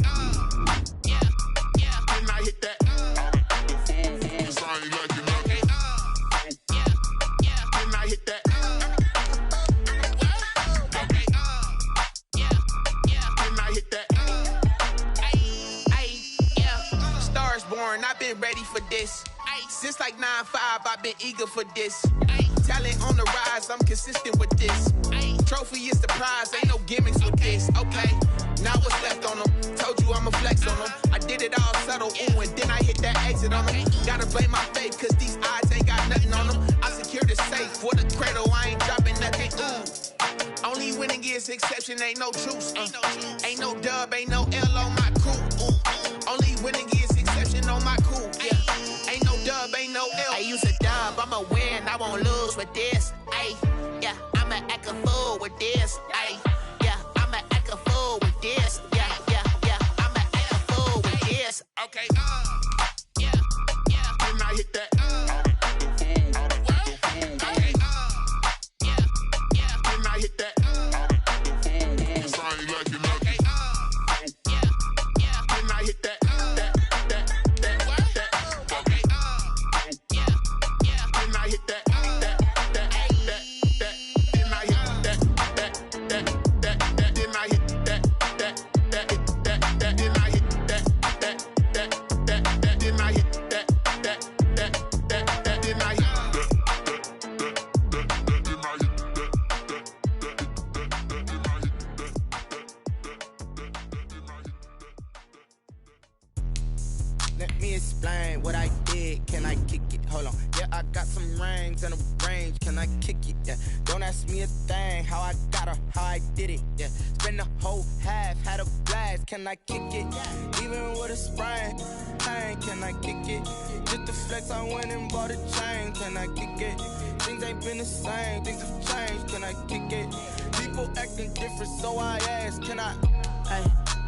and I hit that. And I hit that. And I hit that. Stars born, I've been ready for this. Since I like 9-5, I've been eager for this. Talent on the rise, I'm consistent with this. Trophy is the prize, ain't no gimmicks with this. Okay, now what's left on them? Told you I'ma flex on them. I did it all subtle, ooh, and then I hit that exit on them. Gotta blame my faith, cause these odds ain't got nothing on them. I secure the safe for the cradle, I ain't dropping nothing, ooh. Only winning is exception, ain't no truce. Ain't no dub, ain't no L on my crew. Only winning is exception on my crew. Yeah, ain't no dub, ain't no L. I use a dub, I'ma win, I won't lose with this. Ay, yeah, I'ma act a fool with this. Ay, yeah, I'ma act a fool with this. Yeah, I'ma act a fool with this. Okay, yeah, when I hit that. Let me explain what I did. Can I kick it? Hold on. Yeah, I got some rings and a range. Can I kick it? Yeah. Don't ask me a thing. How I got her, how I did it. Yeah. Spend the whole half, had a blast. Can I kick it? Even with a sprain. Pain, can I kick it? Just the flex, I went and bought a chain. Can I kick it? Things ain't been the same. Things have changed. Can I kick it? People acting different, so I ask. Can I? Hey,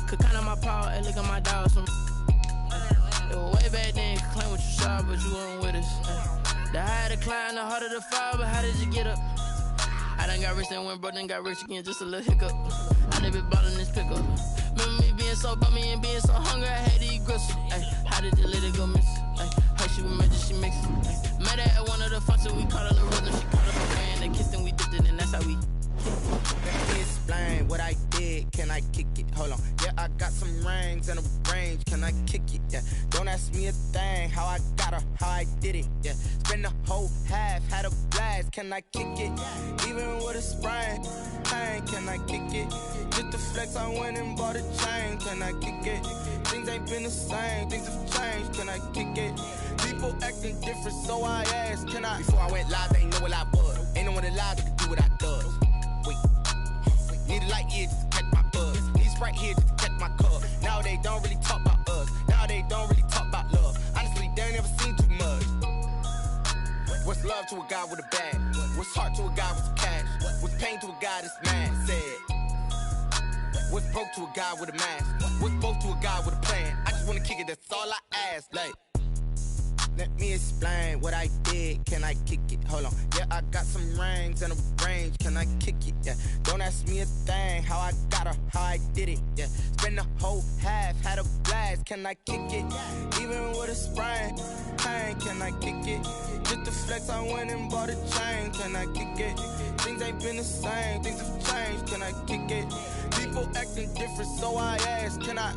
could count on my power. Hey, look at my dogs. It was way back then, you could claim what you saw, but you weren't with us. The higher the climb, the harder the fall, but how did you get up? I done got rich, then went broke, then got rich again, just a little hiccup. I never bought in this pickup. Remember me being so bummy and being so hungry, I had to eat gristle. Ay, how did the lady go miss? Ay, her she was magic, she mixed. Met her at one of the functions, we caught her the rhythm, she caught up her friend, they kissed and we dipped it, and that's how we. Let me explain what I did. Can I kick it? Hold on. Yeah, I got some rings and a range. Can I kick it? Yeah. Don't ask me a thing. How I got her, how I did it. Yeah. Spend the whole half, had a blast. Can I kick it? Even with a sprain. Pain, can I kick it? Just the flex, I went and bought a chain. Can I kick it? Things ain't been the same. Things have changed. Can I kick it? People acting different, so I asked. Can I? Before I went live, they ain't know what I was. Ain't no one alive that could do what I does. Need a light here just to catch my buzz. Need Sprite here just to catch my cup. Now they don't really talk about us. Now they don't really talk about love. Honestly, they ain't never seen too much. What's love to a guy with a bag? What's heart to a guy with some cash? What's pain to a guy that's mad? Said. What's broke to a guy with a mask? What's both to a guy with a plan? I just wanna kick it, that's all I ask. Like, let me explain what I did. Can I kick it? Hold on. Yeah, I got some rings and a range. Can I kick it? Yeah. Don't ask me a thing. How I got her, how I did it. Yeah. Spend the whole half, had a blast. Can I kick it? Even with a sprain. Pain, can I kick it? Just the flex, I went and bought a chain. Can I kick it? Things ain't been the same. Things have changed. Can I kick it? People acting different, so I ask. Can I?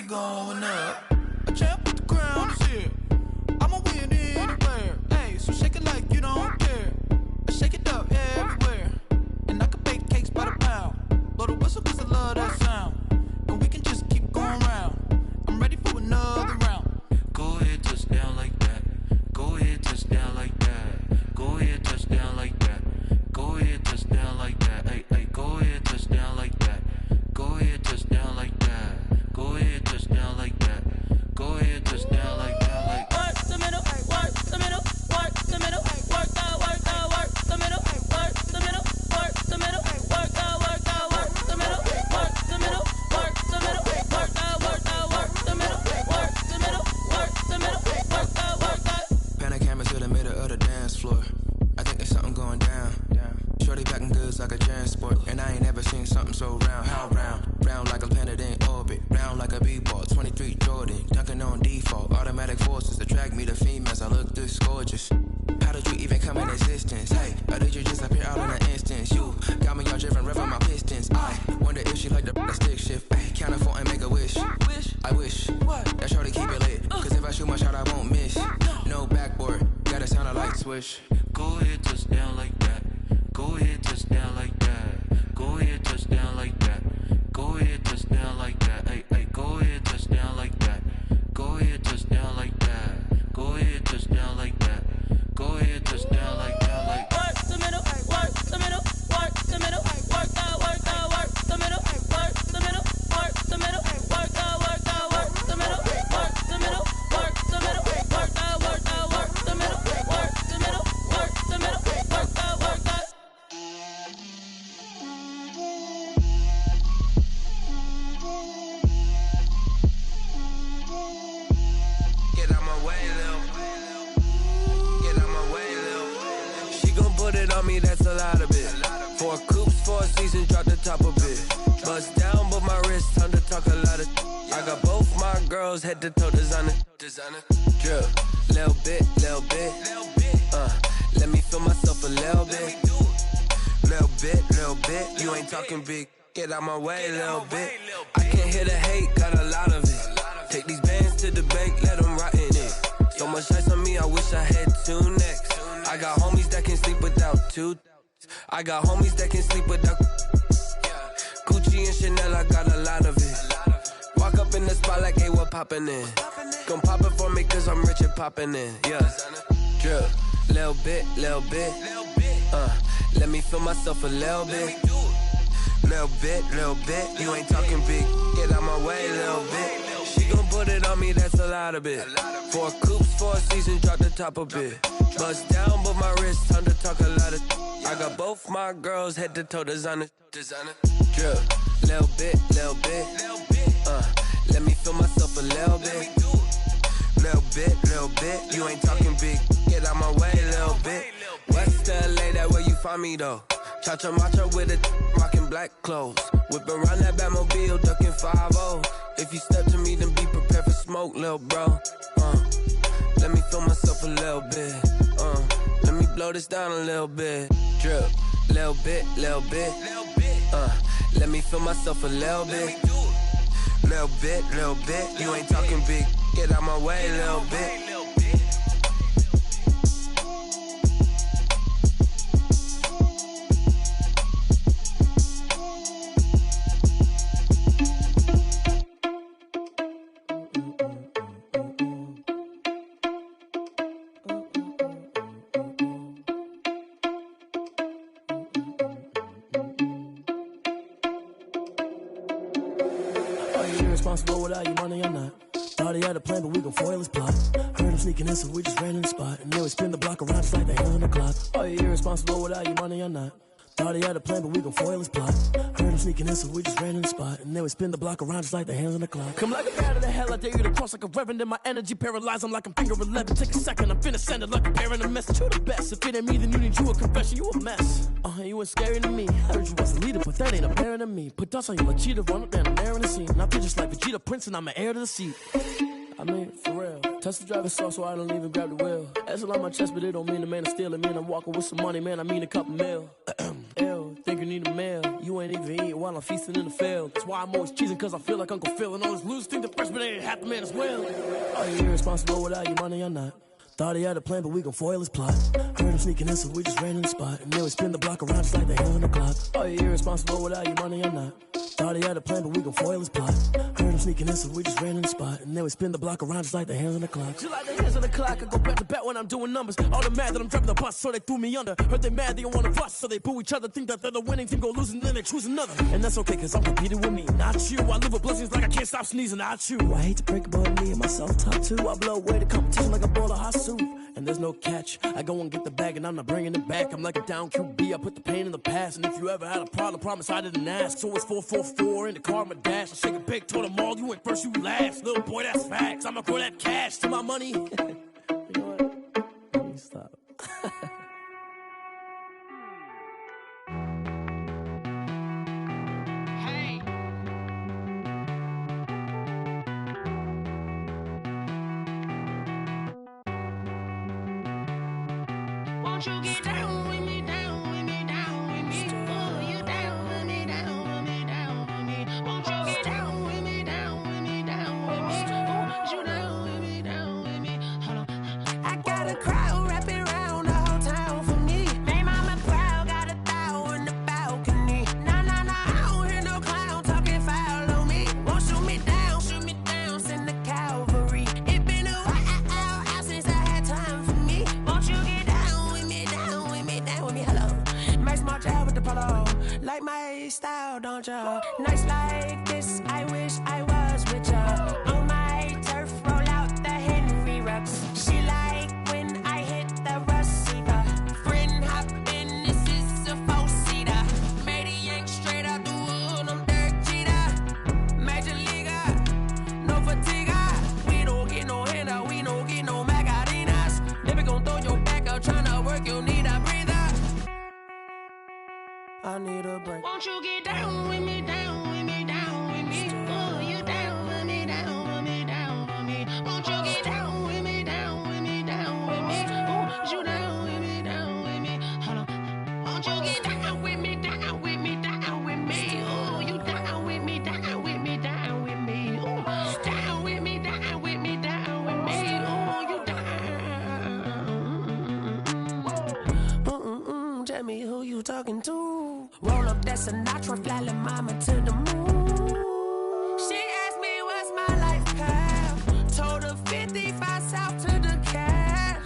Going up, a champ with the crown is here. I'ma win anywhere. Hey, so shake it like you don't care. I shake it up everywhere. And I can bake cakes by the pound. Blow the whistle cause I love that sound. And we can just keep going round. I'm ready for another round. Go ahead, touch down like that. Go ahead, touch down like that. Go ahead, touch down like that. Go ahead, touch down like attract me to females, I look this gorgeous. How did you even come in existence? Hey, or did you just appear out in an instance? You got me all driven, revving my pistons. I wonder if she like the stick shift. Hey, count it 4 and make a wish. I wish that shorty keep it lit. Cause if I shoot my shot, I won't miss. No backboard, gotta sound a light switch. Go ahead, touch down like that. Go ahead, touch down like that. Go ahead, touch down like that. Go ahead, touch down like that. Hey, hey, go ahead, touch down like that. Go ahead, touch down like that. Go ahead, touch down like that. Go ahead, touch down like that. Like work the middle, work the middle, work the middle, work out, work out, work the middle, work the middle, work the middle, work out, work out, work the middle, work the middle, work the middle, work out, work out, work the middle, work the middle, work the middle, work out, work out. Get out my way, Lil. Get out my way, Lil. She gon' put it on me, that's a lot of it. 4 coops, 4 seasons, drop the top a bit. Bust down, but my wrist, time to talk a lot of. I got both my girls, head to toe designer. Drip, little bit, little bit. Let me feel myself a little bit. Little bit, little bit. You ain't talking big. Get out my way, little bit. I can't hear the hate, got a lot of it. Take these bands to the bank, let them rot in it. So much ice on me, I wish I had 2 necks. I got homies that can sleep without 2. I got homies that can sleep without Gucci and Chanel, I got a lot of it. Walk up in the spot like, hey, what poppin' in? Gon' pop it for me cause I'm rich and poppin' in. Yeah, drip, little bit, little bit. Let me feel myself a little bit. Little bit, little bit. You ain't talking big, get out my way, little bit. She gon' put it on me, that's a lot of it. 4 coops, 4 seasons, drop the top a bit. Bust down, but my wrist, time to talk a lot of. I got both my girls, head to toe designer. Drip, little bit, little bit. Let me feel myself a little bit. Little bit, little bit. You ain't talking big, get out my way, little bit. West LA, that where you find me though. Cha-cha matcha with a rockin' black clothes. Whip around that Batmobile, ducking 5-0. If you step to me, then be prepared for smoke, lil' bro. Let me feel myself a little bit. Let me blow this down a little bit. Drip, little bit, little bit. Let me feel myself a little bit. Little bit, little bit. You ain't talking big. Get out my way, little bit. Responsible without your money or not. Thought he had a plan, but we gon' foil his plot. Heard him sneaking in, so we just ran in the spot. And then we spin the block around just like the hands on the clock. Are you irresponsible without your money or not? Thought he had a plan, but we gon' foil his plot. Heard him sneaking in, so we just ran in the spot. And then we spin the block around just like the hands on the clock. Come like a bat of the hell, I dare you to cross like a reverend. And my energy paralyzed, I'm like I'm finger 11. Take a second, I'm finna send it like a bearing a message. You the best, if it ain't me, then you need you a confession. You a mess, you ain't scary to me. I heard you was a leader, but that ain't apparent to me. Put dust on you like cheetah, run up down the air in the scene. And I feel just like Vegeta Prince, and I'm an heir to the seat. I mean, for real. Touch the driver's soft, so I don't even grab the wheel. That's on my chest, but it don't mean the man is stealing. Man, I'm walking with some money, man, I mean a couple mil. Ew, think you need a meal. You ain't even eating while I'm feasting in the field. That's why I'm always cheesing, cause I feel like Uncle Phil. And all this losers think the freshman ain't half the man as well. Are you irresponsible without your money or not? Thought he had a plan, but we gon' foil his plot. Heard him sneaking in, so we just ran in the spot. And then we spin the block around just like the hands on the clock. Are you irresponsible without your money or not? Thought he had a plan, but we gon' foil his plot. Heard him sneaking in, so we just ran in the spot. And then we spin the block around just like the hands on the clock. Just like the hands on the clock, I go back to back when I'm doing numbers. All the mad that I'm driving the bus, so they threw me under. Heard they mad, they don't wanna bust, so they boo each other. Think that they're the winning team, go losing, then they choose another. And that's okay, cause I'm competing with me, not you. I live with blessings like I can't stop sneezing, not you. I hate to break it, but me and myself top two. I blow away the competition like a bowl of hot soup. And there's no catch, I go and get the bag and I'm not bringing it back. I'm like a down QB, I put the pain in the past. And if you ever had a problem, promise I didn't ask. So it's 444 in the car, my dash. I shake it big, told them all, you ain't first, you last. Little boy, that's facts, I'ma throw that cash to my money. You know what? Let me stop. Won't you get down with me, down with me, down with me? Oh, you down with me, down with me, down with me. Won't you get down with me, down with me, down with me? Oh, you down with me, down with me? Hold on. I got a crowd wrapping around the whole town for me. Hey, mama proud, got 1,000 in the balcony. Nah, nah, nah, I don't hear no clown talking foul on me. Won't shoot me down, send the cavalry. It been a while since I had time for me. Won't you get down with me, down with me, down with me? Hello. Max March out with the polo. Like my style, don't ya? Nights like this, I wish I was with ya. On my turf, roll out the Henry Rux. She like when I hit the receiver. Friend hop in, this is a 4-seater. Made a yank straight out the wood, I'm Derek Jeter. Major leaguer, no fatigue. We don't get no handout, we don't get no Macarinas. Never gon' throw your back out, tryna work, you need a breather. I need a break. Won't you get down with me, down with me, down with me? Oh, you down with me, down with me, down with me? Won't you get down with me, down with me, down with me? Oh, you down with me, down with me? Hold on. Won't you get down with me, down with me, down with me? Oh, you down with me, down with me, down with me? Oh, down with me, down with me, down with me? Oh, you down. Tell me who you talking to. Roll up that Sinatra, fly la mama to the moon. She asked me what's my life path. Told her 55 south to the cash.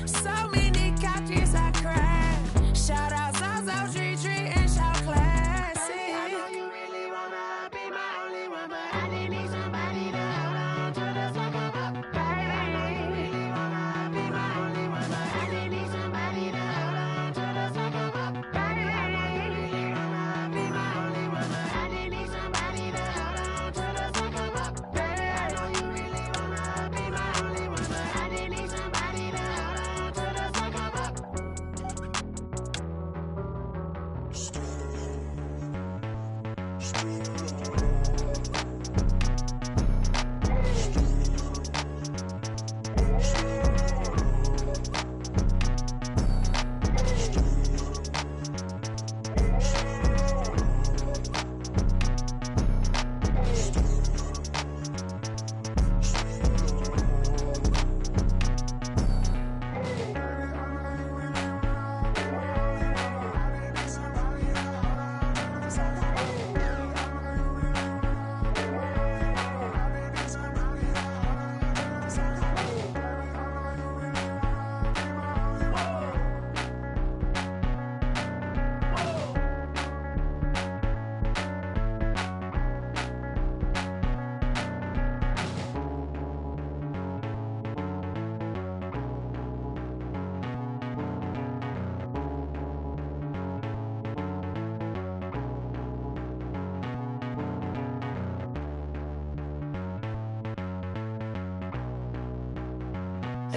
So many couches I crashed. Shout out Zazo, Tree, and shout classy. I know you really wanna be my only one, but I didn't need somebody to hold on to the sucker up. Baby, I know you really wanna be my only one, but I didn't need somebody to hold on to the sucker up. Baby, I know you really wanna be my only one, but I didn't need somebody to hold on to the sucker up. Baby, I know you really wanna be my only one, but I didn't need somebody to hold on to the sucker up.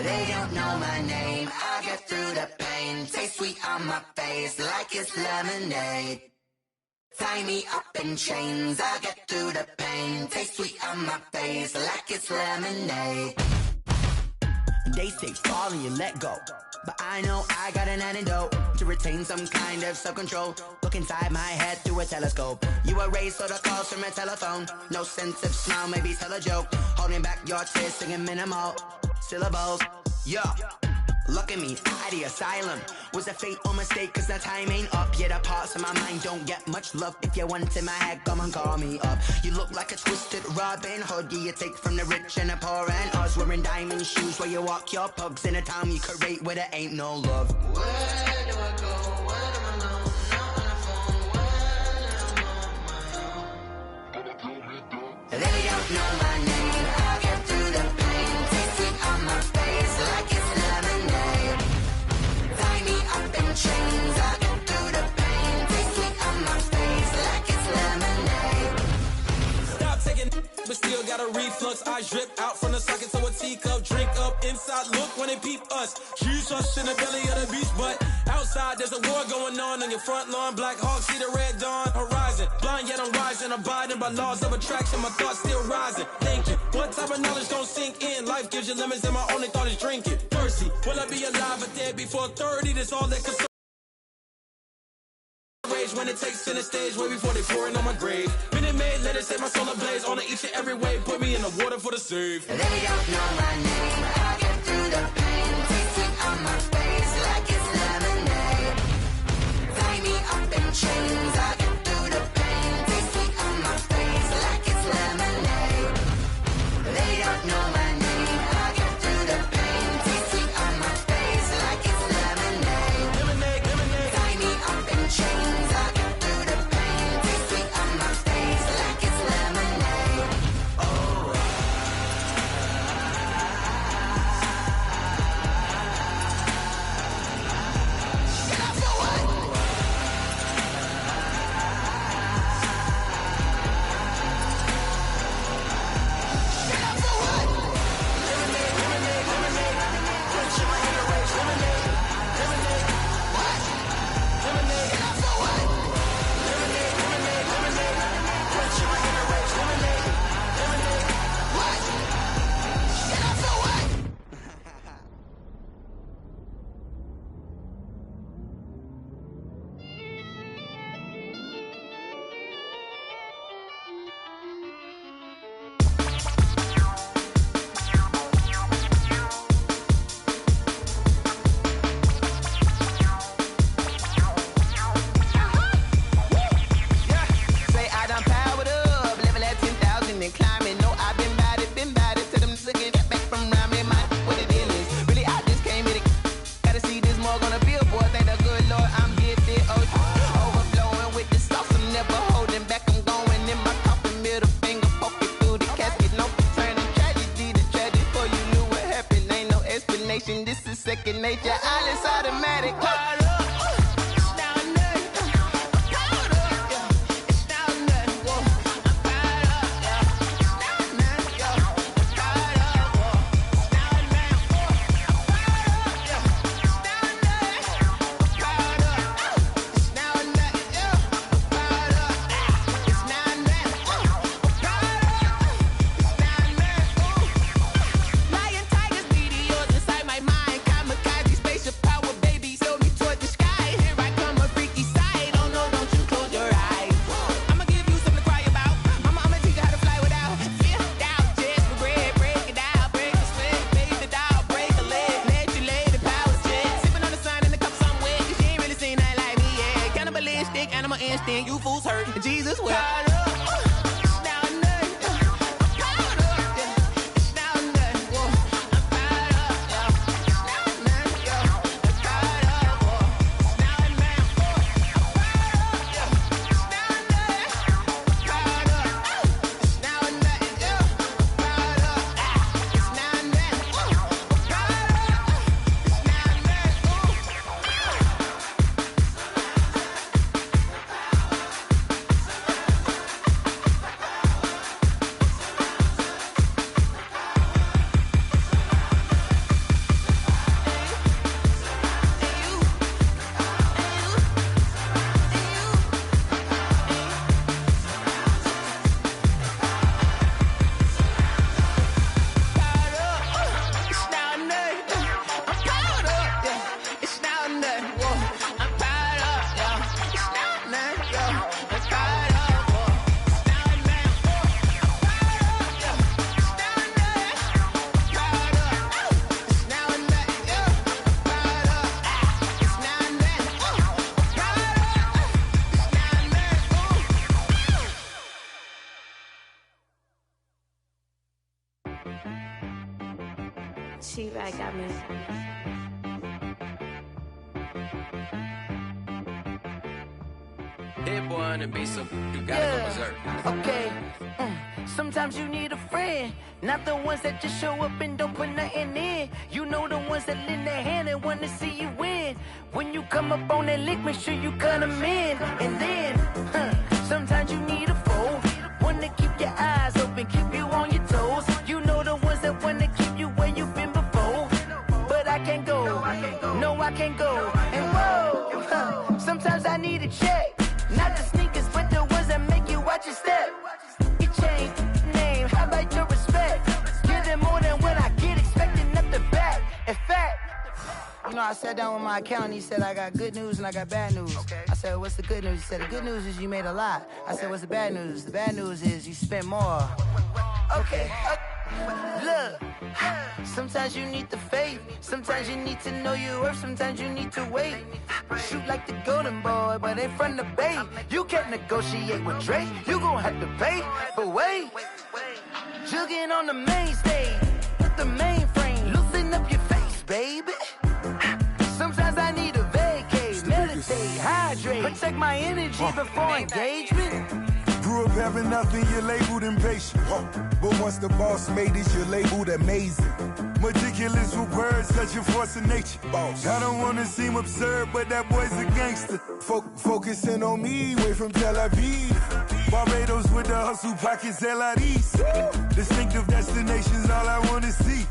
They don't know my name, I get through the pain. Taste sweet on my face like it's lemonade. Tie me up in chains, I get through the pain. Taste sweet on my face like it's lemonade. They say fall and you let go, but I know I got an antidote to retain some kind of self-control. Look inside my head through a telescope. You erase all the calls from a telephone. No sense of smile, maybe tell a joke. Holding back your tears, singing minimal syllables. Yeah, look at me, out the asylum. Was a fate or mistake, cause the time ain't up. Yeah, the parts of my mind don't get much love. If you want in my head, come and call me up. You look like a twisted Robin Hood. Yeah, you take from the rich and the poor and us. Wearing diamond shoes while you walk your pugs in a town you create where there ain't no love. Where do I go? Where do I know? Not on the phone, when I'm on my own. They don't know my name, I get through the pain. Taste sweet on my face like it's lemonade. Tie me up in chains, I get through the pain. Taste sweet on my face like it's lemonade. Stop taking, but still got a reflux. Eyes drip out from the socket to a teacup. Drink up inside, look when they peep us. Jesus in the belly of the beast, but out outside, there's a war going on your front lawn. Black Hawk, see the red dawn horizon. Blind yet I'm rising, abiding by laws of attraction. My thoughts still rising, thinking, what type of knowledge gon' sink in? Life gives you limits and my only thought is drinking. Thirsty, will I be alive or dead before 30? That's all that concerns. Rage when it takes center stage, way before they pouring on my grave. Minute Maid, let it set my soul ablaze. On each and every way, put me in the water for the save. They don't know my name, I get through the pain. Tasting on my face like it's lemonade. Tie me up in chains, I get through the pain. Tasting on my face like it's lemonade. They don't know my name, I get through the pain. Tasting on my face like it's lemonade. Lemonade, lemonade. Tie me up in chains, I get through the pain. Tasting on my face like it's lemonade. Oh. This is second nature, all is automatic. You fools hurt. Jesus wept. She-Rag got me. Hit boy on the beat, so you gotta go berserk. Okay. Sometimes you need a friend, not the ones that just show up and don't put nothing in. You know the ones that lend their hand and want to see you win. When you come up on that lick, make sure you cut them in. And then, sometimes you need a foe, one to keep your eyes open, keep you on your toes. You know the ones that want to keep you where you've been before. But I can't go, no I can't go. And whoa. check. Not the sneakers, but the ones that make you watch your step. Get changed, name, highlight your respect. Give them more than what I get, expecting up the back. In fact, you know, I sat down with my accountant. He said, I got good news and I got bad news. Okay. I said, what's the good news? He said, the good news is you made a lot. I said, what's the bad news? The bad news is you spent more. Okay. Look, sometimes you need the faith. Sometimes you need to know your worth. Sometimes you need to wait. Shoot like the golden boy, but ain't from the bay. You can't negotiate with Drake. You gon' have to pay. But wait, jugging on the main stage with the mainframe. Loosen up your face, baby. Sometimes I need a vacate, meditate, hydrate, protect my energy before engagement. Grew up having nothing, you're labeled impatient. But once the boss made it, you're labeled amazing. Meticulous with words, such a force of nature. I don't wanna seem absurd, but that boy's a gangster. Focusing on me, way from Tel Aviv. Barbados with the hustle pockets, LIDs. Distinctive destinations, all I wanna see.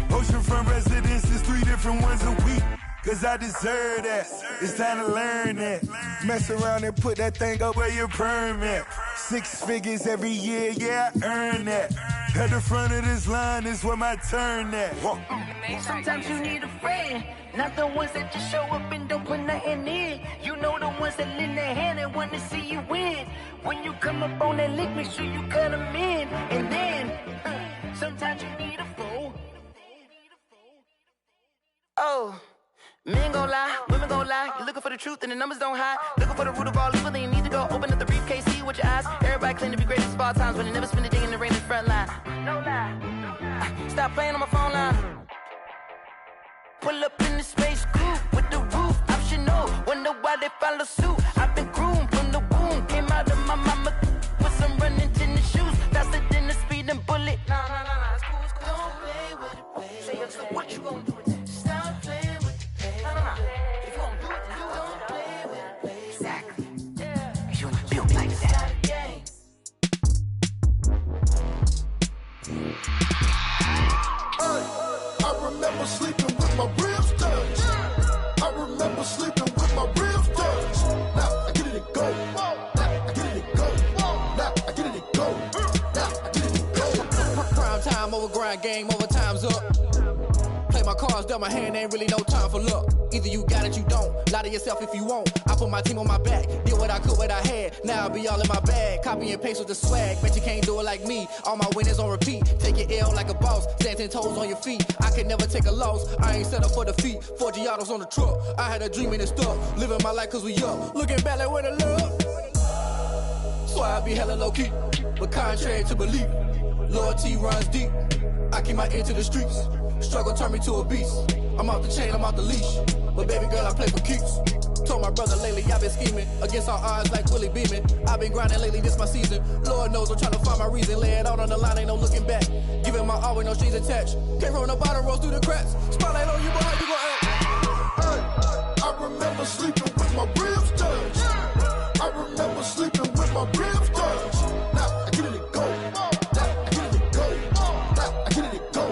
Oceanfront residences, 3 different ones a week. Cause I deserve that, it's time to learn that. Mess around and put that thing up where your permit. 6 figures every year, yeah, I earn that. At the front of this line is where my turn at. Sometimes you need a friend, not the ones that just show up and don't put nothing in. You know the ones that lend their hand and want to see you win. When you come up on that lick, make sure you cut them in. And then, sometimes you need a fool. Oh. Men gon' lie, women gon' lie. You're looking for the truth and the numbers don't hide. Looking for the root of all evil, then you need to go open up the briefcase, see with your eyes. Everybody claim to be greatest of all times, but they never spend a day in the rain in the front line. No lie. Stop playing on my phone line. Pull up in the space coupe with the roof optional. Wonder why they follow suit. I've been groomed from the womb. Came out of my mama with some running tennis shoes. Faster than the speeding bullet. Nah, it's cool, it's cool. Don't play with it, baby. Say yo, so what you gon' do with it? Stop playing. If you gon' do it, then you don't play with it, baby. Exactly. Cause you ain't built like that. I remember sleeping with my ribs touched. I remember sleeping with my ribs touched. Now I get it and go. Now I get it and go. Now I get it and go. Now I get it and go. Prime time over grind game, over time's up. Play my cards, dealt my hand, ain't really no time for luck. Either you got it, you don't. Lie to yourself if you won't. I put my team on my back, did what I could, what I had. Now I'll be all in my bag. Copy and paste with the swag. Bet you can't do it like me. All my winners on repeat. Take your L like a boss. Stand 10 toes on your feet. I can never take a loss. I ain't set up for defeat. 4 Giottos on the truck. I had a dream and it stuck. Living my life cause we up. Looking back like where the love. So I be hella low key. But contrary to belief, loyalty runs deep. I keep my ear to the streets. Struggle turned me to a beast. I'm off the chain, I'm off the leash. But baby girl, I play for keeps. Told my brother lately, I've been scheming. Against all odds like Willie Beeman. I've been grinding lately, this my season. Lord knows I'm trying to find my reason. Lay it out on the line, ain't no looking back. Giving my all with no strings attached. Can't roll no bottle, rolls through the cracks. Spotlight on you, but how you gon' act? I remember sleeping with my ribs touched. I remember sleeping with my ribs touched. Now I get it and go. Now I get it and go. Now I get it and go.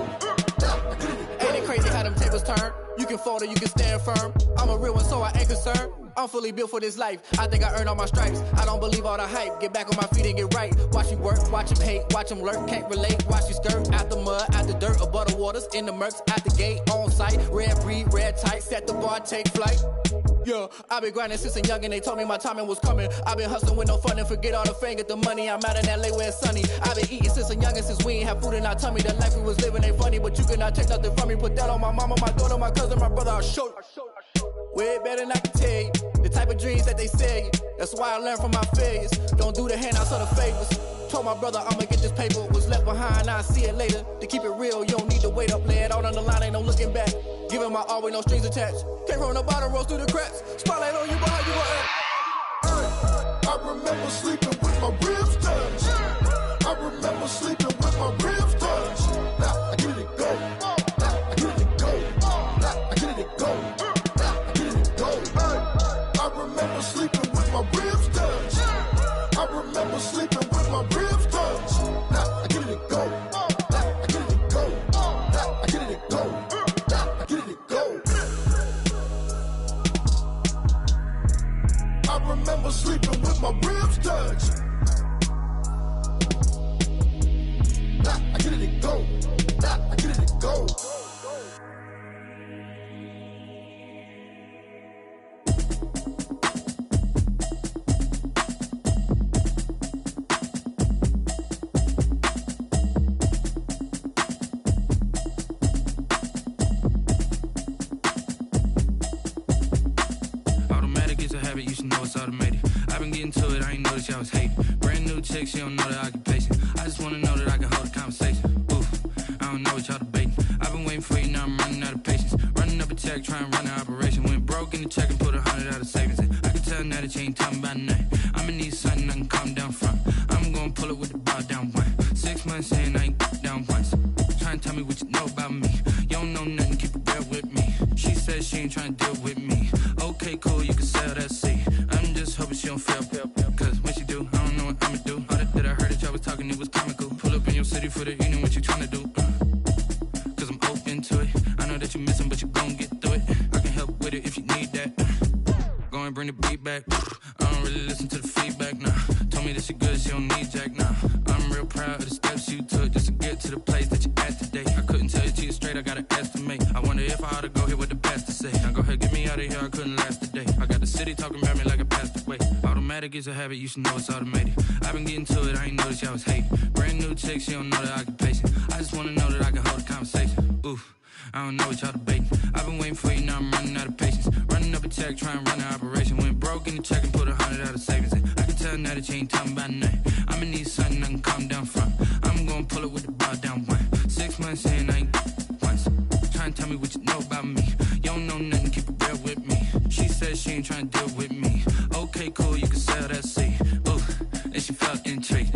Ain't it crazy how them tables turn? You can fold or you can stand firm. I'm a real one, so I ain't concerned. I'm fully built for this life. I think I earned all my stripes. I don't believe all the hype. Get back on my feet and get right. Watch you work, watch him hate, watch him lurk. Can't relate, watch you skirt. Out the mud, out the dirt, above the waters, in the murks, out the gate, on site. Red breed, red tight, set the bar, take flight. Yeah, I've been grinding since a young and they told me my timing was coming. I've been hustling with no fun and forget all the fame, get the money. I'm out in LA where it's sunny. I've been eating since a young and since we ain't have food in our tummy. The life we was living ain't funny, but you cannot take nothing from me. Put that on my mama, my daughter, my cousin, my brother, I'll show you. Way better than I can tell you. The type of dreams that they sell you. That's why I learned from my failures. Don't do the handouts or the favors. Told my brother I'ma get this paper. Was left behind, I'll see it later. To keep it real, you don't need to wait up. Lay it out on the line, ain't no looking back. Giving my all with no strings attached. Can't roll no bottle, rolls through the cracks. Spotlight on you, but how you gon' act? I remember sleeping with my ribs touched. I remember sleeping with my ribs touched. Now I get it and go. Now I get it and go. Now I get it and go. Now I get it and go. I remember sleeping with my ribs touched. I remember sleeping with my ribs touched. Now I get it and go. Now I get it and go. Now I get it and go. Now I get it and go. I remember getting to it, I ain't noticed y'all was hating. Brand new chick, she don't know the occupation. I just wanna know that I can hold a conversation. Oof, I don't know what y'all debating. I've been waiting for you, now I'm running out of patience. Running up a check, trying to run an operation. Went broke in the check and put 100 out of savings in. I can tell now that you ain't talking about nothing. I'ma need something I can calm down from. I'm gonna pull it with the bar down one. 6 months in, I ain't down once. Trying to tell me what you know about me. You don't know nothing, keep it real with me. She said she ain't trying to deal with me. Okay, cool, you can sell that seat. I'm just hoping she don't fail. Cause when she do, I don't know what I'ma do. All that I heard that y'all was talking, it was comical. Pull up in your city for the evening, what you trying to do? Cause I'm open to it. I know that you're missing, but you gon' get through it. I can help with it if you need that. Go and bring the beat back. I don't really listen to the feedback, nah. Told me that she good, she don't need jack, nah. I'm real proud of the steps you took just to get to the place that you at today. I couldn't tell you to you straight, I gotta estimate. I wonder if I ought to go here with the pastor say. Now go ahead, get me out of here, I couldn't last a day. I got the city talking about me like I passed away. Automatic is a habit, you should know it's automated. I've been getting to it, I ain't noticed y'all was hating. Brand new chick, she don't know the occupation. I just wanna know that I can hold a conversation. Oof, I don't know what y'all debating. I've been waiting for you, now I'm running out of patience. Running up a check, trying to run an operation. Went broke in the check and put 100 out of savings in. I can tell now that you ain't talking about nothing. I'ma need something I can calm down from. I'm gonna pull it with the bar down one. 6 months in, I ain't once. Trying to tell me what you know about me. You don't know nothing, keep it real with me. She said she ain't trying to deal with me. Okay, cool, you can sell that seat. Ooh, and she felt intrigued.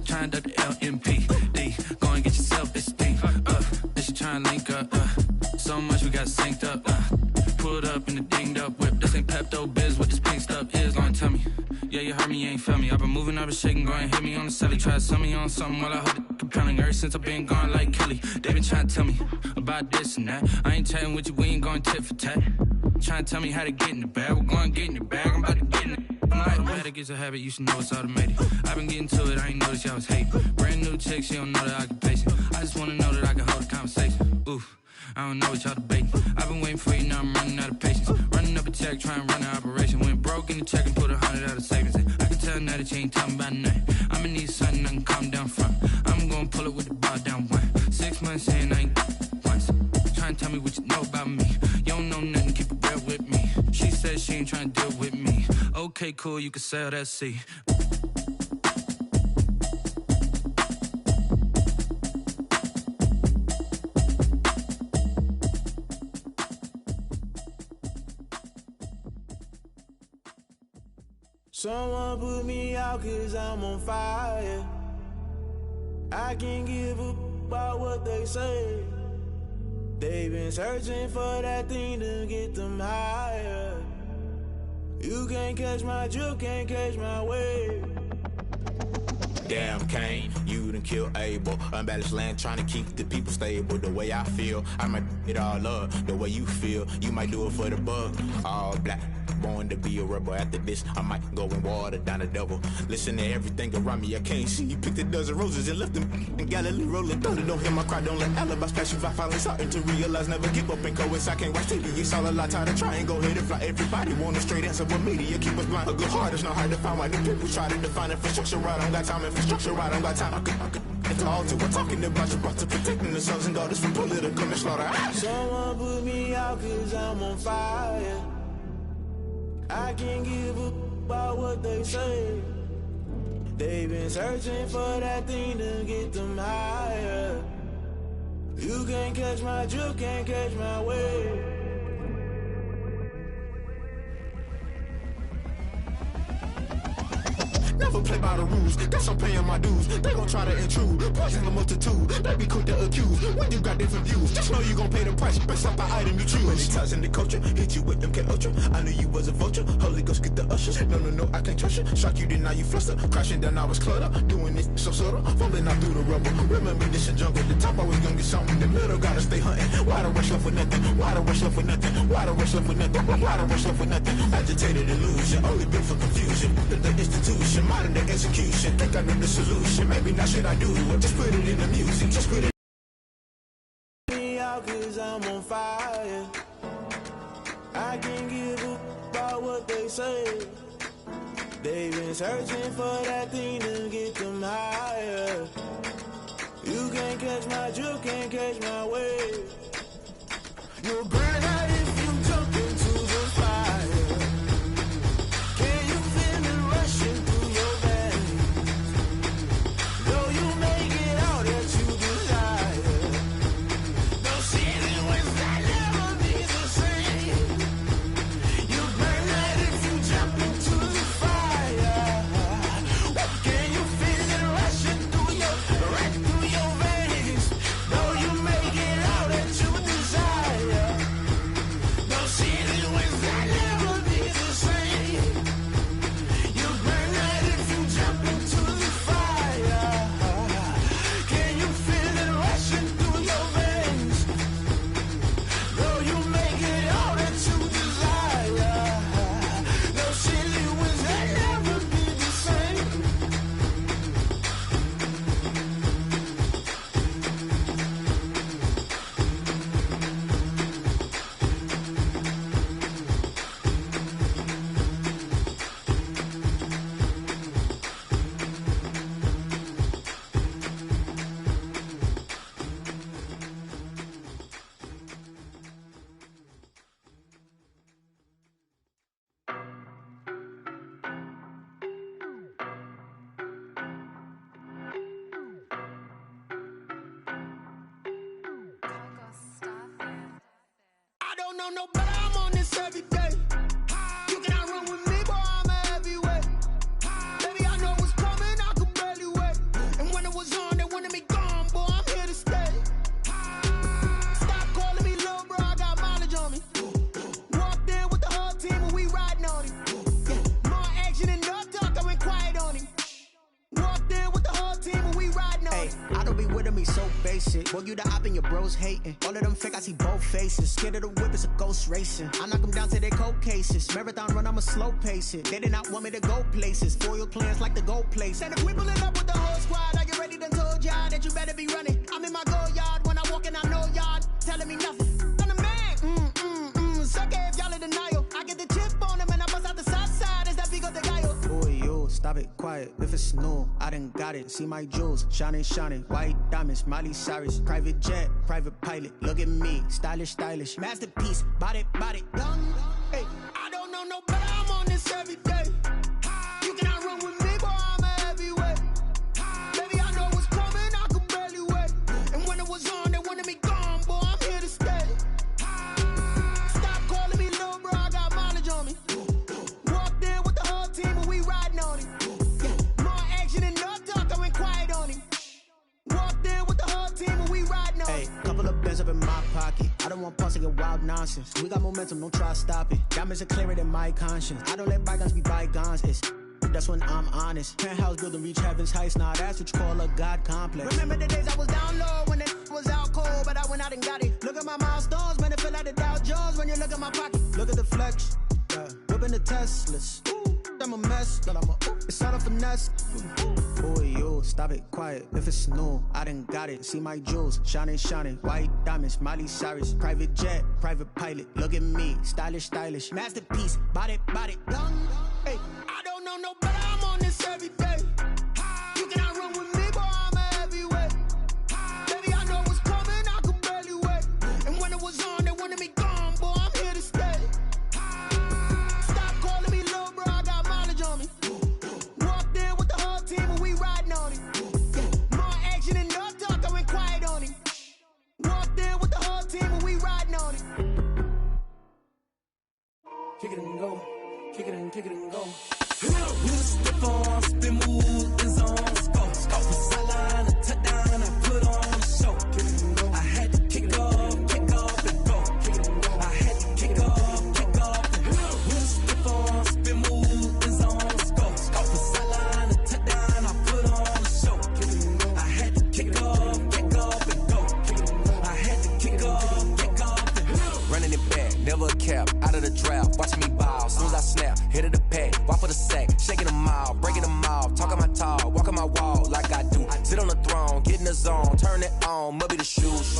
Trying to duck the LMPD. Go and get your self-esteem. And she trying to link up. So much we got synced up. Pulled up in the dinged up whip. This ain't Pepto-Biz, what this pink stuff is. Go and tell me. Yeah, you heard me, you ain't felt me. I've been moving, I've been shaking, go and hit me on the celly. Try to sell me on something while I hold it compelling. Ever since I've been gone like Kelly, they been trying to tell me about this and that. I ain't chatting with you, we ain't going tit for tat. Trying to tell me how to get in the bag. We're going to get in the bag, I'm about to get in it. Automatic is a habit, you should know it's automated. I've been getting to it, I ain't noticed y'all was hating. Brand new chick, she don't know the occupation. I just wanna know that I can hold a conversation. Oof, I don't know what y'all debating. I've been waiting for you, now I'm running out of patience. Running up a check, trying to run an operation. Went broke in the check and put 100 out of savings in. I can tell now that you ain't talking about nothing. I'ma need something I can calm down from. I'm gonna pull it with the bar down one. 6 months in, I ain't once. Trying to tell me what you know about me. You don't know nothing, keep it real with me. She said she ain't trying to deal with me. Okay, cool, you can sell that seat. Someone put me out cause I'm on fire. I can't give a about what they say. They've been searching for that thing to get them higher. You can't catch my drift, can't catch my wave. Damn, Kane, you done killed Abel. Unbalanced land, trying to keep the people stable. The way I feel, I might it all up. The way you feel, you might do it for the bug. All black, born to be a rebel. After this, I might go and water down the devil. Listen to everything around me, I can't see. Picked a dozen roses and left them in Galilee rolling thunder. Don't hear my cry, don't let alibis pass you. I finally starting to realize, never give up and coast. I can't watch TV, it's all a lot. Time to try and go ahead and fly. Everybody want a straight answer, but media keep us blind. A good heart is not hard to find. Why the people try to define infrastructure right? I don't got time, infrastructure right, I don't got time. I could it's all to we're talking about you, about to protecting the sons and daughters from political and slaughter. Someone put me out cause I'm on fire. I can't give a about what they say. They've been searching for that thing to get them higher. You can't catch my drift, can't catch my wave. Never play by the rules, guess I'm paying my dues. They gon' try to intrude, poison the multitude. They be quick to accuse, when you got different views. Just know you gon' pay the price, based off the item you choose. Many times in the culture, hit you with MK Ultra. I knew you was a vulture, Holy Ghost get the ushers. No, I can't trust you. Shock you, then now you fluster. Crashing down, I was cluttered. Doing this so subtle, falling out through the rubble. Remember this a jungle, the top always gonna get something. The middle gotta stay hunting. Why the rush left with nothing? Why the rush left with nothing? Why the rush left with nothing? Why the rush left with nothing? Agitated illusion, only built for confusion. The institution, modern day execution. Think I know the solution. Maybe not should I do it? Just put it in the music. Just put it. Me out cause I'm on fire. I can't give a about what they say. They've been searching for that thing to get them higher. You can't catch my drift, can't catch my wave. You'll burn out if you jump into the fire. know no better, I'm on this every day. You cannot run with me, boy, I'm a heavyweight. Baby, I know what's coming, I could barely wait. And when it was on, they wanted me gone, boy, I'm here to stay. Stop calling me little bro, I got mileage on me. Walked in with the whole team and we riding on him. More action and no talk, I went quiet on him. Walked in with the whole team and we riding on him. I don't be with him, he's so basic. Boy, you the op and your bros hating. All of them fake, I see both faces. Scared of the whip, it's a ghost racing. I knock them down to their cold cases. Marathon run, I'ma slow pace it. They did not want me to go places. Foil plans like the go place. And if we pulling up with the whole squad, are you ready? Done told y'all that you better be running. I'm in my go yard when I walk in, I know y'all telling me nothing. I'm the man. Suck it if y'all in denial. I get the chip on them and I bust out the south side. Is that Vigo de Gallo? Boy, yo, stop it, quiet. If it's new, I done got it. See my jewels, shining, shining. White diamonds, Miley Cyrus. Private jet, private pilot. Look at me, stylish, stylish. Masterpiece, body, young. Hey, I don't know no better, I'm on this every day. You cannot run with me, boy, I'm a heavyweight. Baby, I know what's coming, I could barely wait. And when it was on, they wanted me gone, boy, I'm here to stay. Stop calling me little bro, I got mileage on me. Walked in with the whole team and we riding on him. More action and no talk, I went quiet on him. Walked in with the whole team and we riding on him. Hey, couple of bands up in my pocket. I don't want pulse to get wild nonsense. We got momentum, don't try to stop it. Diamonds are clearer than my conscience. I don't let bygones be bygones. That's when I'm honest. Penthouse building, reach heaven's heights. Nah, that's what you call a God complex. Remember the days I was down low when it was out cold, but I went out and got it. Look at my milestones, man, it feel like the Dow Jones when you look at my pocket. Look at the flex, yeah. Whipping the Teslas. Ooh, I'm a mess, but it's all a finesse. Boy, yo, stop it, quiet. If it's new, I done got it. See my jewels, shining, shining. White diamonds, Miley Cyrus. Private jet, private pilot. Look at me, stylish, stylish. Masterpiece, body, young. Hey, I don't know no better, I'm on this every day. You cannot run with me, boy, I'm a heavyweight. Baby, I know what's coming, I could barely wait. And when it was on, they wanted me gone, boy, I'm here to stay. Stop calling me little bro, I got mileage on me. Walked in with the whole team and we riding on him. More action and no talk, I went quiet on him. Walked in with the whole team and we riding on him. Kick it and go. Kick it and go. Step on, spin, move, and zone, scope. From sideline to touchdown, I put on a show. I had to kick off and go. I had to kick off and go. Step on, spin, move, and zone, scope. From sideline to touchdown, I put on a show. I had to kick off and go. I had to kick off and go. Running it back, never a cap, out of the drought, watching me ball. Soon as I snap, hit of the pack, walk for the sack, shaking them all, breaking them off, talking my talk, walking my wall like I do. Sit on the throne, get in the zone, turn it on, must be the shoes,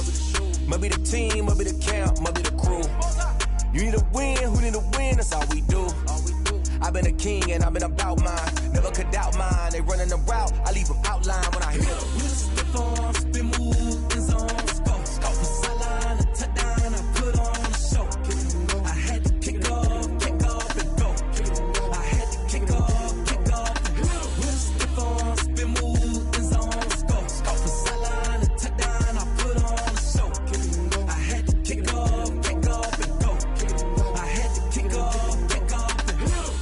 must be the team, must be the camp, must be the crew. You need a win, who need a win, that's all we do. I've been a king and I've been about mine, never could doubt mine. They running the route, I leave them outline when I hit them. Step on, spin, move, and zone, scope. From sideline to touchdown, I put on a show. I had to kick off and go. I had to kick off and go. Step on, spin, move, and zone, scope. From sideline to touchdown, I put on a show. I had to kick off and go. I had to kick off and go.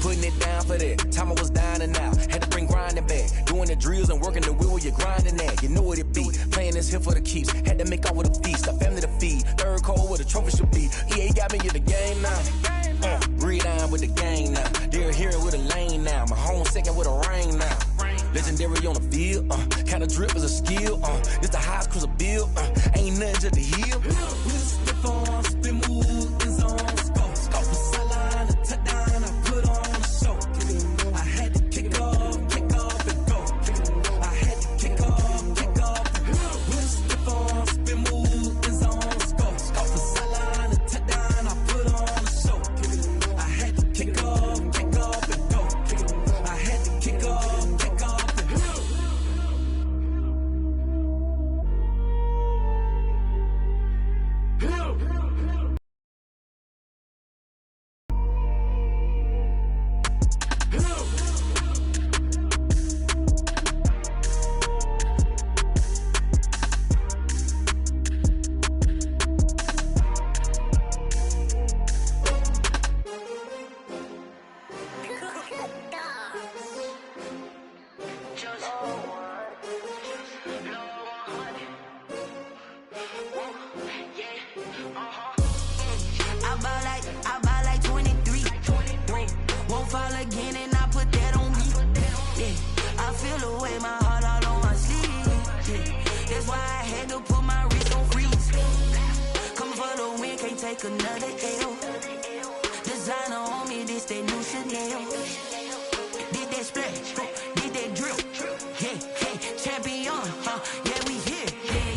Putting it down for that, time I was down and out, had to bring grinding back, doing the drills and working the wheel where you're grinding at, you know what it be, playing this here for the keeps, had to make out with a feast, a family to feed, third cold where the trophy should be, EA got me in the game now, read on with the gang now, they're here with a lane now, my home second with a ring now, legendary on the field, kind of drip is a skill, this the highest cruiser bill, ain't nothing just to heal. Step on, spin, move, and zone, scope. From sideline to touchdown, I put on a show. I had to kick off and go. I had to kick off and go. Step on, spin, move, and zone, scope. From sideline to touchdown, I put on a show. I had to kick off and go. I had to kick off and go. take another L. Designer on me, this that new Chanel. Did that splash, did that drip. Yeah, champion, yeah, we here.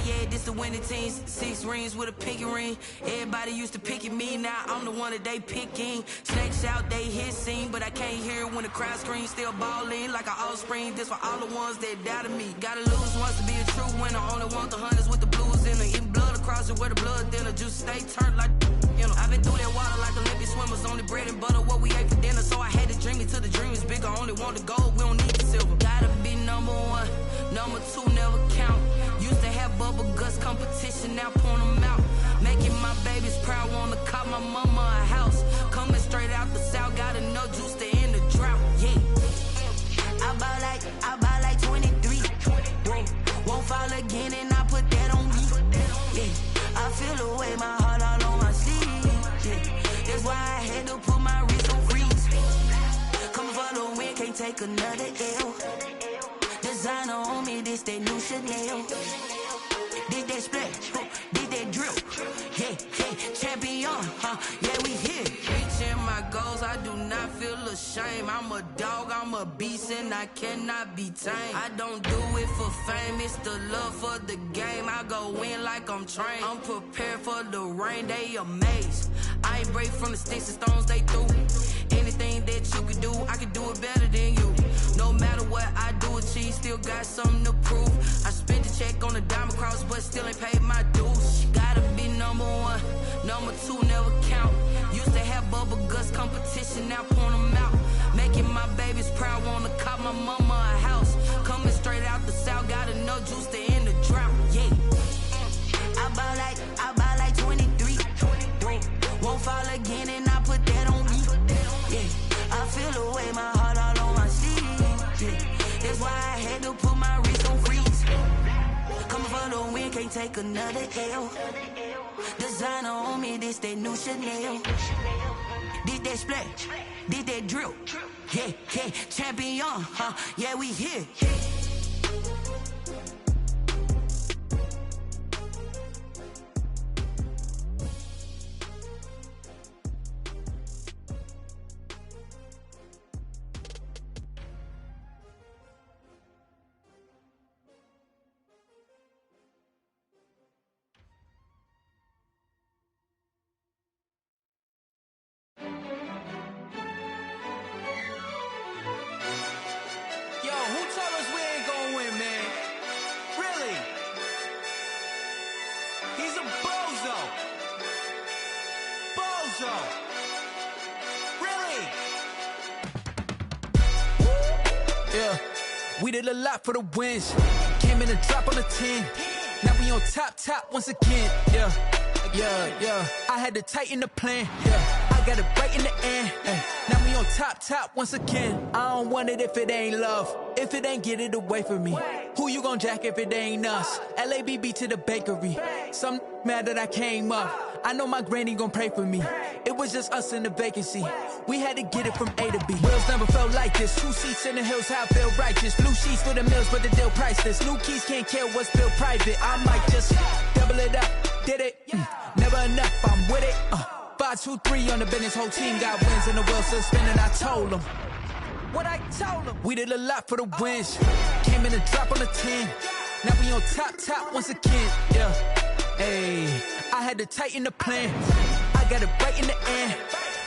Yeah, this the winning teams. 6 rings with a pinky ring. Everybody used to picking me, now I'm the one that they picking. Snakes out, they hit scene, but I can't hear when the crowd screams. Still balling like an offspring. This for all the ones that doubted me. Gotta lose once to be a true winner. Only want the hunters with the blues in it. Eating blood across it where the blood thinner. Juice stay turned like, you know. I've been through that water like Olympic swimmers. Only bread and butter, what we ate for dinner. So I had to dream it till the dream is bigger. Only want the gold, we don't need the silver. Gotta be number 1, number 2 never count. Used to have bubble guts competition, now point them out. Making my babies proud, wanna cop my mama a house. Coming straight out the south, got enough juice to end the drought. Yeah, I buy like 23. Whoa, won't fall again, and I put that on me. Yeah, I feel the way, my heart all on my sleeve. Yeah, that's why I had to put my wrist on freeze. Coming for the win, can't take another L. Designer on me, this that new Chanel. Did that splash, did that drip. Yeah, champion, yeah, we here. Reaching my goals, I do not feel ashamed. I'm a dog, I'm a beast, and I cannot be tamed. I don't do it for fame, it's the love for the game. I go in like I'm trained. I'm prepared for the rain, they amazed. I ain't break from the sticks and stones they threw. Anything that you can do, I can do it better than you. No matter what I do, achieve, still got something to prove. I spent the check on the diamond cross, but still ain't paid my dues. Gotta be number 1, number 2 never count. Used to have bubble guts competition, now point them out. Making my babies proud, wanna cop my mama a house. Coming straight out the south, got enough juice to end the drought. Yeah, I buy like 23. Won't fall again, and I put that on me. Yeah, I feel the way, my heart all on my sleeve. Yeah, that's why I had to put my wrist on freeze. Coming for the win, can't take another L. Designer on me, this that new Chanel. Did that splash, did that drip. Yeah, champion, yeah, we here. We did a lot for the wins. Came in and drop on the 10. Now we on top once again. Yeah. I had to tighten the plan. Yeah, I got it right in the end. Now we on top once again. I don't want it if it ain't love. If it ain't, get it away from me. Who you gon' jack if it ain't us? LABB to the bakery. Some mad that I came up. I know my granny gon' pray for me. It was just us in the vacancy. We had to get it from A to B. Wheels never felt like this. 2 seats in the hills, how I feel righteous. Blue sheets for the mills, but the deal priceless. New keys can't care what's built private. I might just double it up. Did it? Never enough, I'm with it. 5, 2, 3 on the business. Whole team got wins and the wheels still spinning. I told them what I told them. We did a lot for the wins. Came in and drop on the 10. Now we on top once again. Yeah. Hey, I had to tighten the plan. I got it right in the end.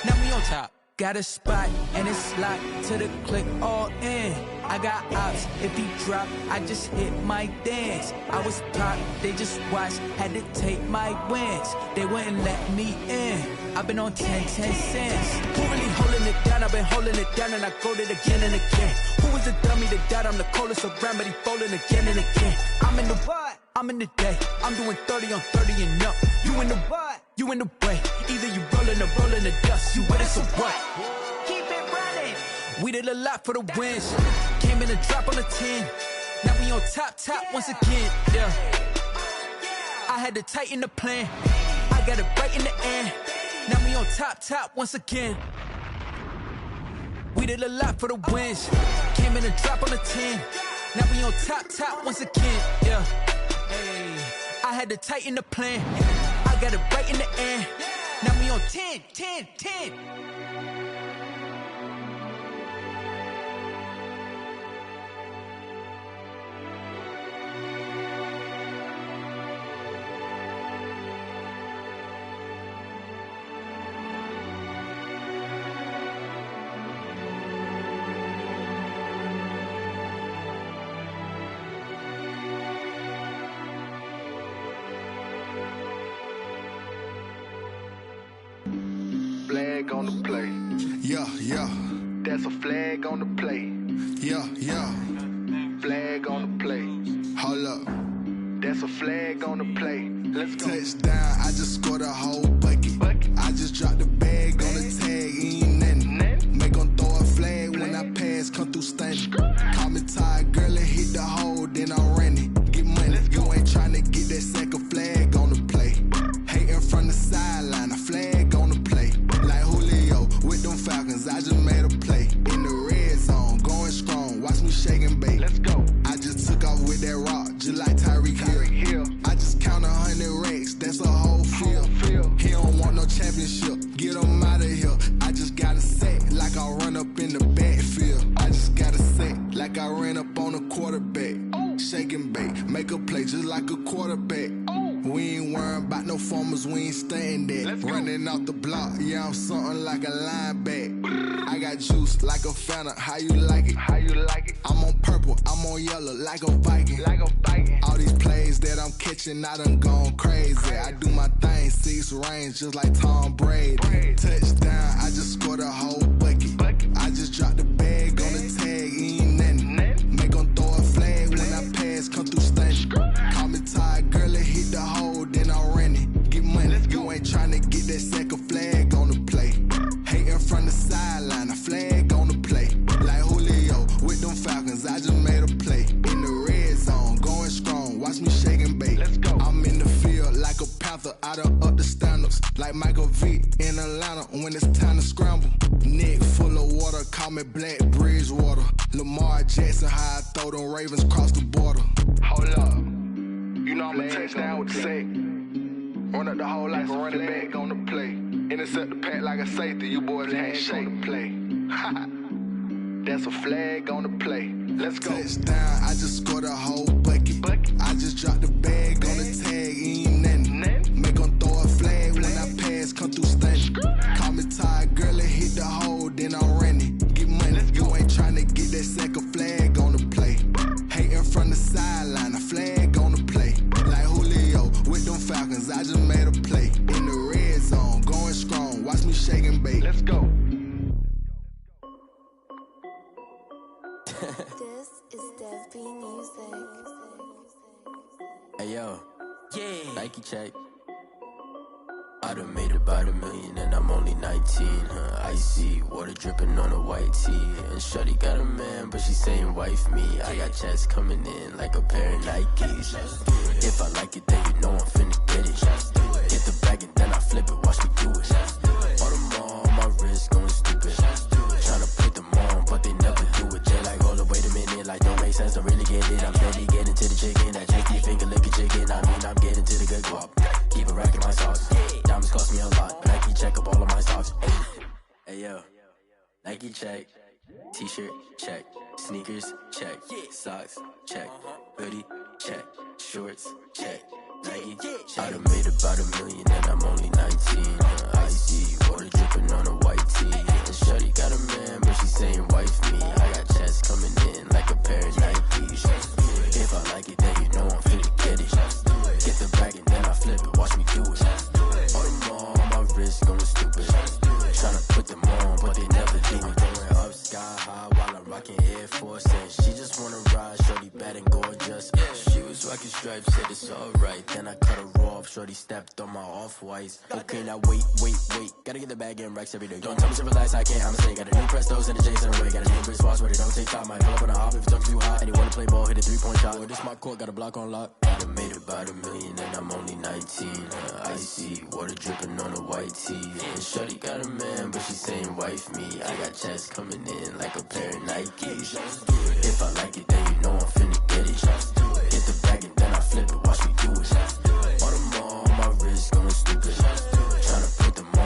Now we on top. Got a spot and it's locked to the click all in. I got ops, if he drop, I just hit my dance. I was popped, they just watched, had to take my wins. They wouldn't let me in. I've been on 10 cents. Who really holding it down? I've been holding it down and I go it again and again. Who was the dummy that died? I'm the coldest around, but he folding again and again. I'm in the what? I'm in the day. I'm doing 30 on 30 and up. You in the what? You in the way. Either you rolling or rolling the dust. You with us or what? Keep it running. We did a lot for the wins. Came in and drop on the 10. Now we on top once again. Yeah. I had to tighten the plan. I got it right in the end. Now we on top once again. We did a lot for the wins. Came in and drop on the 10. Now we on top once again. Yeah. Hey, I had to tighten the plan. I got it right in the end. Now we on 10, 10, 10. Flag on the play. Yeah, yeah. That's a flag on the play. Yeah, yeah. Flag on the play. Hold up. That's a flag on the play. Let's go. Touchdown, I just scored a whole bucket. I just dropped the bag on the tag, ain't nothing. Make 'em throw a flag when I pass, come through stunning. Call me tired, girl, and hit the hole, then I'm running. Get money, you ain't tryna get that second flag on the play. Hating from the sideline, a flag on the play. Like Julio with them Falcons, I just made a play. In the red zone, going strong, watch me shake and bake. Let's go. I just took off with that rock, just like Tyreek Hill. I just count 100 racks, that's a whole field. He don't want no championship, get him out of here. I just gotta say, like I run up in the backfield. I just gotta say, like I ran up on a quarterback. Shake and bake, make a play just like a quarterback. We ain't worrying about no formers, we ain't staying there. Running off the block, yeah, I'm something like a lineback. I got juice like a Fanta, how you like it? How you like it? I'm on purple, I'm on yellow, like a Viking. Like a Viking. All these plays that I'm catching, I done gone crazy. I do my thing, 6 range, just like Tom Brady. Touchdown, I just scored a whole bucket. I just dropped the bag on the tag, ain't nothing. Make 'em throw a flag when I pass, come through stunning. Call me tired, girl, and hit the hole, then I'm running. Get money, you ain't tryna get that second flag on the play. Hating from the sideline, a flag on the play. Like Julio with them Falcons, I just made a play. In the red zone, going strong, watch me shake and bake. Let's go. I'm in the field like a Panther, I done up the standards. Like Michael Vick in Atlanta when it's time to scramble. Neck full of water, call me Black Bridgewater. Lamar Jackson, how I throw them Ravens cross the border. Hold up. You know I'm a touchdown with the sack. Run up the hole like a running back on the play. Intercept the pack like a safety. You boys can't shake the play. That's a flag on the play. Let's go. Touchdown, I just scored a whole bucket. I just dropped the bag on the tag, ain't nothing. Make 'em throw a flag when I pass, come through stunning. Call me tired, girl, and hit the hole, then I'm running. Get money, you ain't tryna get that second flag on the play. Hating from the sideline, a flag on the play. Like Julio with them Falcons, I just made a play. In the red zone, going strong, watch me shake and bake. Let's go. This is Dev B Music. Hey yo, Nike check. I done made about $1 million and I'm only 19. Icy water dripping on a white tee. And shorty got a man, but she saying wife me. I got checks coming in like a pair of Nikes. If I like it, then you know I'm finna get it. Get the bag and then I flip it, watch me do it. All them on my wrist going stupid. Tryna put them on, but they never do it. They like, hold up, wait a minute, like don't make sense, don't really get it. I'm steady getting to the chicken, that tasty finger licking chicken. I mean, I'm getting to the good guap. Keep a rack in my socks. Diamonds cost me a lot. Nike check up all of my socks. Hey yo, Nike check. T-shirt check. Sneakers check. Socks check. Hoodie check. Shorts check. Nike. I done made about $1 million and I'm only 19. Icy water dripping on a white tee. And shorty got a man, but she saying wife me. I got checks coming in like a pair of Nikes. If I like it, then you know I'm finna get it. Get the bag and then I flip it, watch me do it. All them on my wrist going stupid. Tryna put them on, but they never do it. Going up sky high while I'm rocking Air Force. And she just wanna ride, shorty bad and gorgeous. She was rocking stripes, said it's alright. Then I cut her off, shorty stepped on my off-whites. Okay, now wait. Gotta get the bag in racks every day. Don't tell me to relax, I can't, I'ma say. Got a new Prestos and a J's in the way. Got a new wristwatch, but it don't take time. I pull up on a hop if it talks too hot. And you wanna play ball, hit a 3-point shot. Well, this my court, got a block on lock. I done made about $1 million and I'm only 19. Icy water dripping on a white tee. And shorty got a man, but she saying wife me. I got checks coming in like a pair of Nikes. If I like it, then you know I'm finna get it. Get the bag and then I flip it, watch me do it. All them on my wrist going stupid. Tryna put them on.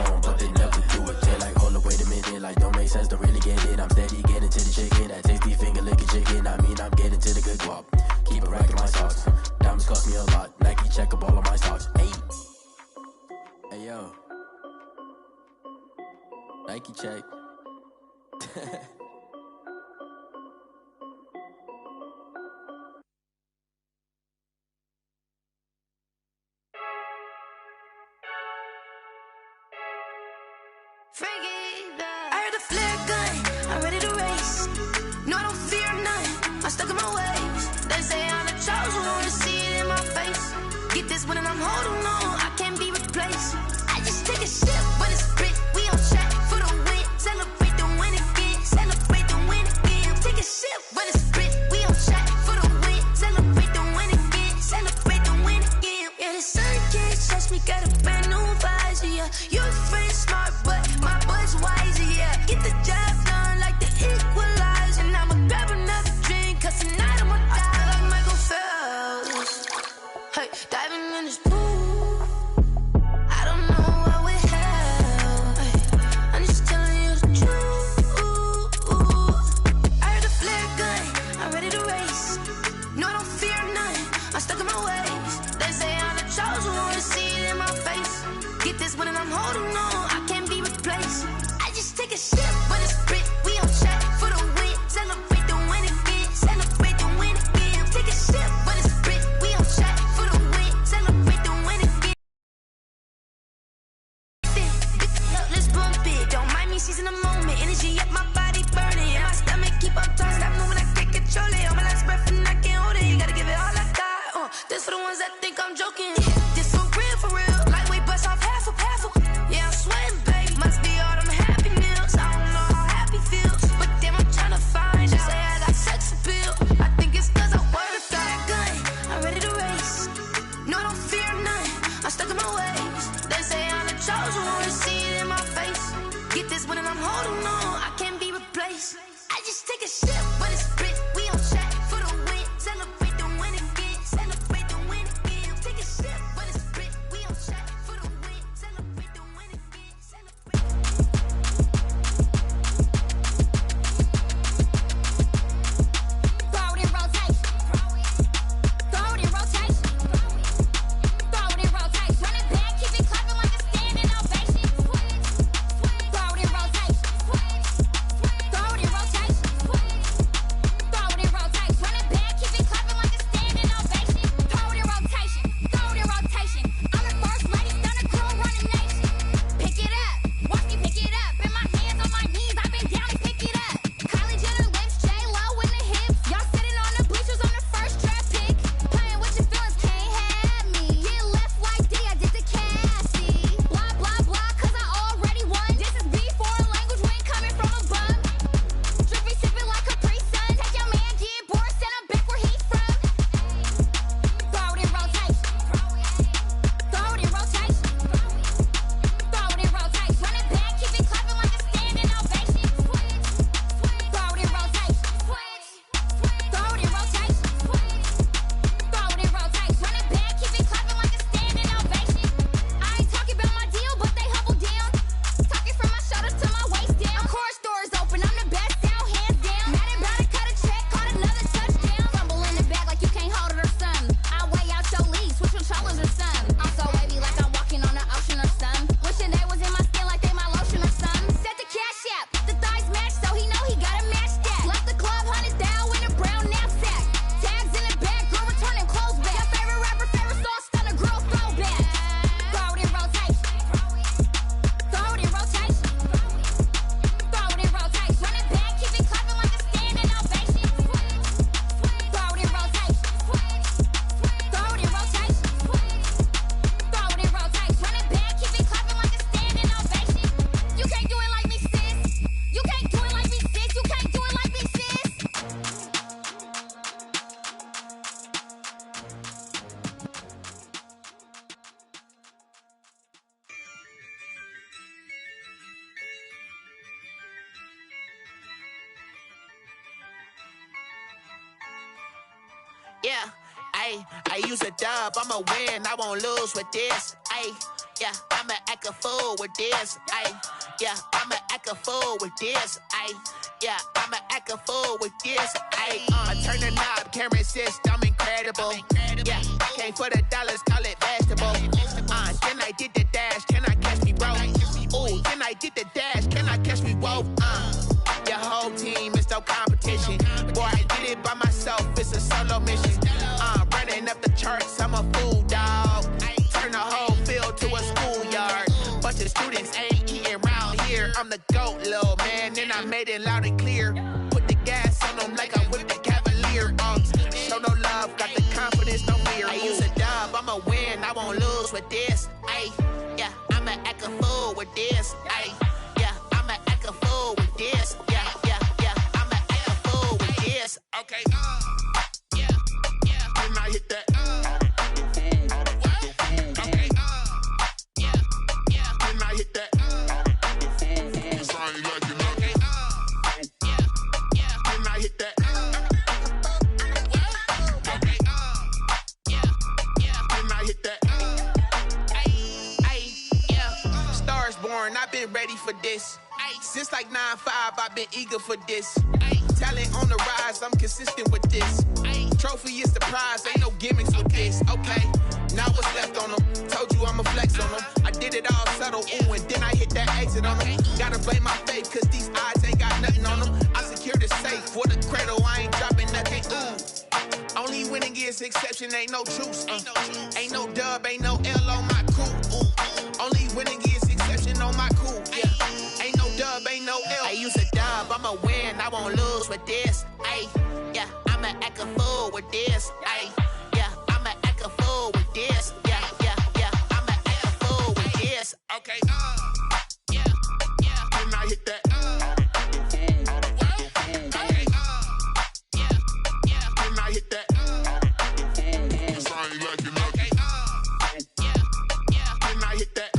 Nike check. I heard the flare gun, I'm ready to race. No, I don't fear none, I'm stuck in my ways. They say I'm the chosen one, to see it in my face. Get this one and I'm holding on, I can't be replaced. I just take a sip when it's split, we on track for the win. Celebrate the win again, celebrate the win again. Take a sip when it's split, we on track for the win. Celebrate the win again, celebrate the win again. Yeah, the sun can't touch me, got a brand new visor, yeah. You're friend smart, but my boy's wiser, yeah. Get the job done like the equalizer. And I'ma grab another drink, cause tonight I'ma die like Michael Phelps. Hey, diving in this pool, I don't know what we have. Hey, I'm just telling you the truth. I heard the flare gun, I'm ready to race. No, I don't fear none, I'm stuck in my ways. They say I'm the chosen one, to see it in my face. Get this one and I'm holding on, I can't be replaced. I just take a sip when it's split, we on track for the win. Celebrate the win again, celebrate the win again. Take a sip when it's split, we on track for the win. Celebrate the win again. Let's bump it, don't mind me seizing the moment. Energy up my body burning, and my stomach keep on turning. Stop moving, I can't control it. On my last breath and I can't hold it. You gotta give it all I got. This for the ones that think I'm joking. This for real, lightweight bust off half a. Yeah, I'm sweating, baby. Must be all them happy meals. I don't know how happy feels, but damn, I'm trying to find out. Say I got sex appeal. I think it's cause I wear the fire gun. I'm ready to race. No, I don't fear none, I'm stuck in my ways. They say I'm the chosen one, to see it in my face. Get this one and I'm holding on, I can't be replaced. I just take a sip when it's split, we on track for the win. Celebrate the win again, celebrate the win again. Take a sip when it's split, we on track for the win. Celebrate the win again, celebrate. Throw it in rotation. Throw it in rotation. Throw it in rotation. Run it back, keep it clapping like a standing ovation. Throw it in rotation. Throw it in rotation. Throw it in rotation. Run it back, keep it clapping like a standing ovation. Throw it in rotation. Throw it in rotation. I'm the first lady, stunner crew, running nation. Pick it up, watch me pick it up. In my hands, on my knees, I've been down and pick it up. Kylie Jenner lips, J-Lo in the hips. Y'all sitting on the bleachers on the first draft pick. Playing with your feelings, can't have me. Get left like D, I did the Cassie. Blah, blah, blah, cause I already won. This is B4 language, we ain't coming from a bum. Drippy, sipping like Capri Sun. Take your man, get bored, send him back where he's from. Throw it in rotation. Throw it in rotation. Throw it in rotation. Run it back, keep it clapping like a standing ovation. Throw it in rotation. Throw it in rotation. Throw it in rotation. Run it back, keep it clapping like a standing ovation. I ain't talking about my deal, but they humble down. Talking from my shoulder to my waist down. Core stores open, I'm the best down, hands down. Mad about it, cut a check, caught another touchdown. Fumble in the bag like you can't hold it or something. I weigh out your league, switch controllers or something. I'm so wavy like I'm walking on the ocean or something. Wishing they was in my skin like they my lotion or something. Set the cash app, the thighs match, so he know he gotta match that. Left the club, $100 in a brown knapsack. Tags in the bag, girl returning clothes back. Your favorite rapper, favorite song, stunner, girl throwback. Throw it in rotation. Throw it in rotation. Throw it in rotation. Run it back, keep it clapping like a standing ovation. Throw it in rotation. Throw it in rotation. Throw it in rotation. Run it back, keep it clapping like a standing ovation. You can't do it like me, sis. You can't do it like me, sis. You can't do it like me, sis. Yeah, I use a dub, I'ma win, I won't lose with this. Yeah, I'ma act a fool with this. Yeah, I'ma act a fool with this. Yeah, I'ma act a fool with this. Turn the knob, camera assist, I'm incredible. Yeah, came for the dollars, call it vegetable. Then I did the dash, can I catch me, bro? Ooh, then I did the dash, can I catch solo mission. Running up the charts, I'm a fool, dog. Turn the whole field to a schoolyard. Bunch of students ain't eating round here. I'm the GOAT, little man, and I made it loud and clear. Put the gas on them like I whipped the Cavalier. Show no love, got the confidence, no fear. I use a dub, I'ma win, I won't lose with this. Ay, yeah, I'ma act a fool with this. Ay, yeah, I'ma act a fool with this. Yeah, yeah, yeah, I'ma act a fool with this. Okay, yeah, yeah, then I hit that. Okay, yeah, yeah, then I hit that. Cause I ain't like it nothing. Yeah, yeah, then I hit that. Okay, yeah, yeah, then I hit that. Ay, yeah, Stars born, I've been ready for this. Since like 9-5, I've been eager for this. Talent on the rise, I'm consistent with this. Trophy is the prize, ain't no gimmicks with this. Okay, now what's left on them? Told you I'ma flex on them. I did it all subtle, ooh, and then I hit that exit on them. Gotta blame my faith, cause these odds ain't got nothing on them. I secure the safe for the cradle, I ain't dropping nothing, ooh. Only winning is exception, ain't no truce. Ain't no dub, ain't no L on my crew. Only winning is exception on my crew. Yeah. Ain't no dub, ain't no L. I use a dub, I'ma win, I won't lose with this. Ay, yeah, I'ma act a fool with this. Ay, yeah, I'ma act a fool with this. Yeah, yeah, yeah, I'ma act a fool with this. Okay, yeah, yeah, then I hit that. Okay, yeah, yeah, then I hit that. Cause I ain't like it nothing. Okay, yeah, yeah, then I hit that.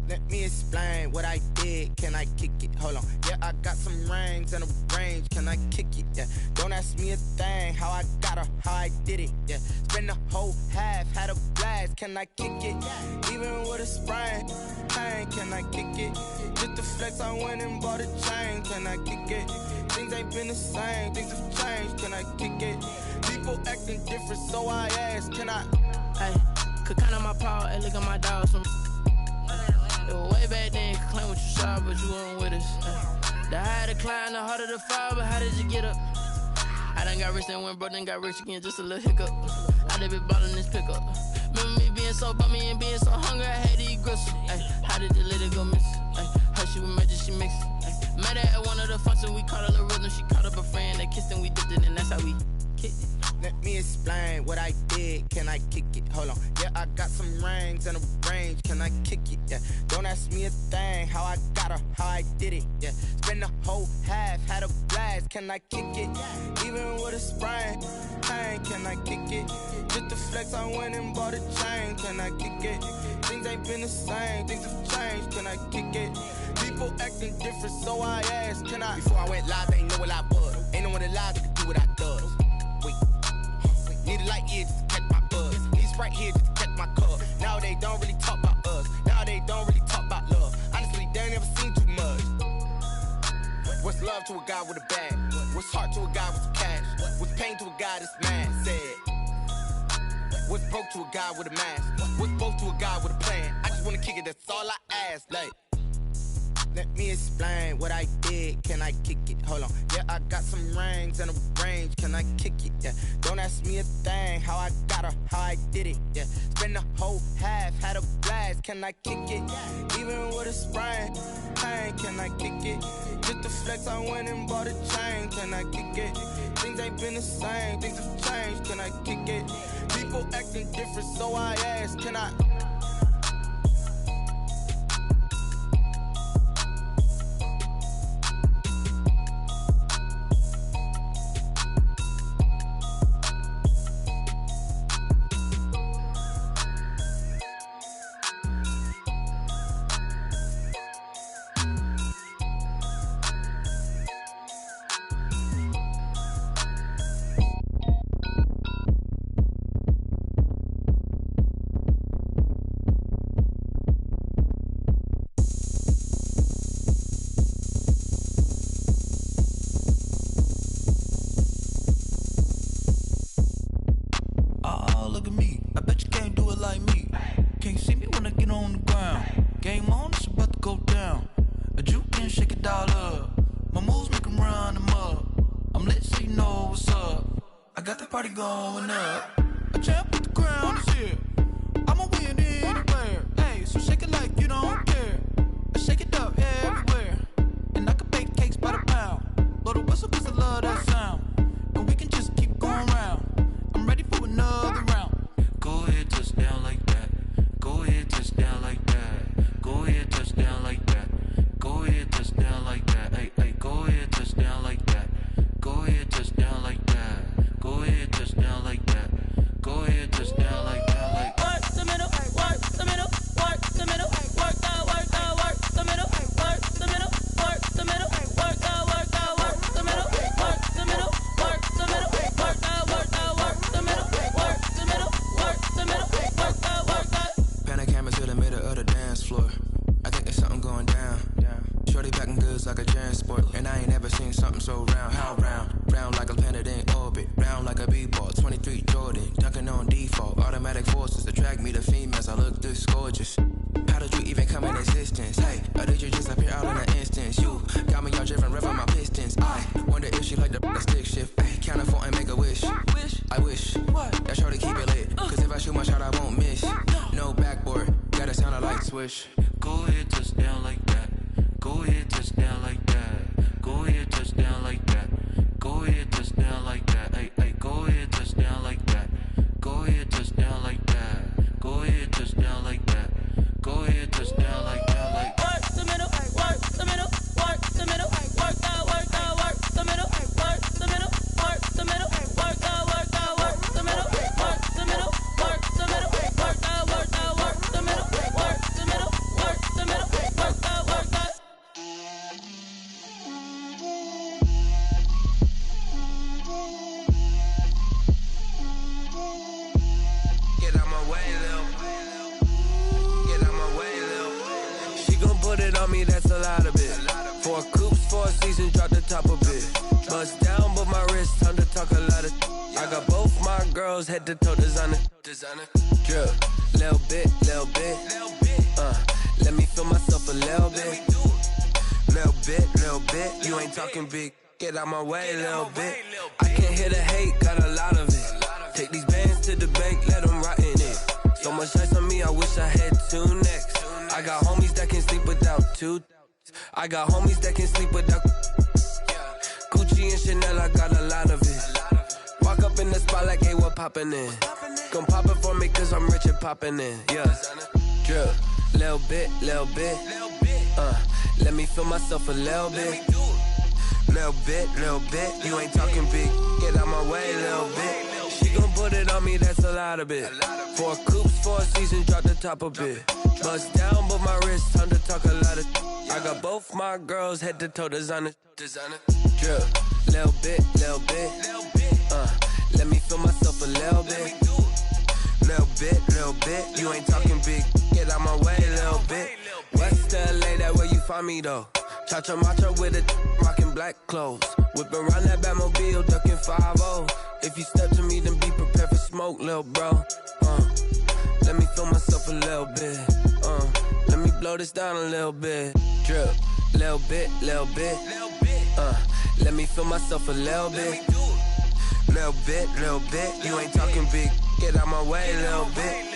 Let me explain what I did. Can I kick it? Hold on. Yeah, I got some rings and a range. Can I kick it? Yeah. Don't ask me a thing. How I got her, how I did it. Yeah. Spend the whole half, had a blast. Can I kick it? Even with a sprain. Pain, can I kick it? Just the flex, I went and bought a chain. Can I kick it? Things ain't been the same. Things have changed. Can I kick it? People acting different, so I ask. Can I? Hey, could count on my power and look at my dogs from. It was way back then, could claim what you saw, but you weren't with us. The higher the climb, the harder the fall, but how did you get up? I done got rich and went broke, then got rich again, just a little hiccup. I done been ballin' this pickup. Remember me being so bummy and being so hungry, I had to eat gristle. Ay, how did the lady go miss? Ay, her she was magic, she mixed. Ay, met her at one of the functions, we caught a little rhythm, she caught up a friend, they kissed and we dipped it, and that's how we kicked it. Let me explain what I did. Can I kick it? Hold on. Yeah, I got some rings and a range. Can I kick it? Yeah. Don't ask me a thing. How I got her, how I did it. Yeah. Spend the whole half, had a blast. Can I kick it? Even with a sprain. Pain, can I kick it? Just the flex, I went and bought a chain. Can I kick it? Things ain't been the same. Things have changed. Can I kick it? People acting different, so I asked. Can I? Before I went live, they ain't know what I was. Ain't no one alive that could do what I does. Wait. Need a light here just to catch my buzz. Need Sprite here just to catch my cup. Now they don't really talk about us. Now they don't really talk about love. Honestly, they ain't never seen too much. What's love to a guy with a bag? What's heart to a guy with some cash? What's pain to a guy that's mad? Said. What's broke to a guy with a mask? What's broke to a guy with a plan? I just wanna kick it, that's all I ask. Like, let me explain what I did. Can I kick it? Hold on. Yeah, I got some rings and a range. Can I kick it? Yeah. Don't ask me a thing. How I got her, how I did it. Yeah. Spend the whole half, had a blast. Can I kick it? Even with a sprain. Pain, can I kick it? Just the flex, I went and bought a chain. Can I kick it? Things ain't been the same. Things have changed. Can I kick it? People acting different, so I ask. Can I? party going up. A champ with the crown is here. I'ma win anywhere. Hey, so shake it like you don't care. I shake it up everywhere. And I can bake cakes by the pound. Blow the whistle cause I love that sound. And we can just keep going round. I'm ready for another round. Go ahead, touch down like that. Go ahead, touch down like that. Go ahead, touch down like that. Go ahead, touch down like that. Hey, hey, go ahead, touch down like that. Go ahead, touch down like that. Go ahead, touch down like that. Go ahead, touch down like that. Like work the middle, work the middle, work the middle, work the middle, work the middle, work the middle, work the middle, work the middle, work the middle, work the middle, work the middle, work the middle, work the Pan a camera to the middle of the dance floor. I think there's something going down. Shorty packing goods like a transport, and I ain't never seen something so round. How round? Round like a planet in orbit, round like a b-ball. 23 Jordan, dunking on default. Automatic forces attract me to females. I look this gorgeous. How did you even come in existence? Hey, or did you just appear out in an instance? You got me all driven, revving my pistons. I wonder if she like the stick shift. Ay, count a 4 and make a wish. I wish that shorty keep it lit. Cause if I shoot my shot, I won't miss. No backboard, gotta sound a light switch. go ahead, touch down like that. Go ahead, touch down like that. Go ahead, touch down like that. Go ahead, touch down like that. Hey, hey, go ahead, touch down like that. Go ahead, touch down like that. Go ahead, touch down like that. Go ahead, touch down like that. Like work the middle, work the middle, work the middle, work the middle, work the middle, work the middle, work the middle, work the middle, work the middle, work the middle, work the middle, work the middle, work the middle, work the middle, work the Get out my way, Lil. Get out my way, Lil. She gon' put it on me, that's a lot of it. 4 coops, 4 seasons, drop the top a bit. Bust down, but my wrist, time to talk a lot of. I got both my girls, head to toe designer. Drip, little bit, little bit. Let me feel myself a little bit. Little bit. You ain't talking big. Get out my way, little bit. I can't hear the hate, got a lot of it. Take these bands to the bank, let them rot in it. So much ice on me, I wish I had 2 necks. I got homies that can sleep without 2. I got homies that can sleep without Gucci and Chanel, I got a lot of it. Walk up in the spot like, hey, what poppin' in? Gon' pop it for me cause I'm rich and poppin' in. Yeah, drip, little bit. Let me feel myself a little bit. Little bit. You ain't talking big. Get out my way, little bit. She gon' put it on me, that's a lot of it. 4 coops, 4 seasons, drop the top a bit. Bust down, but my wrist, time to talk a lot of. I got both my girls, head to toe designer. Drip, little bit. Let me feel myself a little bit. Little bit. You ain't talking big. Get out my way, little bit. West LA, that where you find me though. Cha-cha matcha with it, rockin' black clothes. Whippin' around that Batmobile, duckin' 5-0. If you step to me, then be prepared for smoke, lil' bro. Let me feel myself a little bit. Let me blow this down a little bit. Drip, little bit. Let me feel myself a little bit. Little bit. You ain't talking big. Get out my way, little bit.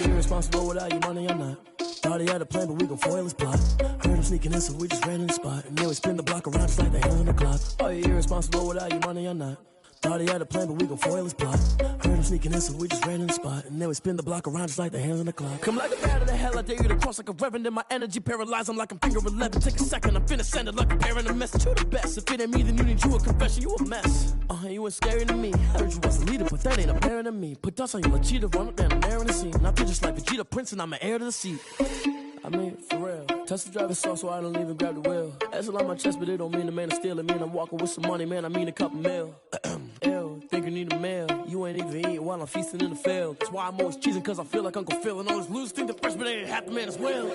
Irresponsible without your money or not. Thought he had a plan, but we gon' foil his plot. Heard him sneaking in, so we just ran in the spot. And then we spin the block around just like the hand on the clock. Are you irresponsible without your money or not? Thought he had a plan, but we gon' foil his plot. Heard him sneaking in, so we just ran in the spot. And then we spin the block around just like the hands on the clock. Come like a bat of the hell, I dare you to cross like a reverend. And my energy paralyzed, I'm like I'm finger 11. Take a second, I'm finna send it like a parent a message. You the best, if it ain't me, then you need you a confession. You a mess, you ain't scary to me. Heard you was a leader, but that ain't apparent to me. Put dust on you like cheetah, run up down the air in the scene. Now pictures like Vegeta Prince, and I'm an heir to the seat. I mean, for real. Touch the driver's soft, so I don't even grab the wheel. That's on my chest, but it don't mean the man is stealing. Mean I'm walking with some money, man, I mean a couple mil. Ew, think you need a mail. you ain't even eating while I'm feasting in the field. That's why I'm always cheesing, cause I feel like Uncle Phil. And all those losers think the freshman ain't half the man as well.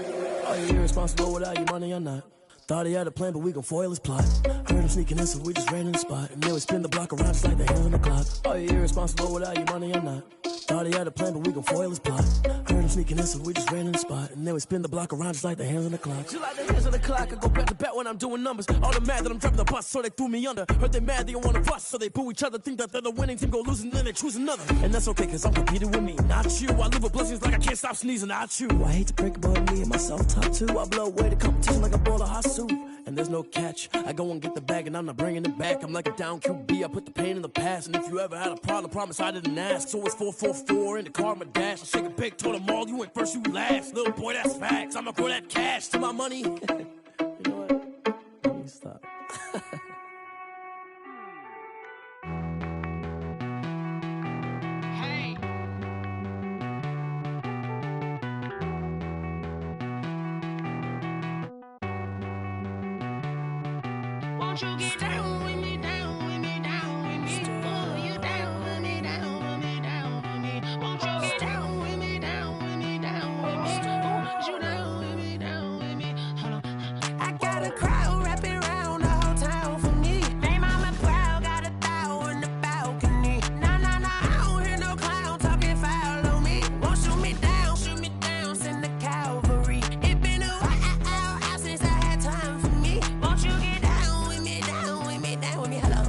Are you irresponsible without your money or not? Thought he had a plan, but we gon' foil his plot. Heard him sneaking in, so we just ran in the spot. And then we spin the block around just like the hands on the clock. Are you irresponsible without your money or not? Thought he had a plan, but we gon' foil his plot. Heard him sneaking in, so we just ran in the spot. And then we spin the block around just like the hands on the clock. Just like the hands on the clock, I go back to back when I'm doing numbers. All the mad that I'm dropping the bus, so they threw me under. Heard they mad, they don't wanna bust, so they boo each other. Think that they're the winning team, go losing, then they choose another. And that's okay, cause I'm competing with me, not you. I live with blessings like I can't stop sneezing, not you. I hate to break about me and myself top two. I blow away the competition like a bowl of hot soup. And there's no catch. I go and get the bag and I'm not bringing it back. I'm like a down QB, I put the pain in the past. And if you ever had a problem, promise I didn't ask. So it's 444 in the car, my dash. I shake a big, told them all, you went first, you last. Little boy, that's facts. I'ma throw that cash to my money. You know what? Let me stop. Won't you get down with me, down with me, down with me? Oh, you down with me, down with me, down with me. Won't you get down with me, down with me, down with me? Oh, you down with me, down with me? Hold on. I got a crowd wrapping around the whole town for me. They mama proud, got a thou in the balcony. Nah, nah, nah, I don't hear no clown talking foul on me. Won't shoot me down, send the cavalry. It been a while since I had time for me. Won't you get down with me, down with me, down with me? Hello.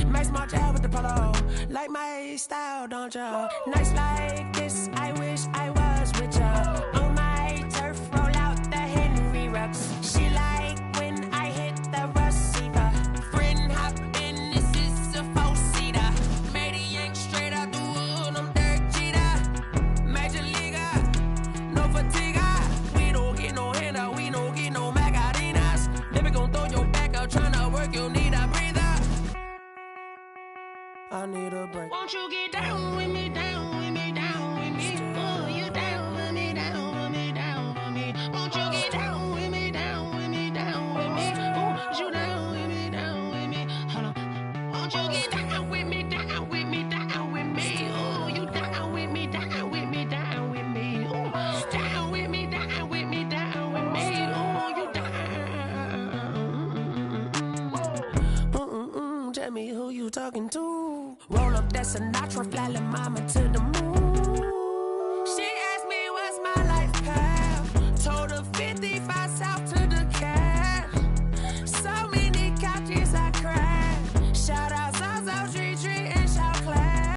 Max March out with the polo. Like my style, don't y'all? Nights like this, I wish I was with y'all. On my turf, roll out the Henry Rux. She like when I hit the receiver. Friend hop in, this is a four-seater. Made a yank straight out the wood, I'm Derek Jeter. Major leaguer, no fatigue. We don't get no handout, we don't get no Macarinas. Never gon' throw your back out, tryna work, you'll need a breather. I need a break. Won't you get down with me, down with me, down with me? Oh, you down with me, down with me, down with me? Won't you get down with me, down with me, down with me? Oh, you down with me, down with me? Hold on. Won't you get down with me, down with me, down with me? Oh, you down with me, down with me, down with me? Oh, down with me, down with me, down with me? Oh, you down. Tell me who you talking to. Roll up that Sinatra, fly la mama to the moon.